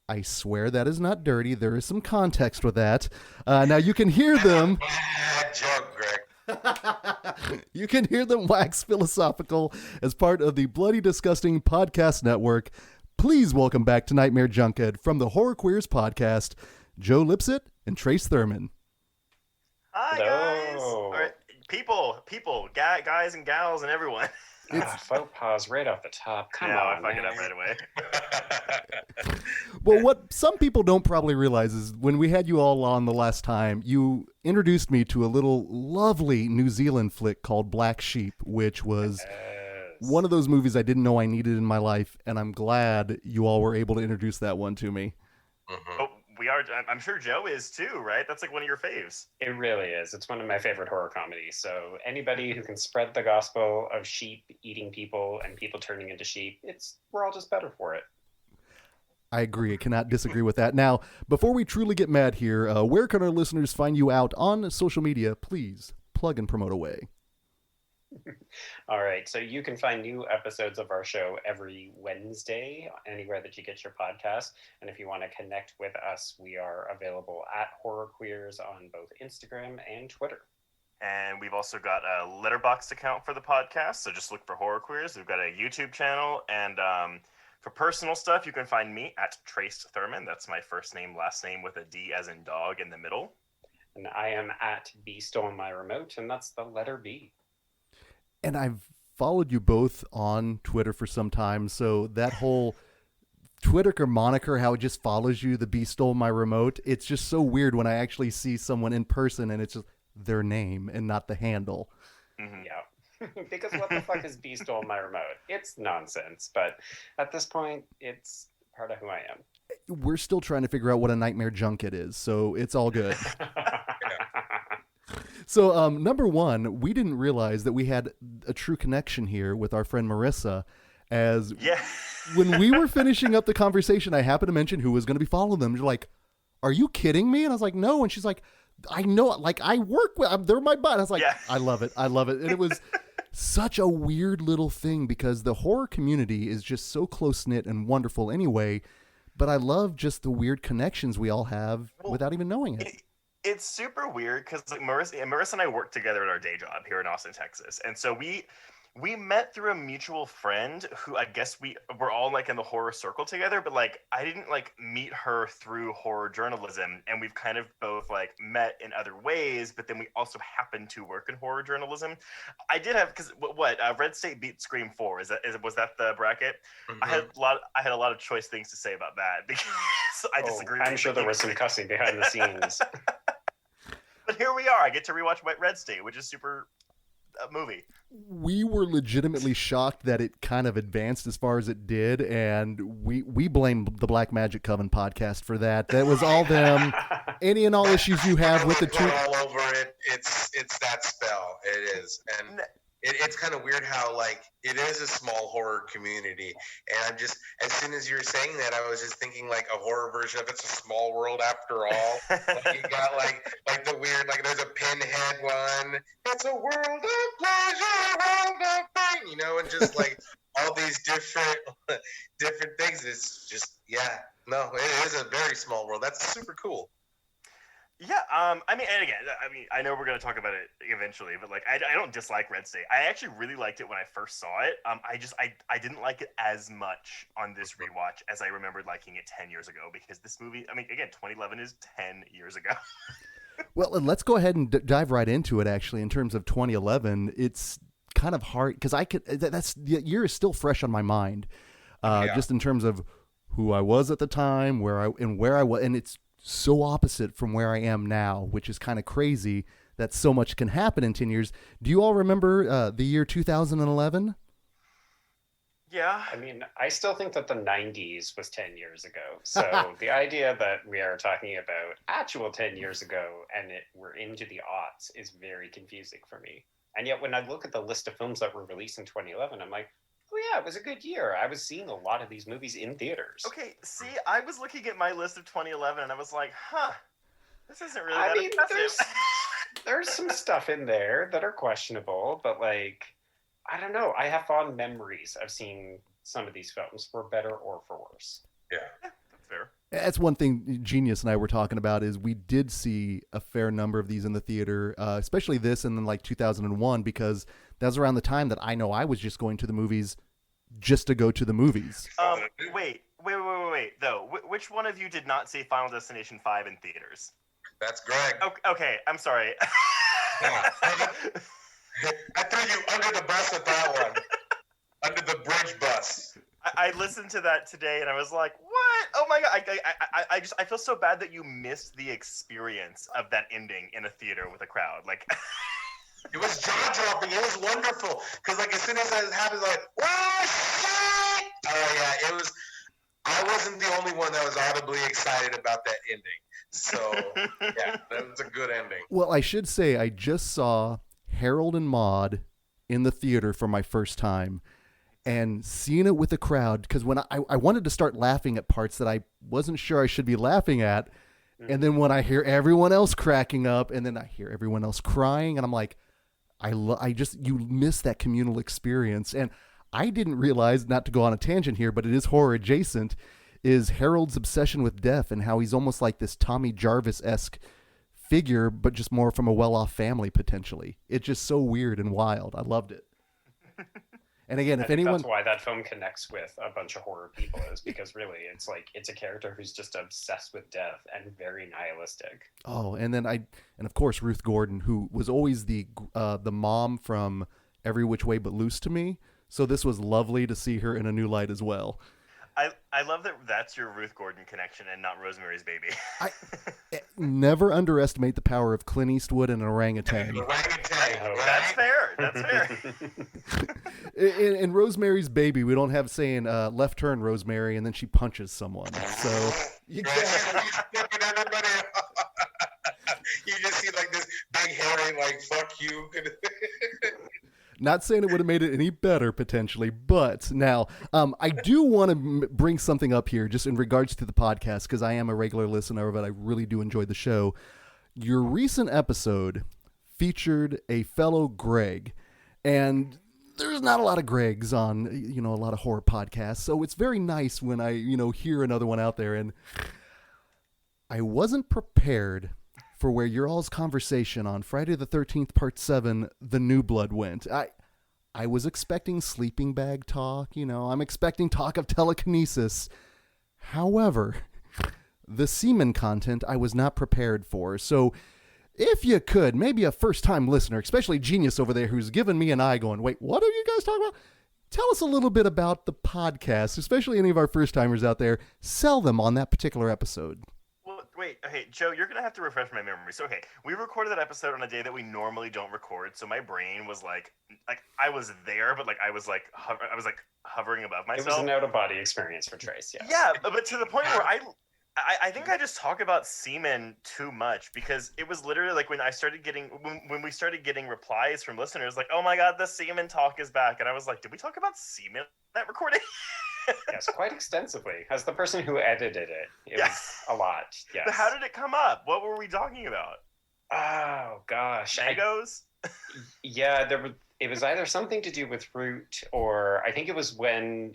I swear that is not dirty. There is some context with that. Now, you can hear them. Bad joke, Greg. You can hear them wax philosophical as part of the Bloody Disgusting Podcast Network. Please welcome back to Nightmare Junkhead from the Horror Queers podcast, Joe Lipsett and Trace Thurman. Hi, guys. All right. People, guys and gals and everyone. Faux pas right off the top. Come on, I fuck it up right away. Well, what some people don't probably realize is when we had you all on the last time, you introduced me to a little lovely New Zealand flick called Black Sheep, which was one of those movies I didn't know I needed in my life, and I'm glad you all were able to introduce that one to me. Oh, we are. I'm sure Joe is too, right? That's like one of your faves. It really is. It's one of my favorite horror comedies. So anybody who can spread the gospel of sheep eating people and people turning into sheep, we're all just better for it. I agree. I cannot disagree with that. Now, before we truly get mad here, where can our listeners find you out on social media? Please plug and promote away. All right. So you can find new episodes of our show every Wednesday, anywhere that you get your podcast. And if you want to connect with us, we are available at Horror Queers on both Instagram and Twitter. And we've also got a Letterboxd account for the podcast. So just look for Horror Queers. We've got a YouTube channel. And for personal stuff, you can find me at Trace Thurman. That's my first name, last name with a D as in dog in the middle. And I am at B Stole My Remote, and that's the letter B. And I've followed you both on Twitter for some time, so that whole Twitter moniker, how it just follows you, the B Stole My Remote, it's just so weird when I actually see someone in person and it's just their name and not the handle. Mm-hmm. Yeah, because what the fuck is B Stole My Remote? It's nonsense, but at this point, it's part of who I am. We're still trying to figure out what a Nightmare Junket is, so it's all good. So, number one, we didn't realize that we had a true connection here with our friend Marissa, as when we were finishing up the conversation, I happened to mention who was going to be following them. You're like, are you kidding me? And I was like, no. And she's like, I know, like, I work with, they're my butt. I was like, I love it. I love it. And it was such a weird little thing because the horror community is just so close-knit and wonderful anyway, but I love just the weird connections we all have without even knowing it. It's super weird because like Marissa and I work together at our day job here in Austin, Texas. And so we met through a mutual friend who I guess we're all like in the horror circle together, but like I didn't like meet her through horror journalism, and we've kind of both like met in other ways, but then we also happen to work in horror journalism. I did have, because Red State beat Scream 4. Was that the bracket? Mm-hmm. I had a lot of choice things to say about that because I disagree. I'm sure there was some cussing behind the scenes. But here we are. I get to rewatch Red State, which is super movie. We were legitimately shocked that it kind of advanced as far as it did, and we blame the Black Magic Coven podcast for that. That was all them. Any and all issues you have with the two. All over it. It's that spell. It is, and it's kind of weird how like it is a small horror community, and I'm just, as soon as you were saying that, I was just thinking like a horror version of It's a Small World After All. Like you got like the weird, like there's a Pinhead one. It's a world of pleasure, world of pain, you know, and just like all these different things. It's just it is a very small world. That's super cool. Yeah, I mean, and again, I know we're gonna talk about it eventually, but like, I don't dislike Red State. I actually really liked it when I first saw it. I didn't like it as much on this rewatch as I remembered liking it 10 years ago, because this movie, I mean, again, 2011 is 10 years ago. Well, and let's go ahead and dive right into it. Actually, in terms of 2011, it's kind of hard because that's the year is still fresh on my mind, just in terms of who I was at the time, where I was, and it's so opposite from where I am now, which is kind of crazy that so much can happen in 10 years. Do you all remember the year 2011? Yeah. I mean, I still think that the 90s was 10 years ago. So the idea that we are talking about actual 10 years ago and we're into the aughts is very confusing for me. And yet when I look at the list of films that were released in 2011, I'm like, oh yeah, it was a good year. I was seeing a lot of these movies in theaters. Okay, see, I was looking at my list of 2011 and I was like, this isn't really that impressive. There's some stuff in there that are questionable, but like, I don't know. I have fond memories of seeing some of these films, for better or for worse. Yeah, that's fair. That's one thing Genius and I were talking about is we did see a fair number of these in the theater, especially this and then like 2001, because that was around the time that I know I was just going to the movies just to go to the movies. Wait. Though, which one of you did not see Final Destination 5 in theaters? That's Greg. Okay, I'm sorry. Yeah. I threw you under the bus with that one. Under the bridge bus. I listened to that today and I was like, what? Oh my God. I feel so bad that you missed the experience of that ending in a theater with a crowd. Like, it was jaw-dropping. It was wonderful. Because like as soon as that happened, like, oh shit! Oh yeah, it was. I wasn't the only one that was audibly excited about that ending. So yeah, that was a good ending. Well, I should say I just saw Harold and Maude in the theater for my first time, and seeing it with the crowd, because when I wanted to start laughing at parts that I wasn't sure I should be laughing at, and then when I hear everyone else cracking up, and then I hear everyone else crying, and I'm like, you miss that communal experience. And I didn't realize, not to go on a tangent here, but it is horror adjacent, is Harold's obsession with death and how he's almost like this Tommy Jarvis-esque figure, but just more from a well-off family potentially. It's just so weird and wild. I loved it. And again, if anyone, that's why that film connects with a bunch of horror people, is because really it's a character who's just obsessed with death and very nihilistic. Oh, and of course Ruth Gordon, who was always the mom from Every Which Way But Loose to me. So this was lovely to see her in a new light as well. I love that that's your Ruth Gordon connection and not Rosemary's Baby. I never underestimate the power of Clint Eastwood and an orangutan. That's fair. That's fair. In Rosemary's Baby, we don't have saying left turn, Rosemary, and then she punches someone. So you just see like this big hairy like fuck you. Not saying it would have made it any better, potentially, but now I do want to bring something up here just in regards to the podcast, because I am a regular listener, but I really do enjoy the show. Your recent episode featured a fellow Greg, and there's not a lot of Gregs on, a lot of horror podcasts, so it's very nice when I, hear another one out there, and I wasn't prepared for where your all's conversation on Friday the 13th, Part 7, The New Blood went. I was expecting sleeping bag talk, I'm expecting talk of telekinesis. However, the semen content I was not prepared for. So if you could, maybe a first-time listener, especially Genius over there who's given me an eye going, wait, what are you guys talking about? Tell us a little bit about the podcast, especially any of our first-timers out there. Sell them on that particular episode. Wait, okay, Joe, you're gonna have to refresh my memory. So, okay, we recorded that episode on a day that we normally don't record, so my brain was like I was there, but I was hovering above myself. It was an out-of-body experience for Trace, yes. Yeah, but to the point where I think I just talk about semen too much, because it was literally like when we started getting replies from listeners like, oh my God, the semen talk is back, and I was like, did we talk about semen in that recording? Yes, quite extensively. As the person who edited it was a lot. Yes. But how did it come up? What were we talking about? Oh gosh, mangoes. Yeah, it was either something to do with fruit, or I think it was when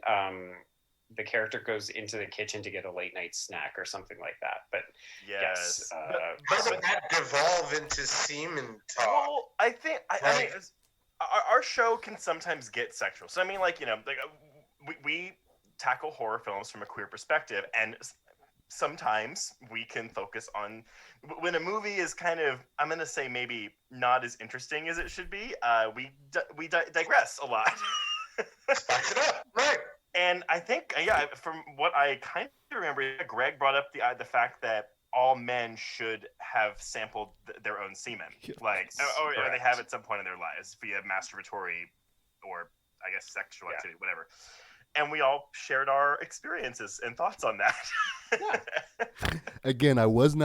the character goes into the kitchen to get a late night snack or something like that. But Yes. How did that devolve into semen talk? Well, I think I mean our show can sometimes get sexual. So I mean, like, you know, like we tackle horror films from a queer perspective, and sometimes we can focus on when a movie is kind of, I'm gonna say, maybe not as interesting as it should be. We digress a lot. Spice it up, right? And I think, yeah, from what I kind of remember, Greg brought up the fact that all men should have sampled their own semen, like, or they have at some point in their lives via masturbatory or, I guess, sexual activity, whatever. And we all shared our experiences and thoughts on that. Again, I was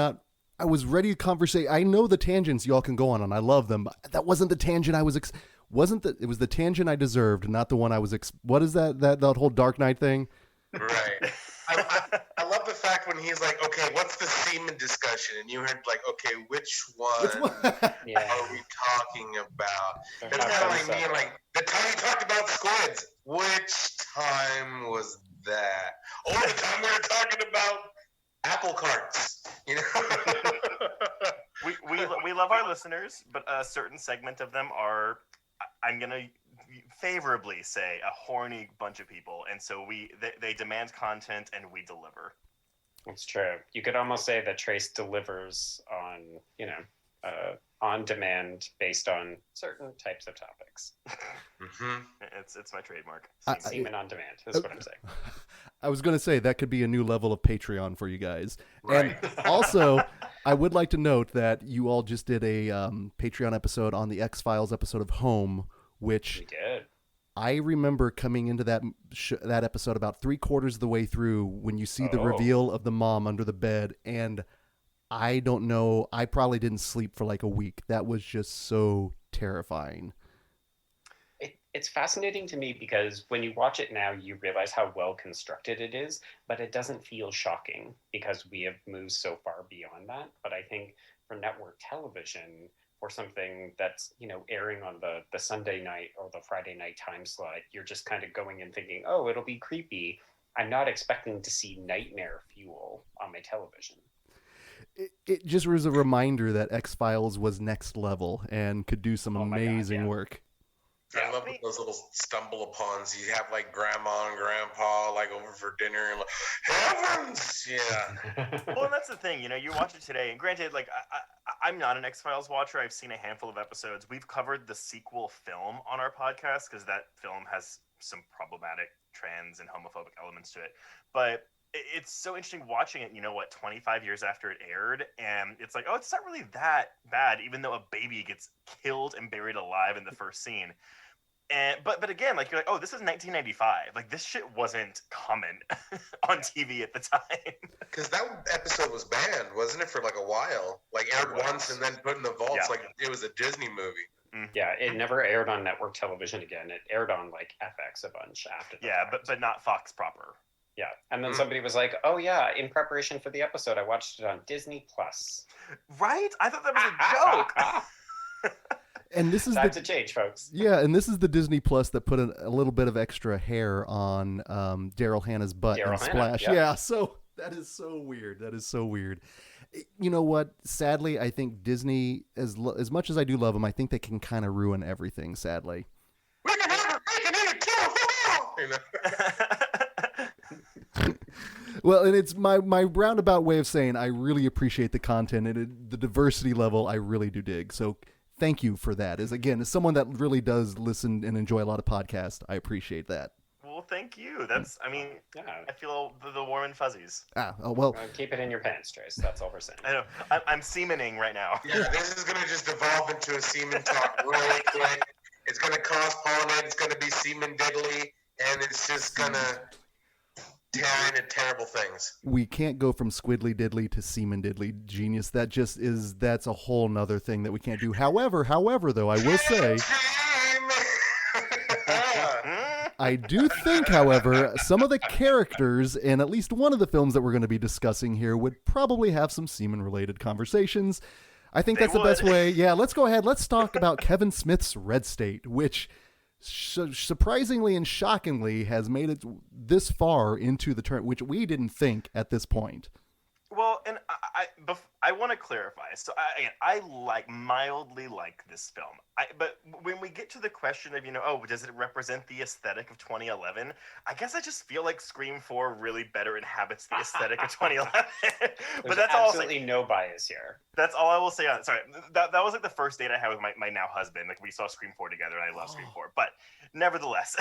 ready to conversate. I know the tangents y'all can go on, and I love them. But that wasn't the tangent I was. It was the tangent I deserved, not the one I was. What is that whole Dark Knight thing? Right. I love the fact when he's like, okay, what's the semen discussion? And you heard like, okay, which one are we talking about? That's kind of like me, like, the time you talked about squids. Which time was that? Or the time we were talking about apple carts, you know? we love our listeners, but a certain segment of them are, I'm gonna favorably say, a horny bunch of people, and so they demand content and we deliver. It's true. You could almost say that Trace delivers on, you know, on demand based on certain types of topics. Mm-hmm. It's my trademark. Semen on demand is what I'm saying. I was going to say that could be a new level of Patreon for you guys. Right. And also, I would like to note that you all just did a Patreon episode on the X-Files episode of Home, which We did. I remember coming into that episode about 3/4 of the way through when you see the reveal of the mom under the bed, and I don't know, I probably didn't sleep for like a week. That was just so terrifying. It's fascinating to me because when you watch it now, you realize how well constructed it is, but it doesn't feel shocking because we have moved so far beyond that. But I think for network television, for something that's, you know, airing on the Sunday night or the Friday night time slot, you're just kind of going and thinking, oh, it'll be creepy. I'm not expecting to see nightmare fuel on my television. It just was a reminder that X-Files was next level and could do some amazing work. I love those little stumble-upons. You have like grandma and grandpa like over for dinner and like, heavens, yeah. Well, and that's the thing, you know, you watch it today, and granted, like, I'm not an X-Files watcher. I've seen a handful of episodes. We've covered the sequel film on our podcast because that film has some problematic trans and homophobic elements to it. But it's so interesting watching it, you know, 25 years after it aired, and it's like, oh, it's not really that bad, even though a baby gets killed and buried alive in the first scene. And but again, like, you're like, oh, this is 1995. Like, this shit wasn't common on TV at the time. Because that episode was banned, wasn't it, for like a while? Like, aired once and then put in the vaults like it was a Disney movie. Mm-hmm. Yeah, it never aired on network television again. It aired on like FX a bunch after that. Yeah, but not Fox proper. Yeah, and then somebody was like, oh yeah, in preparation for the episode, I watched it on Disney Plus. Right? I thought that was a joke. And this is Time to change, folks. Yeah, and this is the Disney Plus that put a little bit of extra hair on Daryl Hannah's butt and Splash. Yeah, so that is so weird. That is so weird. You know what? Sadly, I think Disney, as much as I do love them, I think they can kind of ruin everything, sadly. We can have it, Well, and it's my roundabout way of saying I really appreciate the content and the diversity level I really do dig. So thank you for that. As someone that really does listen and enjoy a lot of podcasts, I appreciate that. Well, thank you. I mean, I feel the warm and fuzzies. Keep it in your pants, Trace. That's all we're saying. I know. I'm semening right now. Yeah, this is going to just evolve into a semen talk really quick. It's going to cross-pollinate. It's going to be semen diddly, and it's just going to tear into terrible things. We can't go from squiddly diddly to semen diddly, Genius. That's a whole nother thing that we can't do. However, though, I will say, I do think, however, some of the characters in at least one of the films that we're going to be discussing here would probably have some semen-related conversations. I think that's the best way. Yeah, let's go ahead. Let's talk about Kevin Smith's Red State, which surprisingly and shockingly has made it this far into the turn, which we didn't think at this point. Well, and I want to clarify. So I mildly like this film. But when we get to the question of, does it represent the aesthetic of 2011? I guess I just feel like Scream 4 really better inhabits the aesthetic of 2011. But that's absolutely no bias here. That's all I will say on it. Sorry, that was like the first date I had with my now husband. Like we saw Scream 4 together, and I love Scream 4. But nevertheless.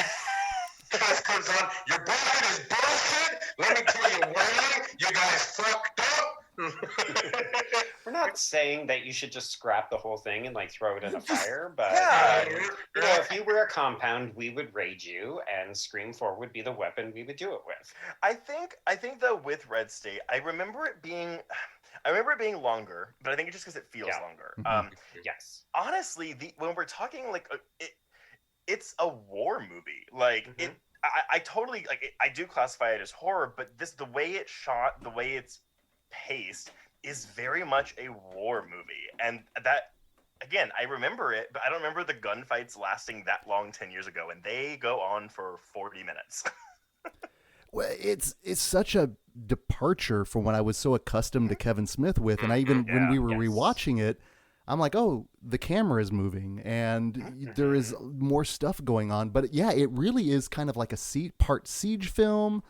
Guys comes on, your bracket is bullshit. Let me tell you why. You guys fucked up. We're not saying that you should just scrap the whole thing and like throw it in a fire, but if you were a compound, we would raid you, and Scream 4 would be the weapon we would do it with. I think though with Red State, I remember it being longer, but I think it's just because it feels longer. Yes. Honestly, when we're talking it's a war movie. Like I totally like it. I do classify it as horror, but the way it's shot, the way it's paced is very much a war movie. And that, again, I remember it, but I don't remember the gunfights lasting that long 10 years ago, and they go on for 40 minutes. Well, it's such a departure from what I was so accustomed to Kevin Smith with, and I even when we were rewatching it, I'm like, oh, the camera is moving and there is more stuff going on. But yeah, it really is kind of like a part siege film,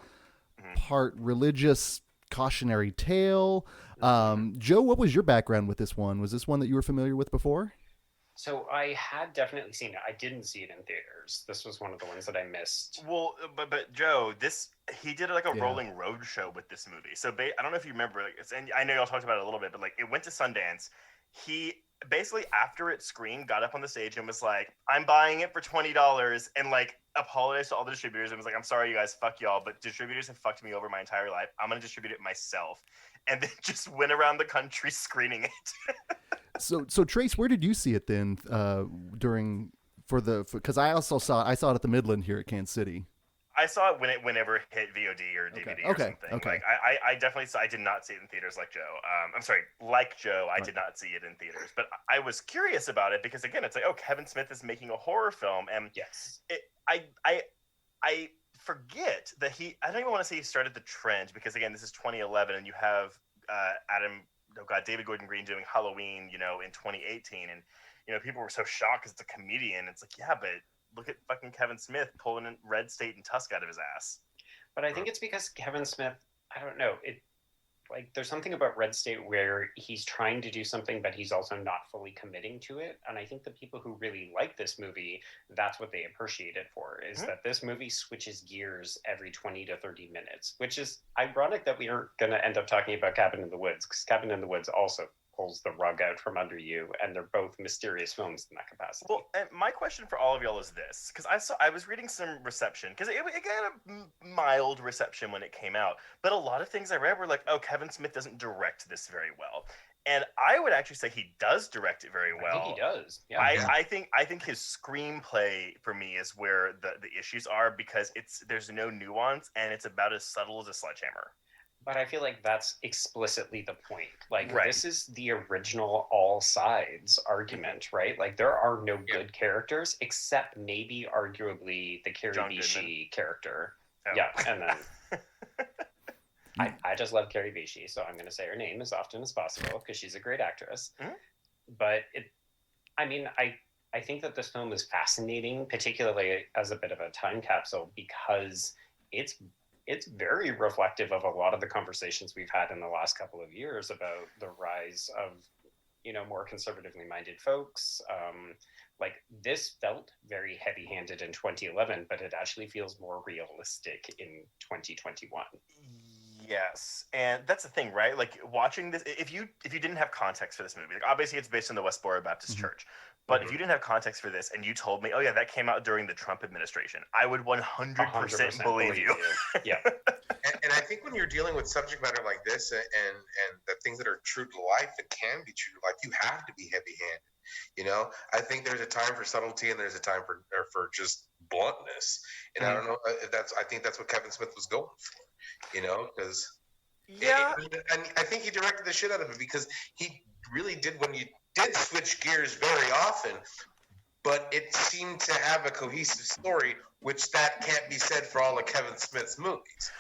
part religious cautionary tale. Joe, what was your background with this one? Was this one that you were familiar with before? So I had definitely seen it. I didn't see it in theaters. This was one of the ones that I missed. Well, but Joe, he did like a rolling road show with this movie. So I don't know if you remember, and I know y'all talked about it a little bit, but like it went to Sundance. He basically, after it screened, got up on the stage and was like, I'm buying it for $20, and like apologized to all the distributors and was like, I'm sorry, you guys, fuck y'all, but distributors have fucked me over my entire life. I'm going to distribute it myself. And then just went around the country screening it. So Trace, where did you see it then because I saw it at the Midland here at Kansas City. I saw it whenever it hit VOD or DVD or something. Okay. Like I definitely saw. I did not see it in theaters like Joe. I'm sorry, like Joe, I did not see it in theaters. But I was curious about it because again, it's like, oh, Kevin Smith is making a horror film, and yes, I forget that I don't even want to say he started the trend because again, this is 2011, and you have David Gordon Green doing Halloween, in 2018, and people were so shocked because it's a comedian. It's like, yeah, but look at fucking Kevin Smith pulling in Red State and Tusk out of his ass. But I think it's because Kevin Smith, I don't know, there's something about Red State where he's trying to do something, but he's also not fully committing to it. And I think the people who really like this movie, that's what they appreciate it for, is that this movie switches gears every 20 to 30 minutes, which is ironic that we aren't going to end up talking about Cabin in the Woods, because Cabin in the Woods also pulls the rug out from under you, and they're both mysterious films in that capacity. Well, and my question for all of y'all is this, because I was reading some reception, because it got a mild reception when it came out, but a lot of things I read were like, oh, Kevin Smith doesn't direct this very well. And I would actually say he does direct it very well. I think he does. Yeah. I think his screenplay for me is where the issues are, because there's no nuance and it's about as subtle as a sledgehammer. But I feel like that's explicitly the point. Like, this is the original all sides argument, right? Like, there are no good characters except maybe arguably the Carrie Vichy character. Oh. Yeah, and then I just love Carrie Vichy, so I'm going to say her name as often as possible because she's a great actress. Mm-hmm. But I think that this film is fascinating, particularly as a bit of a time capsule, because it's very reflective of a lot of the conversations we've had in the last couple of years about the rise of, more conservatively minded folks. Like, this felt very heavy-handed in 2011, but it actually feels more realistic in 2021. Yes, and that's the thing, right? Like, watching this, if you didn't have context for this movie, like, obviously it's based on the Westboro Baptist Church, but if you didn't have context for this and you told me, oh yeah, that came out during the Trump administration, I would 100% believe you. Yeah. And I think when you're dealing with subject matter like this and the things that are true to life that can be true to life, you have to be heavy-handed. I think there's a time for subtlety and there's a time for just bluntness. And I don't know if I think that's what Kevin Smith was going for, because and I think he directed the shit out of it because he really did, when you did switch gears very often, but it seemed to have a cohesive story, which that can't be said for all of Kevin Smith's movies.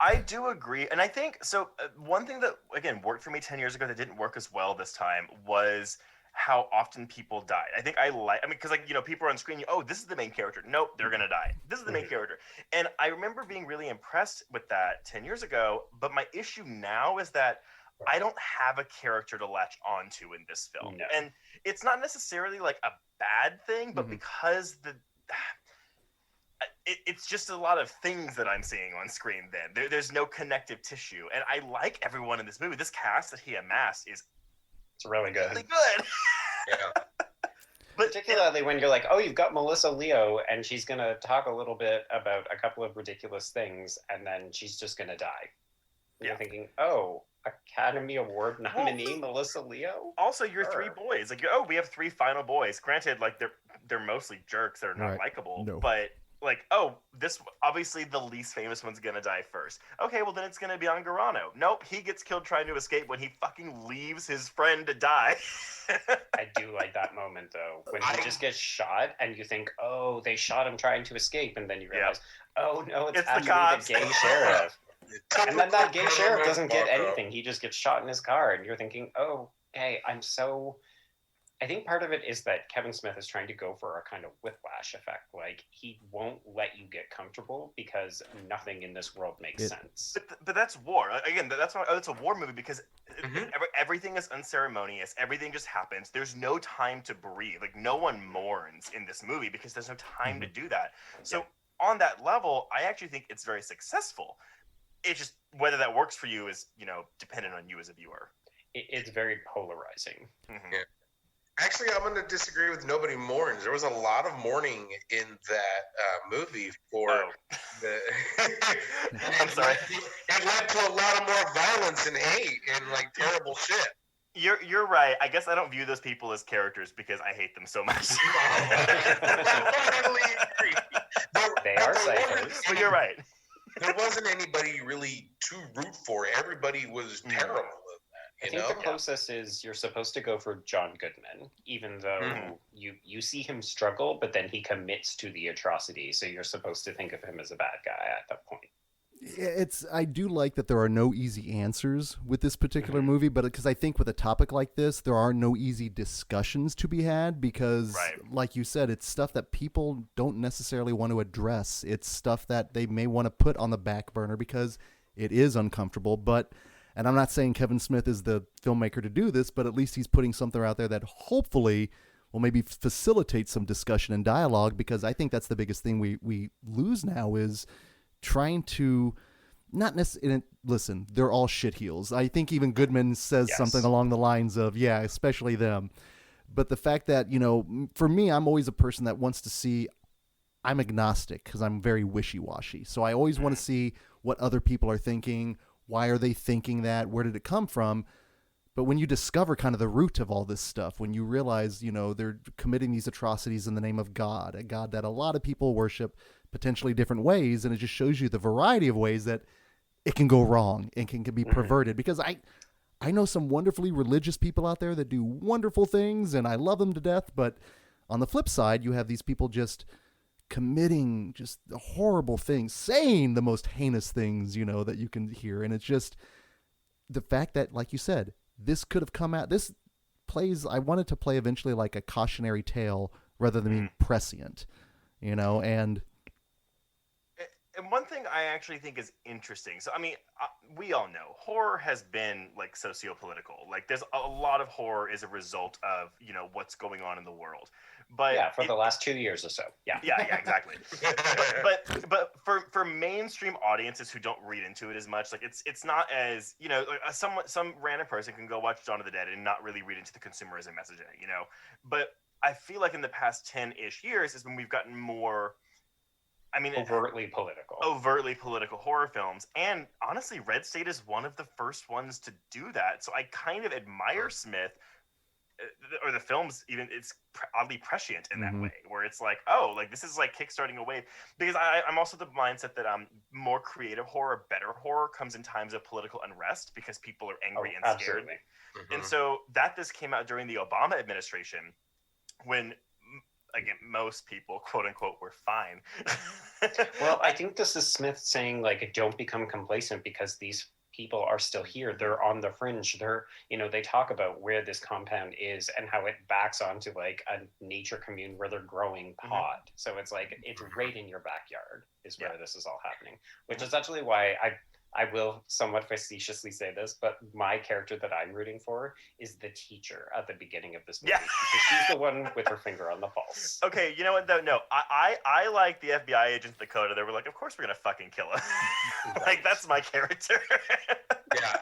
I do agree, and I think so. One thing that again worked for me 10 years ago that didn't work as well this time was how often people died. I think I mean, because like people are on screen. Oh, this is the main character. Nope, they're gonna die. This is the main character, and I remember being really impressed with that 10 years ago. But my issue now is that I don't have a character to latch onto in this film, and it's not necessarily like a bad thing, but because it's just a lot of things that I'm seeing on screen. Then there's no connective tissue, and I like everyone in this movie. This cast that he amassed is really good. Really good. Yeah. Particularly when you're like, oh, you've got Melissa Leo, and she's gonna talk a little bit about a couple of ridiculous things, and then she's just gonna die. And you're thinking, oh, Academy Award nominee Melissa Leo. Also, your three boys, like, we have three final boys. Granted, like they're mostly jerks. They're not likable, but like, this obviously the least famous one's gonna die first. Okay, well then it's gonna be on Garano. Nope, he gets killed trying to escape when he fucking leaves his friend to die. I do like that moment though, when he just gets shot and you think, oh, they shot him trying to escape, and then you realize, oh no, it's actually the gay sheriff. And then that gay sheriff doesn't get anything. He just gets shot in his car, and you're thinking, oh, hey, I think part of it is that Kevin Smith is trying to go for a kind of whiplash effect. Like, he won't let you get comfortable because nothing in this world makes sense. But that's war. Again, that's why it's a war movie, because everything is unceremonious. Everything just happens. There's no time to breathe. Like, no one mourns in this movie because there's no time to do that. So on that level, I actually think it's very successful. It's just whether that works for you is, dependent on you as a viewer. It's very polarizing. Yeah. Actually, I'm going to disagree with Nobody Mourns. There was a lot of mourning in that movie for the. I'm sorry. It led to a lot of more violence and hate and like terrible shit. You're right. I guess I don't view those people as characters because I hate them so much. They are psychos. But you're right. There wasn't anybody really to root for. Everybody was terrible. I think the closest is you're supposed to go for John Goodman, even though you see him struggle, but then he commits to the atrocity, so you're supposed to think of him as a bad guy at that point. I do like that there are no easy answers with this particular movie, but because I think with a topic like this, there are no easy discussions to be had because, like you said, it's stuff that people don't necessarily want to address. It's stuff that they may want to put on the back burner because it is uncomfortable, and I'm not saying Kevin Smith is the filmmaker to do this, but at least he's putting something out there that hopefully will maybe facilitate some discussion and dialogue, because I think that's the biggest thing we lose now is trying to not necessarily listen. They're all shitheels. I think even Goodman says something along the lines of, especially them. But the fact that, for me, I'm always a person that wants to see, I'm agnostic because I'm very wishy-washy. So I always want to see what other people are thinking. Why are they thinking that? Where did it come from? But when you discover kind of the root of all this stuff, when you realize, they're committing these atrocities in the name of God, a God that a lot of people worship potentially different ways, and it just shows you the variety of ways that it can go wrong and can be perverted. Because I know some wonderfully religious people out there that do wonderful things, and I love them to death. But on the flip side, you have these people just committing just horrible things, saying the most heinous things, that you can hear. And it's just the fact that, like you said, this could have come out. This plays, I wanted to play eventually like a cautionary tale rather than being prescient, and one thing I actually think is interesting. So, I mean, we all know horror has been like socio-political. Like, there's a lot of horror is a result of, what's going on in the world. But for the last 2 years or so. Yeah, exactly. but for mainstream audiences who don't read into it as much, like it's not as, some random person can go watch Dawn of the Dead and not really read into the consumerism messaging, But I feel like in the past 10-ish years is when we've gotten more, overtly political horror films. And honestly, Red State is one of the first ones to do that. So I kind of admire Smith, or the films, even it's oddly prescient in that way, where it's like, this is like kickstarting a wave. Because I'm also the mindset that more creative horror, better horror comes in times of political unrest because people are angry and scared. And so this came out during the Obama administration, when again, most people, quote unquote, were fine. Well, I think this is Smith saying, like, don't become complacent because these people are still here. They're on the fringe. They're, they talk about where this compound is and how it backs onto like a nature commune where they're growing pot. So it's like, it's right in your backyard is where this is all happening, which is actually why I will somewhat facetiously say this, but my character that I'm rooting for is the teacher at the beginning of this movie. Yeah. Because she's the one with her finger on the pulse. Okay, you know what though? No, I like the FBI agents Dakota. They were like, of course we're gonna fucking kill him. Like, that's my character. Yeah.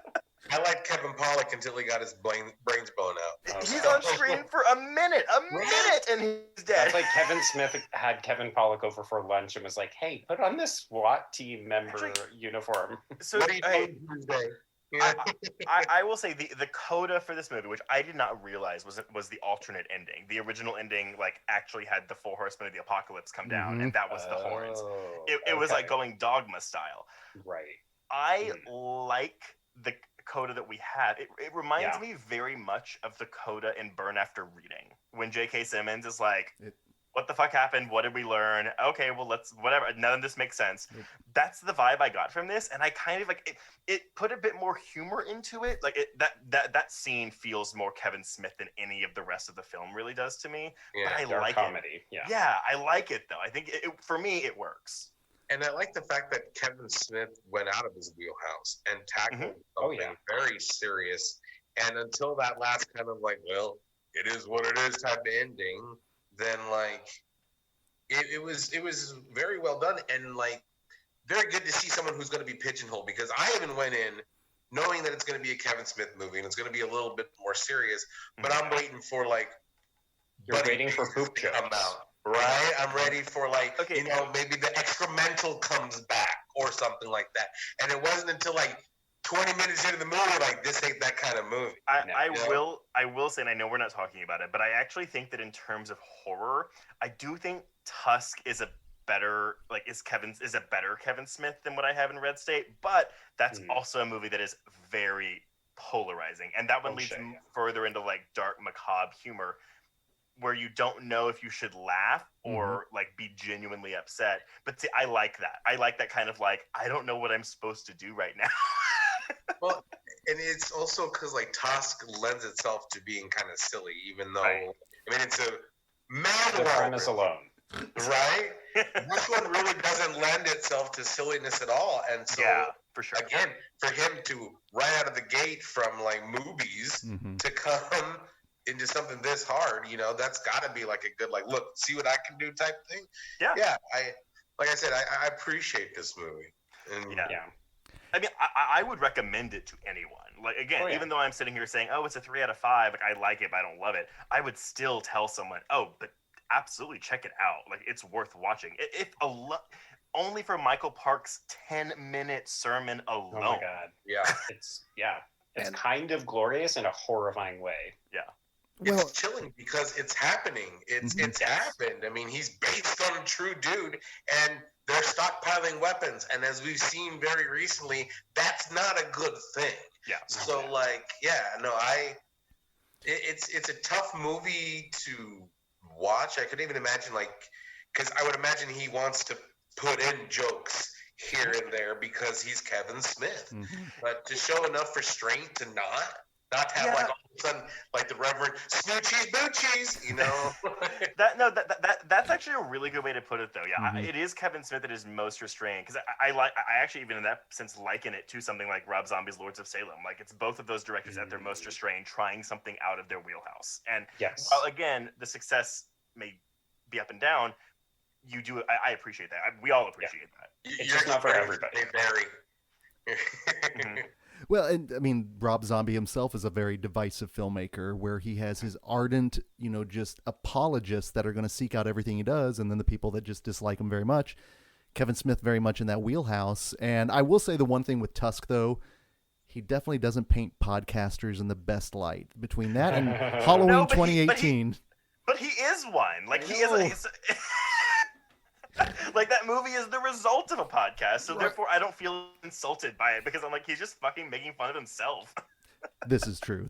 I like Kevin Pollak until he got his brains blown out. He's on screen for a minute, and he's dead. That's like Kevin Smith had Kevin Pollak over for lunch and was like, hey, put on this SWAT team member uniform. So What are you doing Tuesday? Yeah. I will say the coda for this movie, which I did not realize was the alternate ending. The original ending actually had the four horsemen of the apocalypse come down, and that was the horns. It was like going Dogma style. Right. I like the coda that we have. It reminds me very much of the coda in Burn After Reading, when J.K. Simmons is like, what the fuck happened? What did we learn? Okay, well, let's whatever. None of this makes sense. That's the vibe I got from this, and I kind of like it put a bit more humor into it. Like that scene feels more Kevin Smith than any of the rest of the film really does to me. Yeah, but I like comedy. it. Yeah, I like it though. I think for me it works. And I like the fact that Kevin Smith went out of his wheelhouse and tackled something very serious. And until that last kind of like, well, it is what it is type of ending, then like it was very well done and like very good to see someone who's going to be pigeonholed, because I even went in knowing that it's going to be a Kevin Smith movie and it's going to be a little bit more serious, but I'm waiting for like you're waiting for poop jokes. Come out. Right, I'm ready for like maybe the excremental comes back or something like that. And it wasn't until like 20 minutes into the movie like this ain't that kind of movie. I will say, and I know we're not talking about it, but I actually think that in terms of horror, I do think Tusk is a better Kevin Smith than what I have in Red State. But that's also a movie that is very polarizing, and that one leads further into like dark macabre humor, where you don't know if you should laugh or like be genuinely upset. But see, I like that. I like that kind of like, I don't know what I'm supposed to do right now. Well, and it's also because like Tusk lends itself to being kind of silly, even though I mean it's a the premise alone, right? This one really doesn't lend itself to silliness at all, and so for sure. Again, for him to right out of the gate from like movies to come into something this hard, that's got to be like a good, like, look, see what I can do type thing. Yeah. I appreciate this movie. And I mean, I would recommend it to anyone. Like, again, even though I'm sitting here saying, oh, it's a 3 out of 5, like, I like it, but I don't love it, I would still tell someone, oh, but absolutely check it out. Like, it's worth watching. Only for Michael Park's 10-minute sermon alone. Oh my God. Yeah. It's kind of glorious in a horrifying way. Yeah. It's chilling because it's happening. It's happened. I mean, he's based on a true dude, and they're stockpiling weapons. And as we've seen very recently, that's not a good thing. Yeah. So, it's a tough movie to watch. I couldn't even imagine, because I would imagine he wants to put in jokes here and there because he's Kevin Smith. But to show enough restraint to not to have all of a sudden the Reverend Smoochies Boochies, That's actually a really good way to put it, though. Yeah, it is Kevin Smith that is most restrained, because I actually, even in that sense, liken it to something like Rob Zombie's Lords of Salem. Like, it's both of those directors at their most restrained, trying something out of their wheelhouse. And while again the success may be up and down, you do. I appreciate that. We all appreciate that. It's just not for everybody. Well, and I mean, Rob Zombie himself is a very divisive filmmaker, where he has his ardent, just apologists that are going to seek out everything he does, and then the people that just dislike him very much. Kevin Smith very much in that wheelhouse. And I will say the one thing with Tusk, though, he definitely doesn't paint podcasters in the best light. Between that and Halloween 2018. But he is one. Like, he is. Like, that movie is the result of a podcast, so therefore I don't feel insulted by it, because I'm like, he's just fucking making fun of himself. This is true.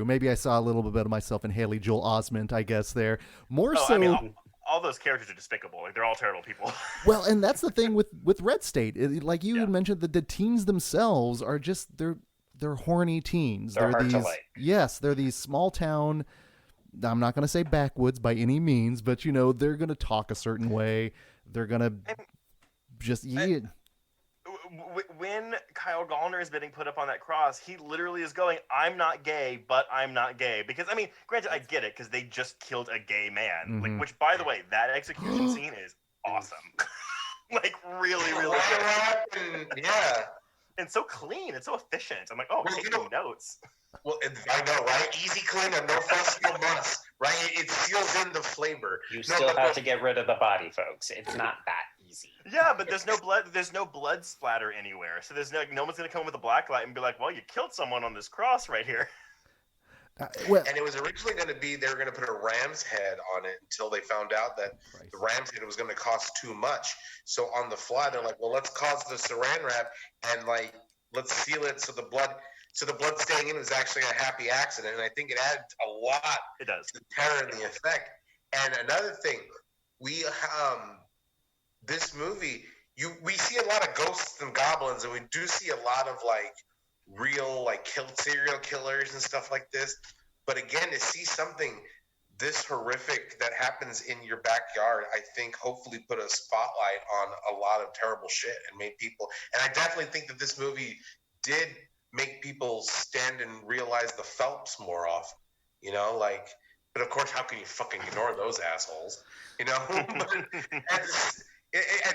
Maybe I saw a little bit of myself in Haley Joel Osment, I guess, there. More so. I mean, all those characters are despicable. Like they're all terrible people. Well, and that's the thing with Red State. Like you had mentioned, that the teens themselves are just they're horny teens. They're hard these to like. Yes, they're these small town. I'm not going to say backwoods by any means, but they're going to talk a certain way. They're going to just when Kyle Gallner is getting put up on that cross, he literally is going, "I'm not gay, but I'm not gay." Because I mean, granted, I get it because they just killed a gay man. Mm-hmm. Like, which, by the way, that execution scene is awesome. Like, really, really good. Yeah. And so clean. It's so efficient. I'm like, oh, we're taking notes. Well, I know, right? Easy clean and no fuss, no muss, right? It seals in the flavor. You still have to get rid of the body, folks. It's not that easy. Yeah, but there's no blood. There's no blood splatter anywhere. So there's no one's gonna come with a black light and be like, "Well, you killed someone on this cross right here." And it was originally going to be they were going to put a ram's head on it until they found out that the ram's head was going to cost too much. So on the fly, they're like, "Well, let's cause the Saran wrap and let's seal it so the blood staying in is actually a happy accident." And I think it added a lot. It does. To the terror and the effect. And another thing, we this movie, we see a lot of ghosts and goblins, and we do see a lot of real serial killers and stuff like this. But again, to see something this horrific that happens in your backyard, I think hopefully put a spotlight on a lot of terrible shit and made people. And I definitely think that this movie did make people stand and realize the Phelps more often. But of course, how can you fucking ignore those assholes? I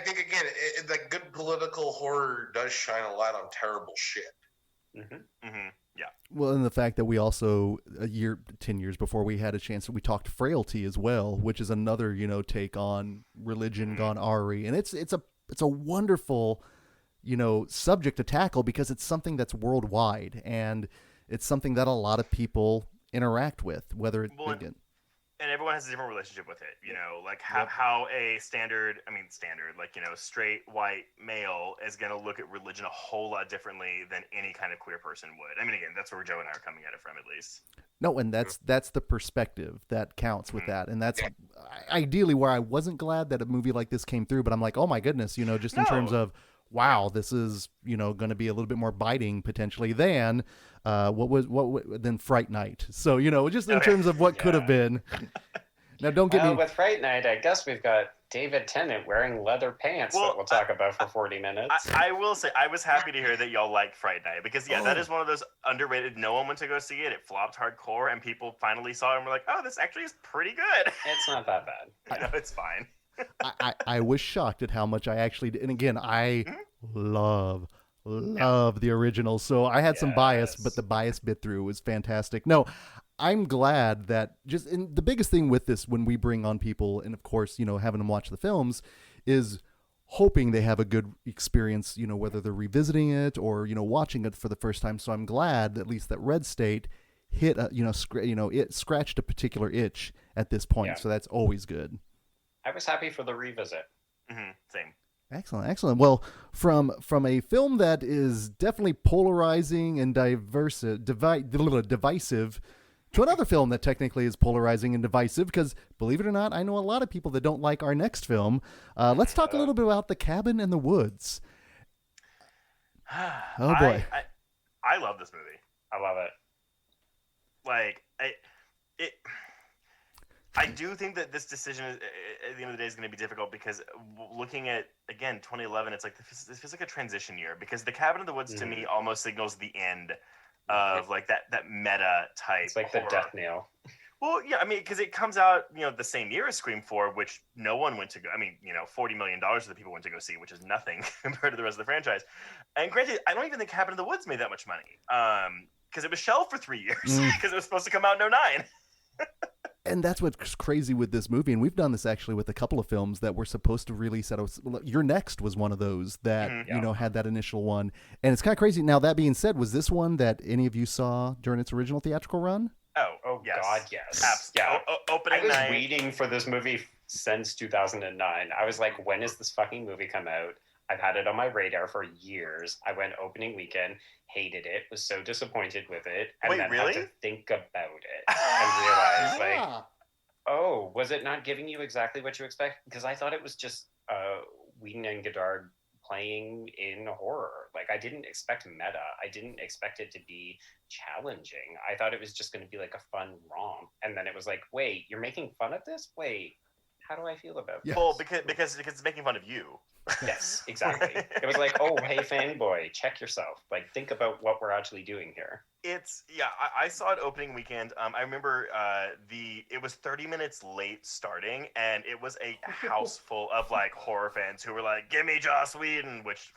think again, good political horror does shine a light on terrible shit. Mm-hmm. Mm-hmm. Yeah. Well, and the fact that we also 10 years before we had a chance, we talked Frailty as well, which is another take on religion gone awry, and it's a wonderful subject to tackle because it's something that's worldwide and it's something that a lot of people interact with, whether it and everyone has a different relationship with it, how a standard, straight white male is going to look at religion a whole lot differently than any kind of queer person would. I mean, again, that's where Joe and I are coming at it from, at least. No, and that's the perspective that counts with that, and that's ideally where I wasn't glad that a movie like this came through, but I'm like, oh my goodness, just in terms of, wow, this is going to be a little bit more biting potentially than than Fright Night. So just in terms of what could have been. Now, don't get me with Fright Night. I guess we've got David Tennant wearing leather pants that we'll talk about for 40 minutes. I will say I was happy to hear that y'all like Fright Night because that is one of those underrated. No one went to go see it. It flopped hardcore, and people finally saw it and were like, "Oh, this actually is pretty good." It's not that bad. It's fine. I was shocked at how much I actually did. And again, I love the original. So I had some bias, but the bias bit through was fantastic. No, I'm glad that and the biggest thing with this, when we bring on people and of course, having them watch the films, is hoping they have a good experience, whether they're revisiting it or, watching it for the first time. So I'm glad at least that Red State hit, it scratched a particular itch at this point. Yeah. So that's always good. I was happy for the revisit. Mm-hmm. Same. Excellent. Well, from a film that is definitely polarizing and divisive to another film that technically is polarizing and divisive, because believe it or not, I know a lot of people that don't like our next film. Let's talk a little bit about The Cabin in the Woods. Oh boy. I love this movie. I love it. I do think that this decision at the end of the day is going to be difficult because looking at, again, 2011, it's like this feels like a transition year because The Cabin in the Woods to me almost signals the end of that meta type. It's like horror. The death knell. Well, yeah, because it comes out, the same year as Scream 4, which no one went to go. $40 million of the people went to go see, which is nothing compared to the rest of the franchise. And granted, I don't even think Cabin in the Woods made that much money because it was shelved for 3 years because it was supposed to come out in 2009. And that's what's crazy with this movie, and we've done this actually with a couple of films that were supposed to release at Your Next was one of those that had that initial one, and it's kind of crazy. Now, that being said, was this one that any of you saw during its original theatrical run? Oh yes. God, yes. Absolutely. Yeah. Opening I was night. waiting for this movie since 2009. I was like, when is this fucking movie come out? I've had it on my radar for years. I went opening weekend, hated it, was so disappointed with it, and Wait, then really? had to think about it and realize Oh, was it not giving you exactly what you expect? Because I thought it was just Whedon and Goddard playing in horror. Like, I didn't expect meta. I didn't expect it to be challenging. I thought it was just going to be like a fun romp. And then it was like, wait, you're making fun of this? Wait, how do I feel about this? Well, because it's making fun of you. Yes, exactly. It was like, oh, hey, fanboy, check yourself. Like, think about what we're actually doing here. I saw it opening weekend. I remember it was 30 minutes late starting, and it was a house full of like horror fans who were like, "Give me Joss Whedon," which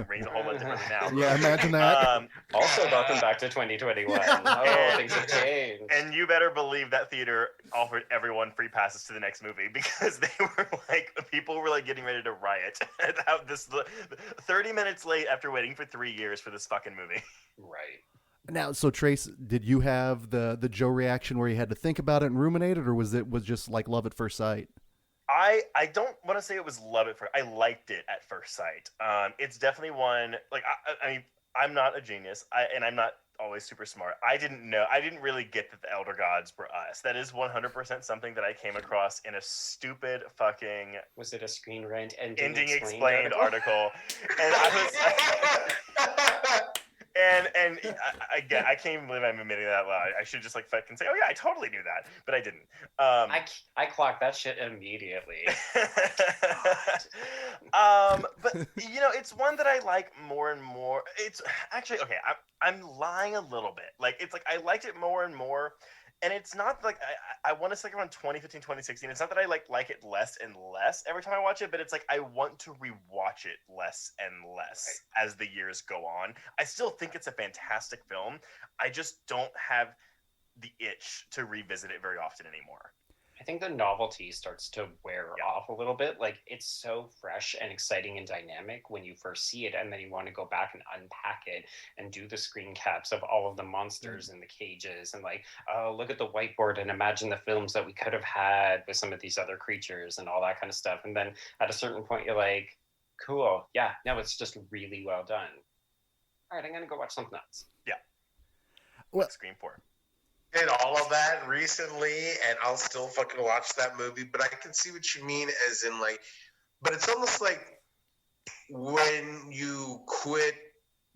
rings a whole lot differently now. Yeah, imagine that. Also, welcome back to 2021. Oh, things have changed. And you better believe that theater offered everyone free passes to the next movie, because they were like, people were like getting ready to riot about this 30 minutes late after waiting for 3 years for this fucking movie. Right. Now, so Trace, did you have the Joe reaction where you had to think about it and ruminate it, or was just like love at first sight? I don't want to say it was love at first. I liked it at first sight. It's definitely one, like, I mean, I'm not a genius, and I'm not always super smart. I didn't really get that the Elder Gods were us. That is 100% something that I came across in a stupid fucking... Was it a Screen Rant Ending Explained article? And I was... And again, I can't even believe I'm admitting that loud. I should just like fucking say, "Oh yeah, I totally knew that," but I didn't. I clocked that shit immediately. But you know, it's one that I like more and more. It's actually okay. I'm lying a little bit. Like, it's like I liked it more and more. And it's not like I want to say around 2015, 2016. It's not that I like it less and less every time I watch it, but it's like I want to rewatch it less and less as the years go on. I still think it's a fantastic film. I just don't have the itch to revisit it very often anymore. I think the novelty starts to wear off a little bit. Like, it's so fresh and exciting and dynamic when you first see it, and then you want to go back and unpack it and do the screen caps of all of the monsters in the cages, and like, oh, look at the whiteboard and imagine the films that we could have had with some of these other creatures and all that kind of stuff. And then at a certain point, you're like, cool, yeah, no, it's just really well done. All right, I'm gonna go watch something else. Yeah. Well, Scream 4. Did all of that recently, and I'll still fucking watch that movie. But I can see what you mean, as in like, but it's almost like when you quit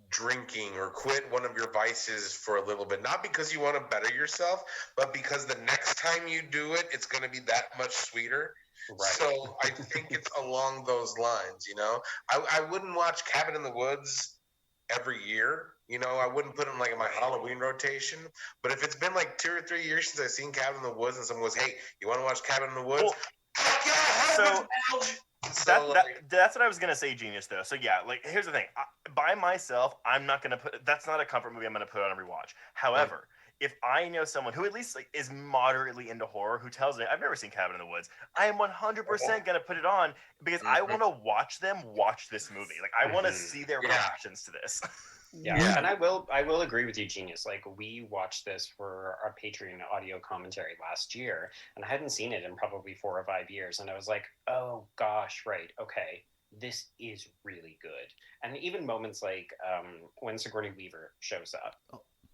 drinking or quit one of your vices for a little bit, not because you want to better yourself, but because the next time you do it, it's going to be that much sweeter. Right. So I think it's along those lines, you know. I wouldn't watch Cabin in the Woods every year. You know, I wouldn't put it in like in my Halloween rotation. But if it's been like 2 or 3 years since I've seen Cabin in the Woods, and someone goes, "Hey, you want to watch Cabin in the Woods?" Well, that's what I was gonna say, Genius. Though, so yeah, like, here's the thing. By myself, I'm not gonna put. That's not a comfort movie I'm gonna put on every watch. However, if I know someone who at least like is moderately into horror, who tells me I've never seen Cabin in the Woods, I am 100% gonna put it on, because I want to watch them watch this movie. Like, I want to see their reactions to this. Yeah, and I will agree with you, Genius. Like, we watched this for our Patreon audio commentary last year, and I hadn't seen it in probably 4 or 5 years, and I was like, oh gosh, right, okay, this is really good. And even moments like when Sigourney Weaver shows up,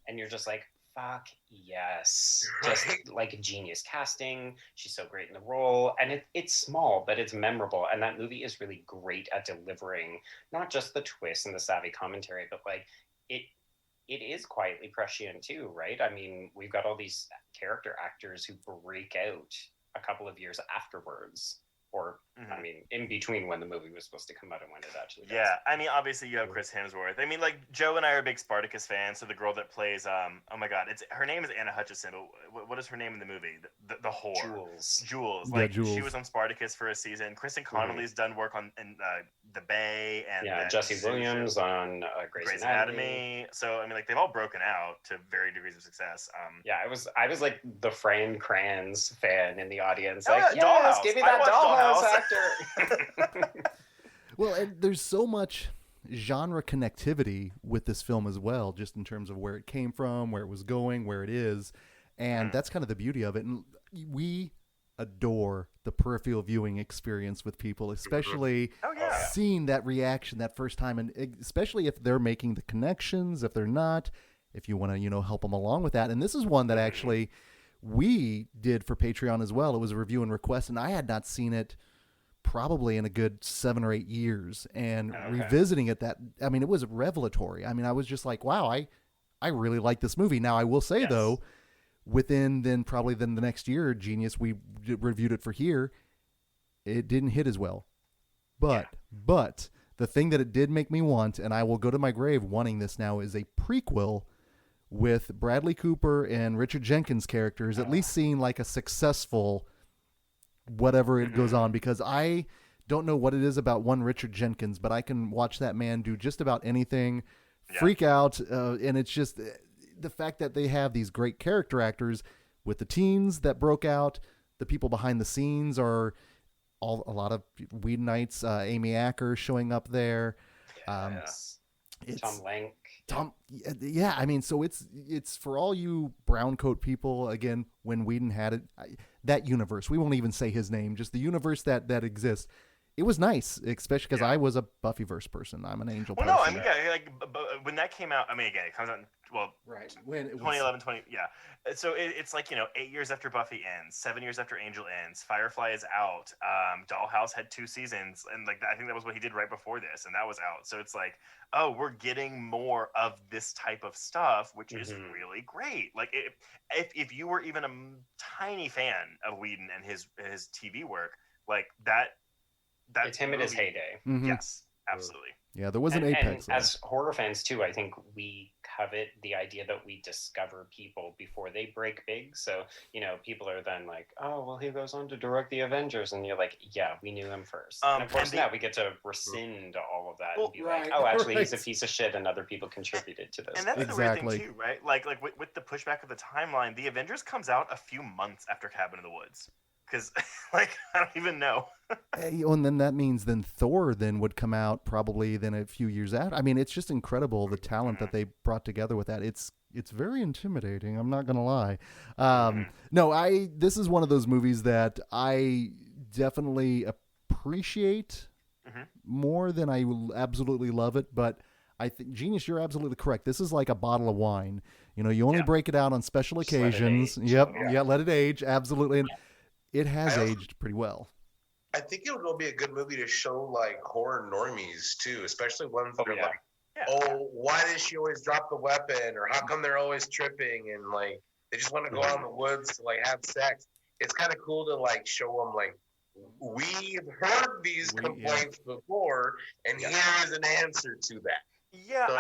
and you're just like, fuck yes, just like genius casting. She's so great in the role, and it's small, but it's memorable. And that movie is really great at delivering not just the twist and the savvy commentary, but like it is quietly prescient too, right? I mean, we've got all these character actors who break out a couple of years afterwards. Or, I mean, in between when the movie was supposed to come out and when it actually does. Yeah, I mean, obviously you have Chris Hemsworth. I mean, like, Joe and I are big Spartacus fans, so the girl that plays, oh my god, her name is Anna Hutchison, but what is her name in the movie? The whore. Jules. Like, Jules. She was on Spartacus for a season. Kristen Connolly's done work on The Bay. And Jesse Williams on Grey's Anatomy. So, I mean, like, they've all broken out to varying degrees of success. I was like the Fran Kranz fan in the audience. Oh, like, yeah, yes, give me that Dollhouse actor. Well, and there's so much genre connectivity with this film as well, just in terms of where it came from, where it was going, where it is. And that's kind of the beauty of it. And we adore the peripheral viewing experience with people, especially seeing that reaction that first time, and especially if they're making the connections, if they're not, if you want to, help them along with that. And this is one that actually we did for Patreon as well. It was a review and request, and I had not seen it probably in a good 7 or 8 years. And revisiting it, it was revelatory. I mean, I was just like, wow, I really like this movie. Now, I will say, though, within then the next year, Jenius, we reviewed it for here, it didn't hit as well. But the thing that it did make me want, and I will go to my grave wanting this now, is a prequel with Bradley Cooper and Richard Jenkins characters, at least seeing like a successful whatever it goes on, because I don't know what it is about one Richard Jenkins, but I can watch that man do just about anything, freak out, and it's just the fact that they have these great character actors with the teens that broke out. The people behind the scenes are a lot of Whedonites, Amy Acker showing up there. It's Tom Lank. Yeah, I mean, so it's for all you brown coat people, again, when Whedon had it, that universe, we won't even say his name, just the universe that exists. It was nice, especially because I was a Buffyverse person. I'm an Angel person. No, I mean, when that came out, I mean, again, it comes out, when it 2011, So it's like, 8 years after Buffy ends, 7 years after Angel ends, Firefly is out, Dollhouse had 2 seasons, and I think that was what he did right before this, and that was out. So it's like, oh, we're getting more of this type of stuff, which is really great. Like, if you were even a tiny fan of Whedon and his TV work, like that it's him in his heyday. Yes, absolutely. Yeah, there was an apex. And as horror fans too, I think we covet the idea that we discover people before they break big. So, people are then like, oh, well, he goes on to direct the Avengers. And you're like, yeah, we knew him first. And of course, now we get to rescind all of that and be like, oh, actually, he's a piece of shit and other people contributed to this. And that's the weird thing too, right? Like with the pushback of the timeline, the Avengers comes out a few months after Cabin in the Woods. Because, I don't even know. And then that means Thor would come out probably then a few years after. I mean, it's just incredible the talent that they brought together with that. It's very intimidating. I'm not gonna lie. This is one of those movies that I definitely appreciate more than I absolutely love it. But I think, Jenius, you're absolutely correct. This is like a bottle of wine. You only break it out on special occasions. Let it age. Absolutely. And it has aged pretty well. I think it would be a good movie to show like horror normies too, especially ones that are like, oh, why does she always drop the weapon, or how come they're always tripping, and like they just want to go out in the woods to like have sex. It's kind of cool to like show them like, we've heard these complaints before, and here is an answer to that. Yeah, so,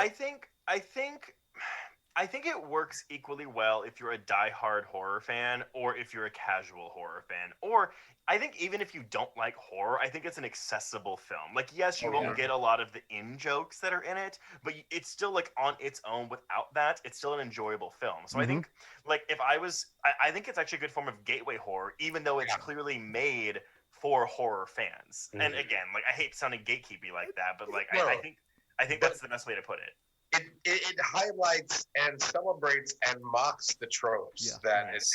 I think it works equally well if you're a diehard horror fan or if you're a casual horror fan. Or I think even if you don't like horror, I think it's an accessible film. Like, yes, you won't get a lot of the in-jokes that are in it, but it's still like on its own without that. It's still an enjoyable film. So I think like I think it's actually a good form of gateway horror, even though it's clearly made for horror fans. And again, like I hate sounding gatekeepy like that, but like I think that's the best way to put it. It highlights and celebrates and mocks the tropes that it has.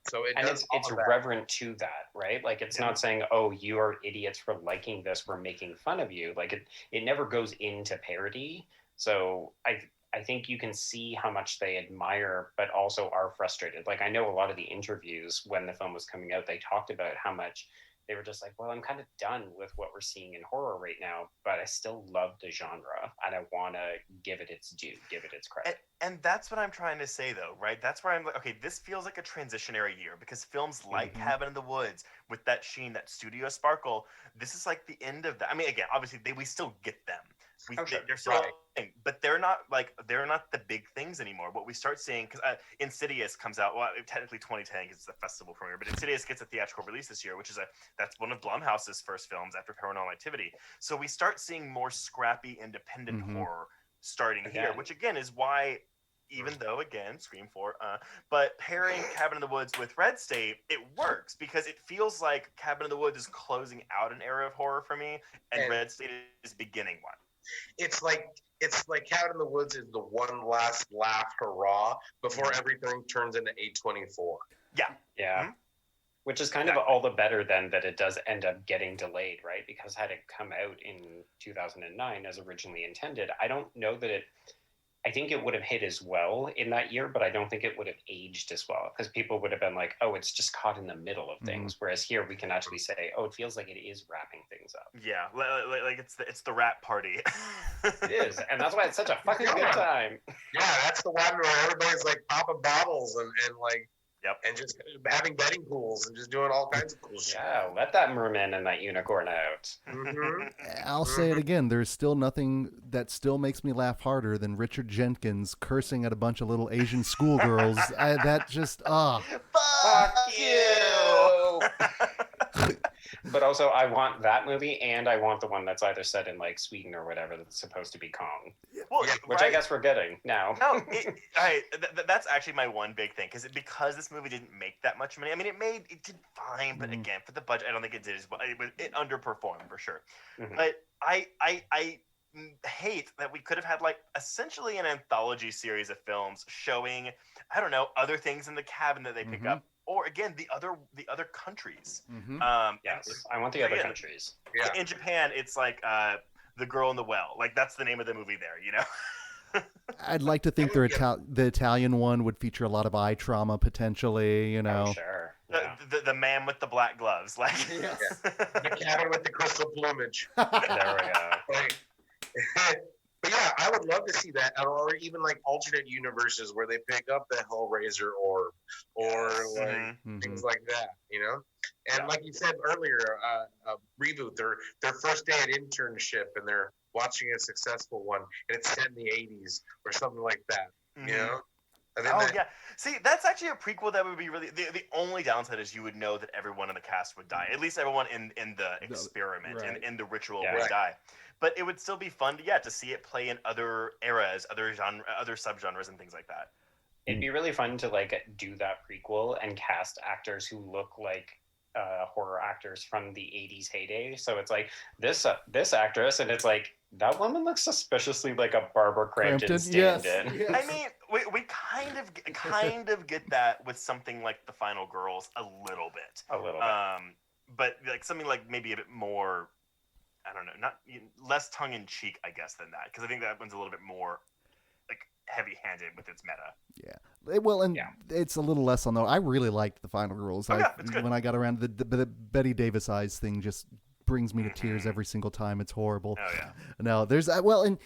So it's reverent to that, right? Like it's not saying, "Oh, you are idiots for liking this. We're making fun of you." Like it never goes into parody. So I think you can see how much they admire, but also are frustrated. Like I know a lot of the interviews when the film was coming out, they talked about how much they were just like, well, I'm kind of done with what we're seeing in horror right now, but I still love the genre and I want to give it its due, give it its credit. And that's what I'm trying to say, though, right? That's where I'm like, okay, this feels like a transitionary year because films like Cabin in the Woods with that sheen, that studio sparkle, this is like the end of that. I mean, again, obviously we still get them. They're still, but they're not the big things anymore. What we start seeing, because Insidious comes out, well, technically 2010 because it's a festival premiere, but Insidious gets a theatrical release this year, which is that's one of Blumhouse's first films after Paranormal Activity. So we start seeing more scrappy, independent horror starting here, which again is why, even though again Scream 4, but pairing Cabin in the Woods with Red State, it works because it feels like Cabin in the Woods is closing out an era of horror for me, and Red State is beginning one. It's like Cabin in the Woods is the one last laugh hurrah before everything turns into A24. Yeah. Which is kind of all the better then that it does end up getting delayed, right? Because had it come out in 2009 as originally intended, I don't know that I think it would have hit as well in that year, but I don't think it would have aged as well because people would have been like, oh, it's just caught in the middle of things. Whereas here we can actually say, oh, it feels like it is wrapping things up. Yeah, like it's the rap party. It is, and that's why it's such a fucking good time. Yeah, that's the one where everybody's like popping bottles and like, and just having betting pools and just doing all kinds of cool shit. Yeah, let that merman and that unicorn out. I'll say it again. There's still nothing that still makes me laugh harder than Richard Jenkins cursing at a bunch of little Asian schoolgirls. That just, Fuck you! But also, I want that movie, and I want the one that's either set in like Sweden or whatever that's supposed to be Kong. Well, which I guess we're getting now. No, that's actually my one big thing because this movie didn't make that much money. I mean, it did fine, but again, for the budget, I don't think it did as well. It underperformed for sure. But I hate that we could have had like essentially an anthology series of films showing, I don't know, other things in the cabin that they pick up. Or again, the other countries. Yes, I want the other countries. Yeah. In Japan, it's like The Girl in the Well. Like that's the name of the movie there. You know. I'd like to think the Italian one would feature a lot of eye trauma potentially. You know. Oh, sure. The man with the black gloves, like the cabin with the crystal plumage. There we go. But yeah, I would love to see that, or even like alternate universes where they pick up that Hellraiser orb, or like things like that, you know. And like you said earlier, a reboot. Their first day at internship, and they're watching a successful one, and it's set in the '80s or something like that, you know. Yeah. See, that's actually a prequel that would be really. The only downside is you would know that everyone in the cast would die. At least everyone in the experiment and in the ritual would die. But it would still be fun to see it play in other eras, other subgenres and things like that. It'd be really fun to like do that prequel and cast actors who look like horror actors from the 80s heyday. So it's like this actress, and it's like that woman looks suspiciously like a Barbara Crampton stand-in. Yes. I mean, we kind of get that with something like The Final Girls a little bit. But like something like maybe a bit more, I don't know, not less tongue in cheek, I guess, than that, because I think that one's a little bit more like heavy-handed with its meta. Yeah. Well, and it's a little less on though. I really liked The Final Girls. When I got around the Betty Davis eyes thing, just brings me to tears every single time. It's horrible. Oh yeah. No, there's and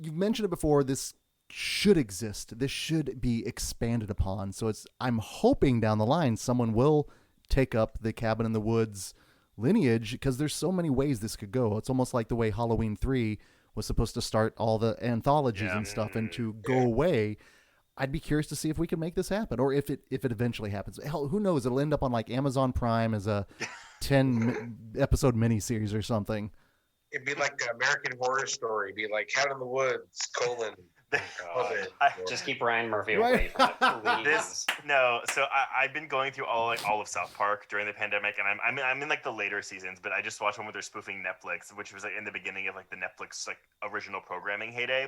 you've mentioned it before. This should exist. This should be expanded upon. So I'm hoping down the line someone will take up the Cabin in the Woods lineage, because there's so many ways this could go. It's almost like the way Halloween 3 was supposed to start all the anthologies and stuff and to go away. I'd be curious to see if we can make this happen, or if it eventually happens. Hell, who knows? It'll end up on like Amazon Prime as a 10 episode miniseries or something. It'd be like American Horror Story. It'd be like Cabin in the Woods, : Just keep Ryan Murphy away from it, please. So I've been going through all of South Park during the pandemic, and I'm in like the later seasons, but I just watched one where they're spoofing Netflix, which was like in the beginning of like the Netflix like original programming heyday,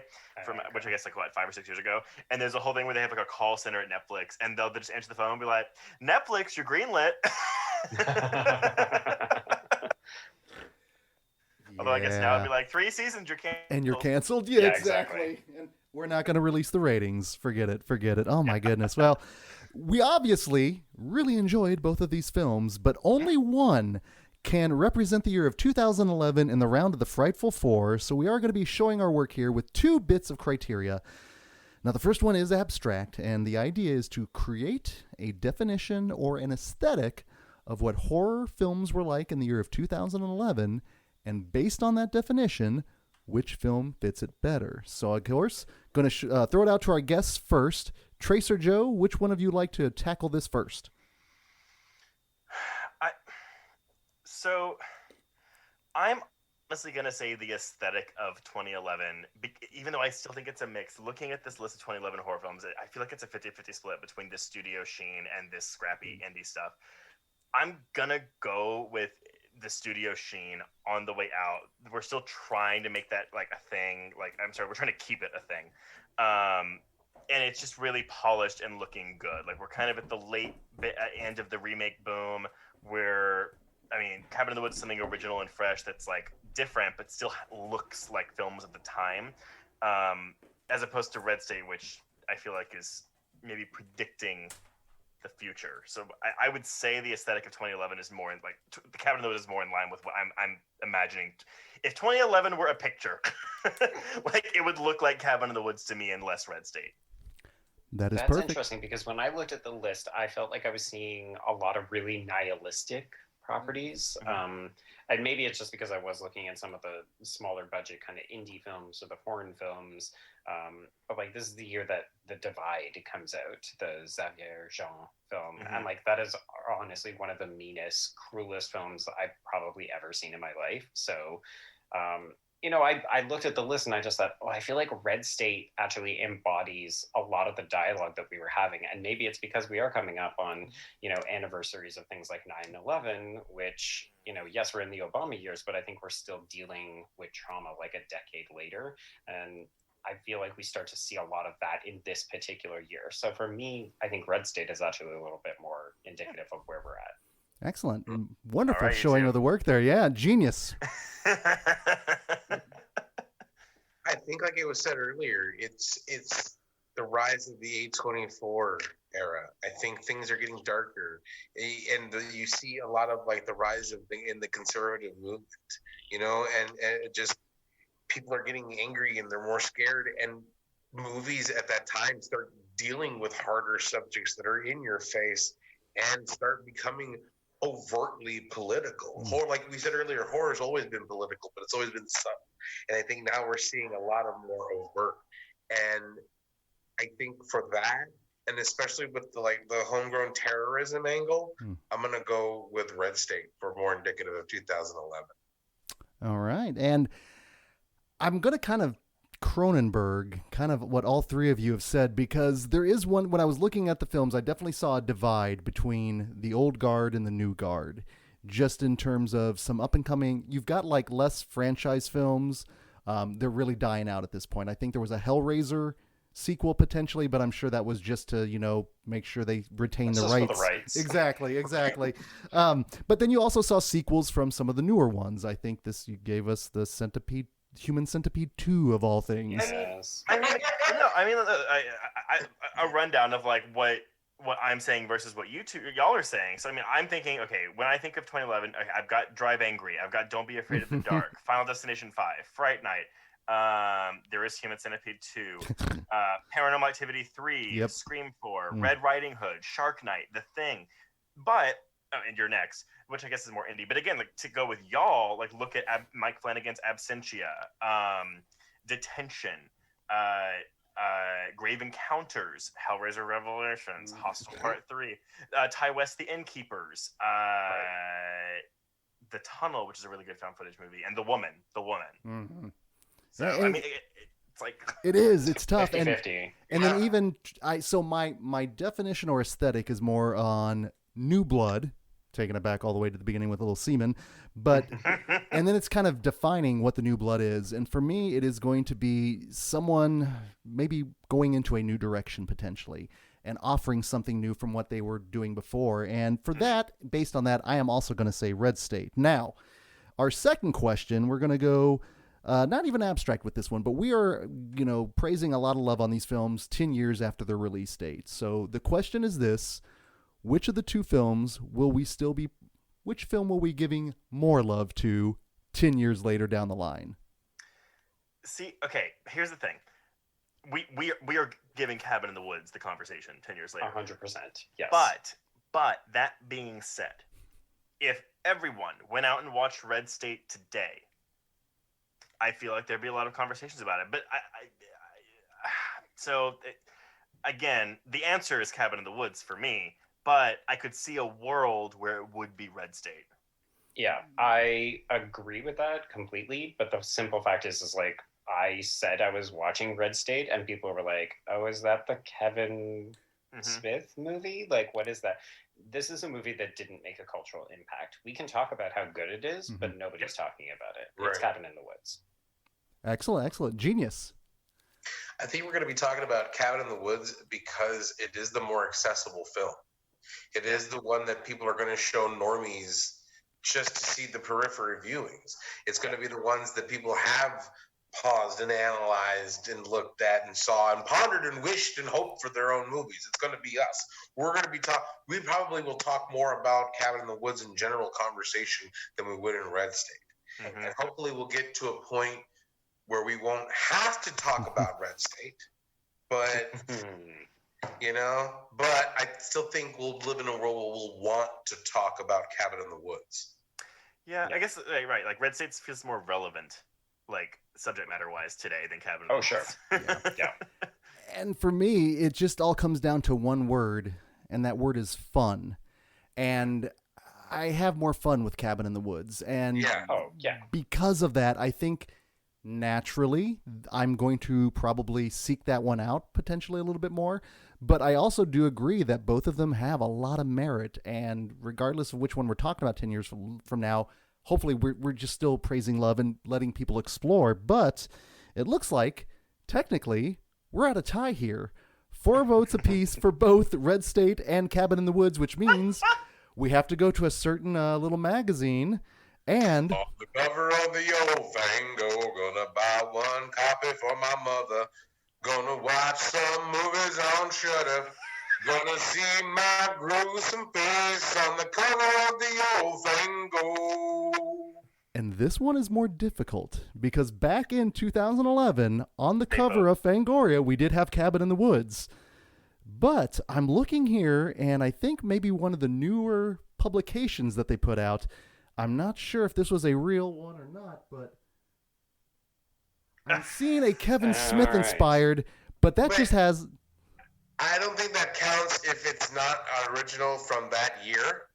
which I guess like 5 or 6 years ago. And there's a whole thing where they have like a call center at Netflix, and they'll just answer the phone and be like, "Netflix, you're greenlit." Although I guess now it'd be like 3 seasons, you're canceled. And you're canceled? Yeah, exactly. And we're not going to release the ratings. Forget it. Oh, my goodness. Well, we obviously really enjoyed both of these films, but only one can represent the year of 2011 in the round of the Frightful Four, so we are going to be showing our work here with 2 bits of criteria. Now, the first one is abstract, and the idea is to create a definition or an aesthetic of what horror films were like in the year of 2011, and based on that definition, which film fits it better. So, of course, going to throw it out to our guests first. Trace or Joe, which one of you like to tackle this first? I'm honestly going to say the aesthetic of 2011, even though I still think it's a mix. Looking at this list of 2011 horror films, I feel like it's a 50-50 split between this studio sheen and this scrappy indie stuff. I'm going to go with the studio sheen on the way out. We're still trying to make that like a thing. We're trying to keep it a thing. And it's just really polished and looking good. Like we're kind of at the late end of the remake boom where, I mean, Cabin in the Woods is something original and fresh that's like different, but still looks like films of the time. as opposed to Red State, which I feel like is maybe predicting the future. So I would say the aesthetic of 2011 is more in like the Cabin in the Woods is more in line with what I'm imagining. If 2011 were a picture, like it would look like Cabin in the Woods to me and less Red State. That is That's perfect. interesting because when I looked at the list, I felt like I was seeing a lot of really nihilistic properties. And maybe it's just because I was looking at some of the smaller budget kind of indie films or the foreign films. But like this is the year that The Divide comes out, the Xavier Jean film. And like that is honestly one of the meanest, cruelest films I've probably ever seen in my life. So you know, I looked at the list and I just thought, oh, I feel like Red State actually embodies a lot of the dialogue that we were having. And maybe it's because we are coming up on, you know, anniversaries of things like 9/11, which, you know, yes, we're in the Obama years, but I think we're still dealing with trauma like a decade later. And I feel like we start to see a lot of that in this particular year. So for me, I think Red State is actually a little bit more indicative of where we're at. Excellent. Wonderful right, showing too. of the work there. Yeah, genius. I think, like it was said earlier, it's the rise of the A24 era. I think things are getting darker, and you see a lot of like the rise of in the conservative movement, you know, and it just people are getting angry and they're more scared. And movies at that time start dealing with harder subjects that are in your face and start becoming overtly political. Horror, like we said earlier, horror's always been political, but it's always been subtle. And I think now we're seeing a lot of more overt. And I think for that, and especially with the homegrown terrorism angle, I'm gonna go with Red State for more indicative of 2011. All right. And I'm going to kind of Cronenberg, kind of what all three of you have said, because there is one, when I was looking at the films, I definitely saw a divide between the old guard and the new guard, just in terms of some up and coming, you've got like less franchise films. They're really dying out at this point. I think there was a Hellraiser sequel potentially, but I'm sure that was just to, you know, make sure they retain the rights. For the rights. Exactly. But then you also saw sequels from some of the newer ones. I think you gave us the Human Centipede 2 of all things. Yes. I mean, a rundown of like what I'm saying versus what y'all are saying. So I mean, I'm thinking, okay, when I think of 2011, I've got Drive Angry, I've got Don't Be Afraid of the Dark, Final Destination 5, Fright Night. There is Human Centipede 2, Paranormal Activity 3, Scream 4, Red Riding Hood, Shark Night, The Thing. But and you're next, which I guess is more indie. But again, like to go with y'all, like look at Mike Flanagan's Absentia, Detention, Grave Encounters, Hellraiser Revelations, Hostel Part 3, Ty West, The Innkeepers, The Tunnel, which is a really good found footage movie, and The Woman. Mm-hmm. So I mean, it's like it's tough. 50-50. And then even so my definition or aesthetic is more on New Blood, taking it back all the way to the beginning with a little semen, but and then it's kind of defining what the New Blood is. And for me, it is going to be someone maybe going into a new direction potentially and offering something new from what they were doing before. And for that, based on that, I am also going to say Red State. Now, our second question, we're going to go not even abstract with this one, but we are, you know, praising a lot of love on these films 10 years after their release date. So the question is this: which of the two films which film will we giving more love to 10 years later down the line? See, okay, here's the thing. We are giving Cabin in the Woods the conversation 10 years later. 100%. Yes. But that being said, if everyone went out and watched Red State today, I feel like there'd be a lot of conversations about it. But again, the answer is Cabin in the Woods for me. But I could see a world where it would be Red State. Yeah, I agree with that completely. But the simple fact is like, I said I was watching Red State and people were like, oh, is that the Kevin Smith movie? Like, what is that? This is a movie that didn't make a cultural impact. We can talk about how good it is, but nobody's talking about it. It's Cabin in the Woods. Excellent. Genius. I think we're going to be talking about Cabin in the Woods because it is the more accessible film. It is the one that people are going to show normies just to see the periphery viewings. It's going to be the ones that people have paused and analyzed and looked at and saw and pondered and wished and hoped for their own movies. It's going to be us. We're going to be we probably will talk more about Cabin in the Woods in general conversation than we would in Red State. Mm-hmm. And hopefully we'll get to a point where we won't have to talk about Red State, but but I still think we'll live in a world where we'll want to talk about Cabin in the Woods. Yeah, I guess right. Like Red State feels more relevant, like subject matter wise today than Cabin in the Woods. Sure. Yeah. And for me, it just all comes down to one word, and that word is fun. And I have more fun with Cabin in the Woods, and because of that, I think naturally I'm going to probably seek that one out potentially a little bit more. But I also do agree that both of them have a lot of merit, and regardless of which one we're talking about 10 years from now, hopefully we're just still praising love and letting people explore. But it looks like technically we're at a tie here. 4 votes apiece for both Red State and Cabin in the Woods, which means we have to go to a certain little magazine and off the cover of the old Fango, gonna buy one copy for my mother. Gonna watch some movies on Shudder. Gonna see my gruesome face on the cover of the old Fango. And this one is more difficult because back in 2011, on the cover of Fangoria, we did have Cabin in the Woods. But I'm looking here, and I think maybe one of the newer publications that they put out, I'm not sure if this was a real one or not, but I'm seeing a Kevin Smith inspired, but that just has... I don't think that counts if it's not original from that year.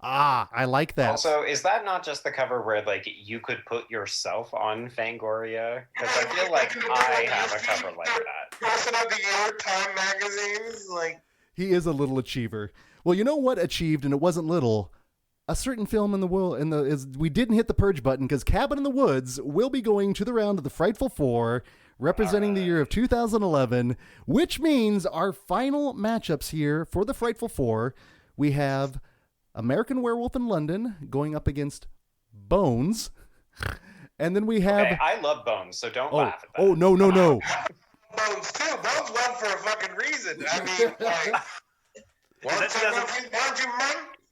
Ah, I like that. Also, is that not just the cover where, like, you could put yourself on Fangoria? Because I feel like I have a cover like that. Crossing out the year Time magazines, like... He is a little achiever. Well, you know what achieved, and it wasn't little... A certain film in the world, we didn't hit the purge button because Cabin in the Woods will be going to the round of the Frightful Four, representing the year of 2011, which means our final matchups here for the Frightful Four, we have American Werewolf in London going up against Bones, and then we have... Okay, I love Bones, so don't laugh at that. Oh, no. Bones too. Bones won for a fucking reason. I mean, like...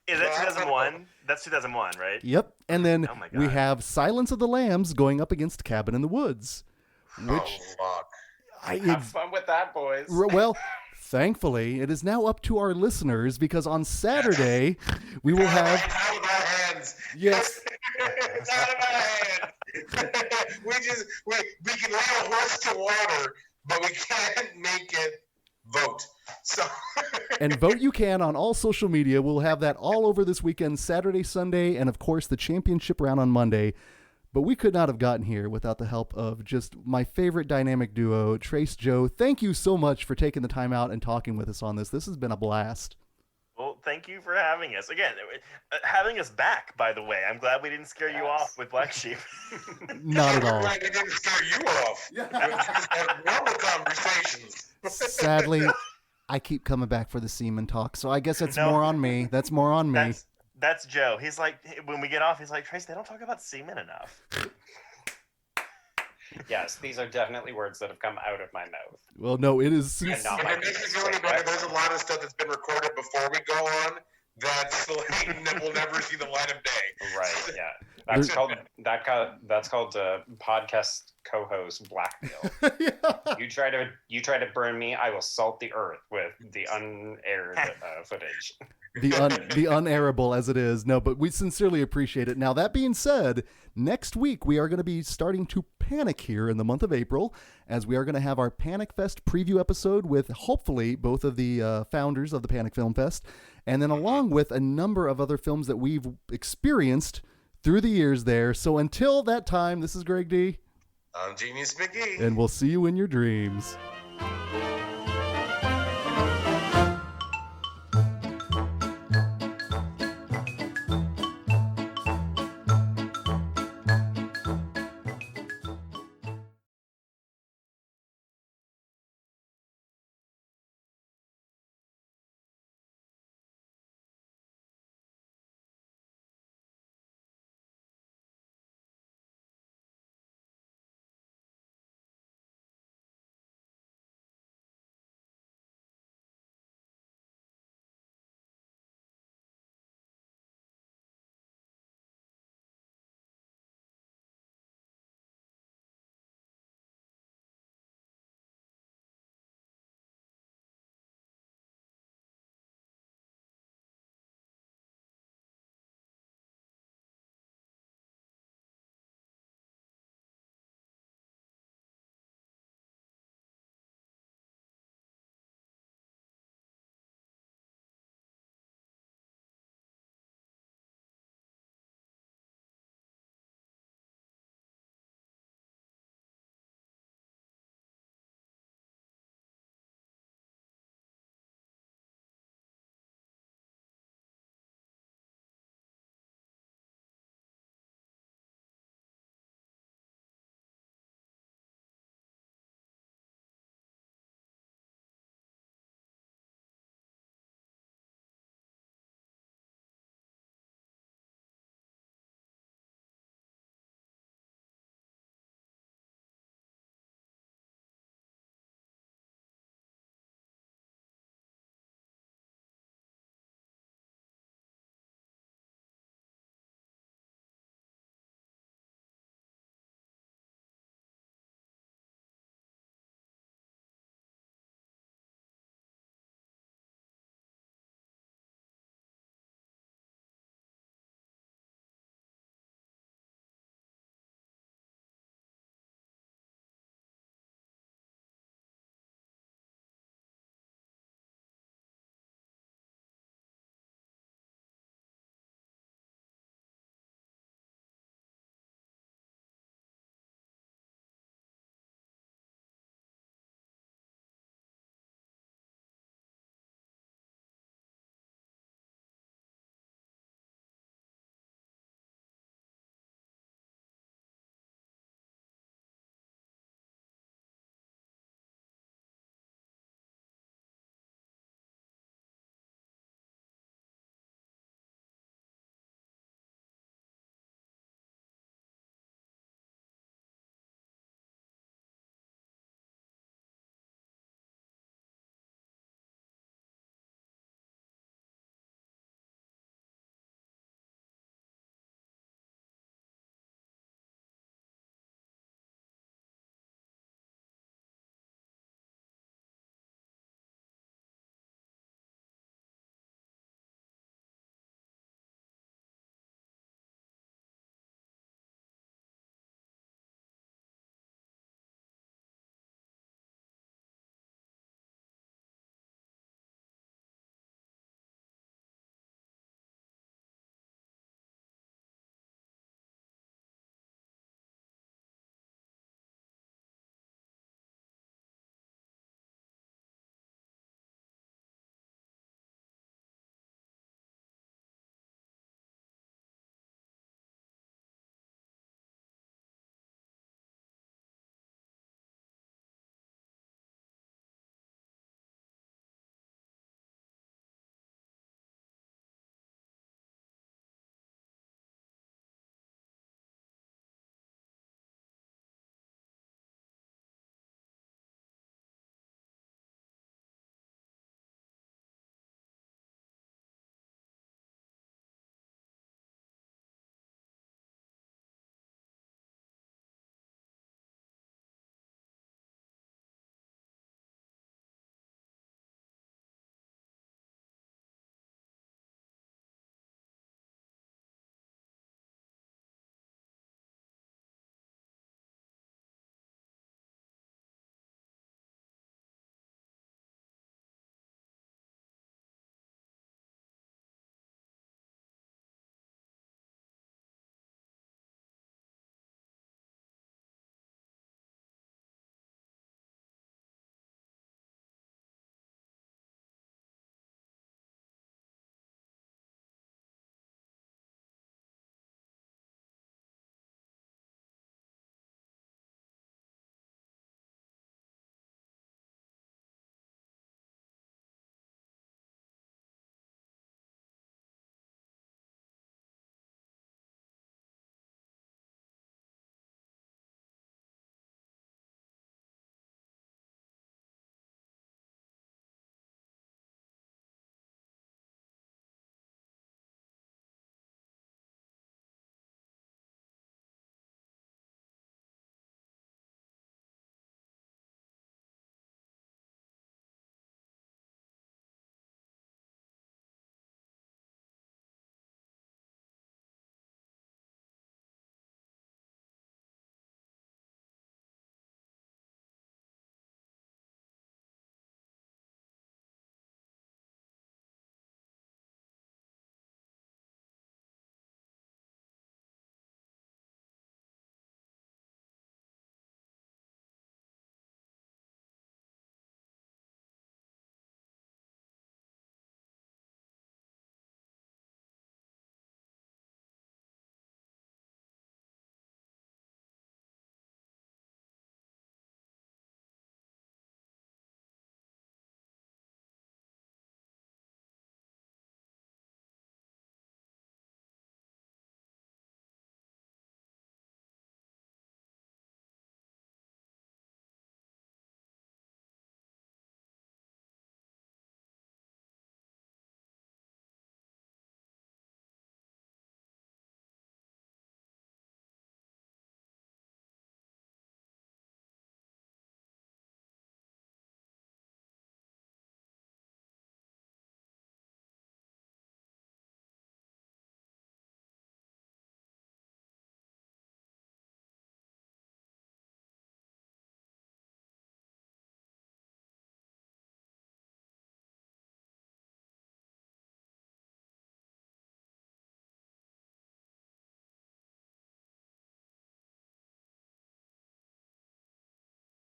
Is that 2001? That's 2001, right? Yep. And then we have Silence of the Lambs going up against Cabin in the Woods. Which have fun with that, boys. Well, thankfully, it is now up to our listeners because on Saturday we will have... Out of our hands. Yes. It's out of our hands. we can lead a horse to water, but we can't make it vote. So and vote you can on all social media. We'll have that all over this weekend, Saturday, Sunday, and of course the championship round on Monday. But we could not have gotten here without the help of just my favorite dynamic duo, Trace Joe. Thank you so much for taking the time out and talking with us on this. This has been a blast. Well, thank you for having us. Again, having us back, by the way. I'm glad we didn't scare you off with Black Sheep. Not at all. We're glad we didn't scare you off. We just had normal conversations. Sadly, I keep coming back for the semen talk, so I guess it's more on me. That's more on me. That's Joe. He's like, when we get off, he's like, Trace, they don't talk about semen enough. Yes, these are definitely words that have come out of my mouth. Well, no, it is... There's a lot of stuff that's been recorded before we go on that's like that will never see the light of day. Right, yeah. That's called podcast co-host blackmail. Yeah. You try to burn me, I will salt the earth with the unaired footage. The unairable as it is. No, but we sincerely appreciate it. Now, that being said, next week we are going to be starting to panic here in the month of April, as we are going to have our Panic Fest preview episode with hopefully both of the founders of the Panic Film Fest, and then along with a number of other films that we've experienced through the years there. So until that time, this is Greg D. I'm Genius McGee. And we'll see you in your dreams.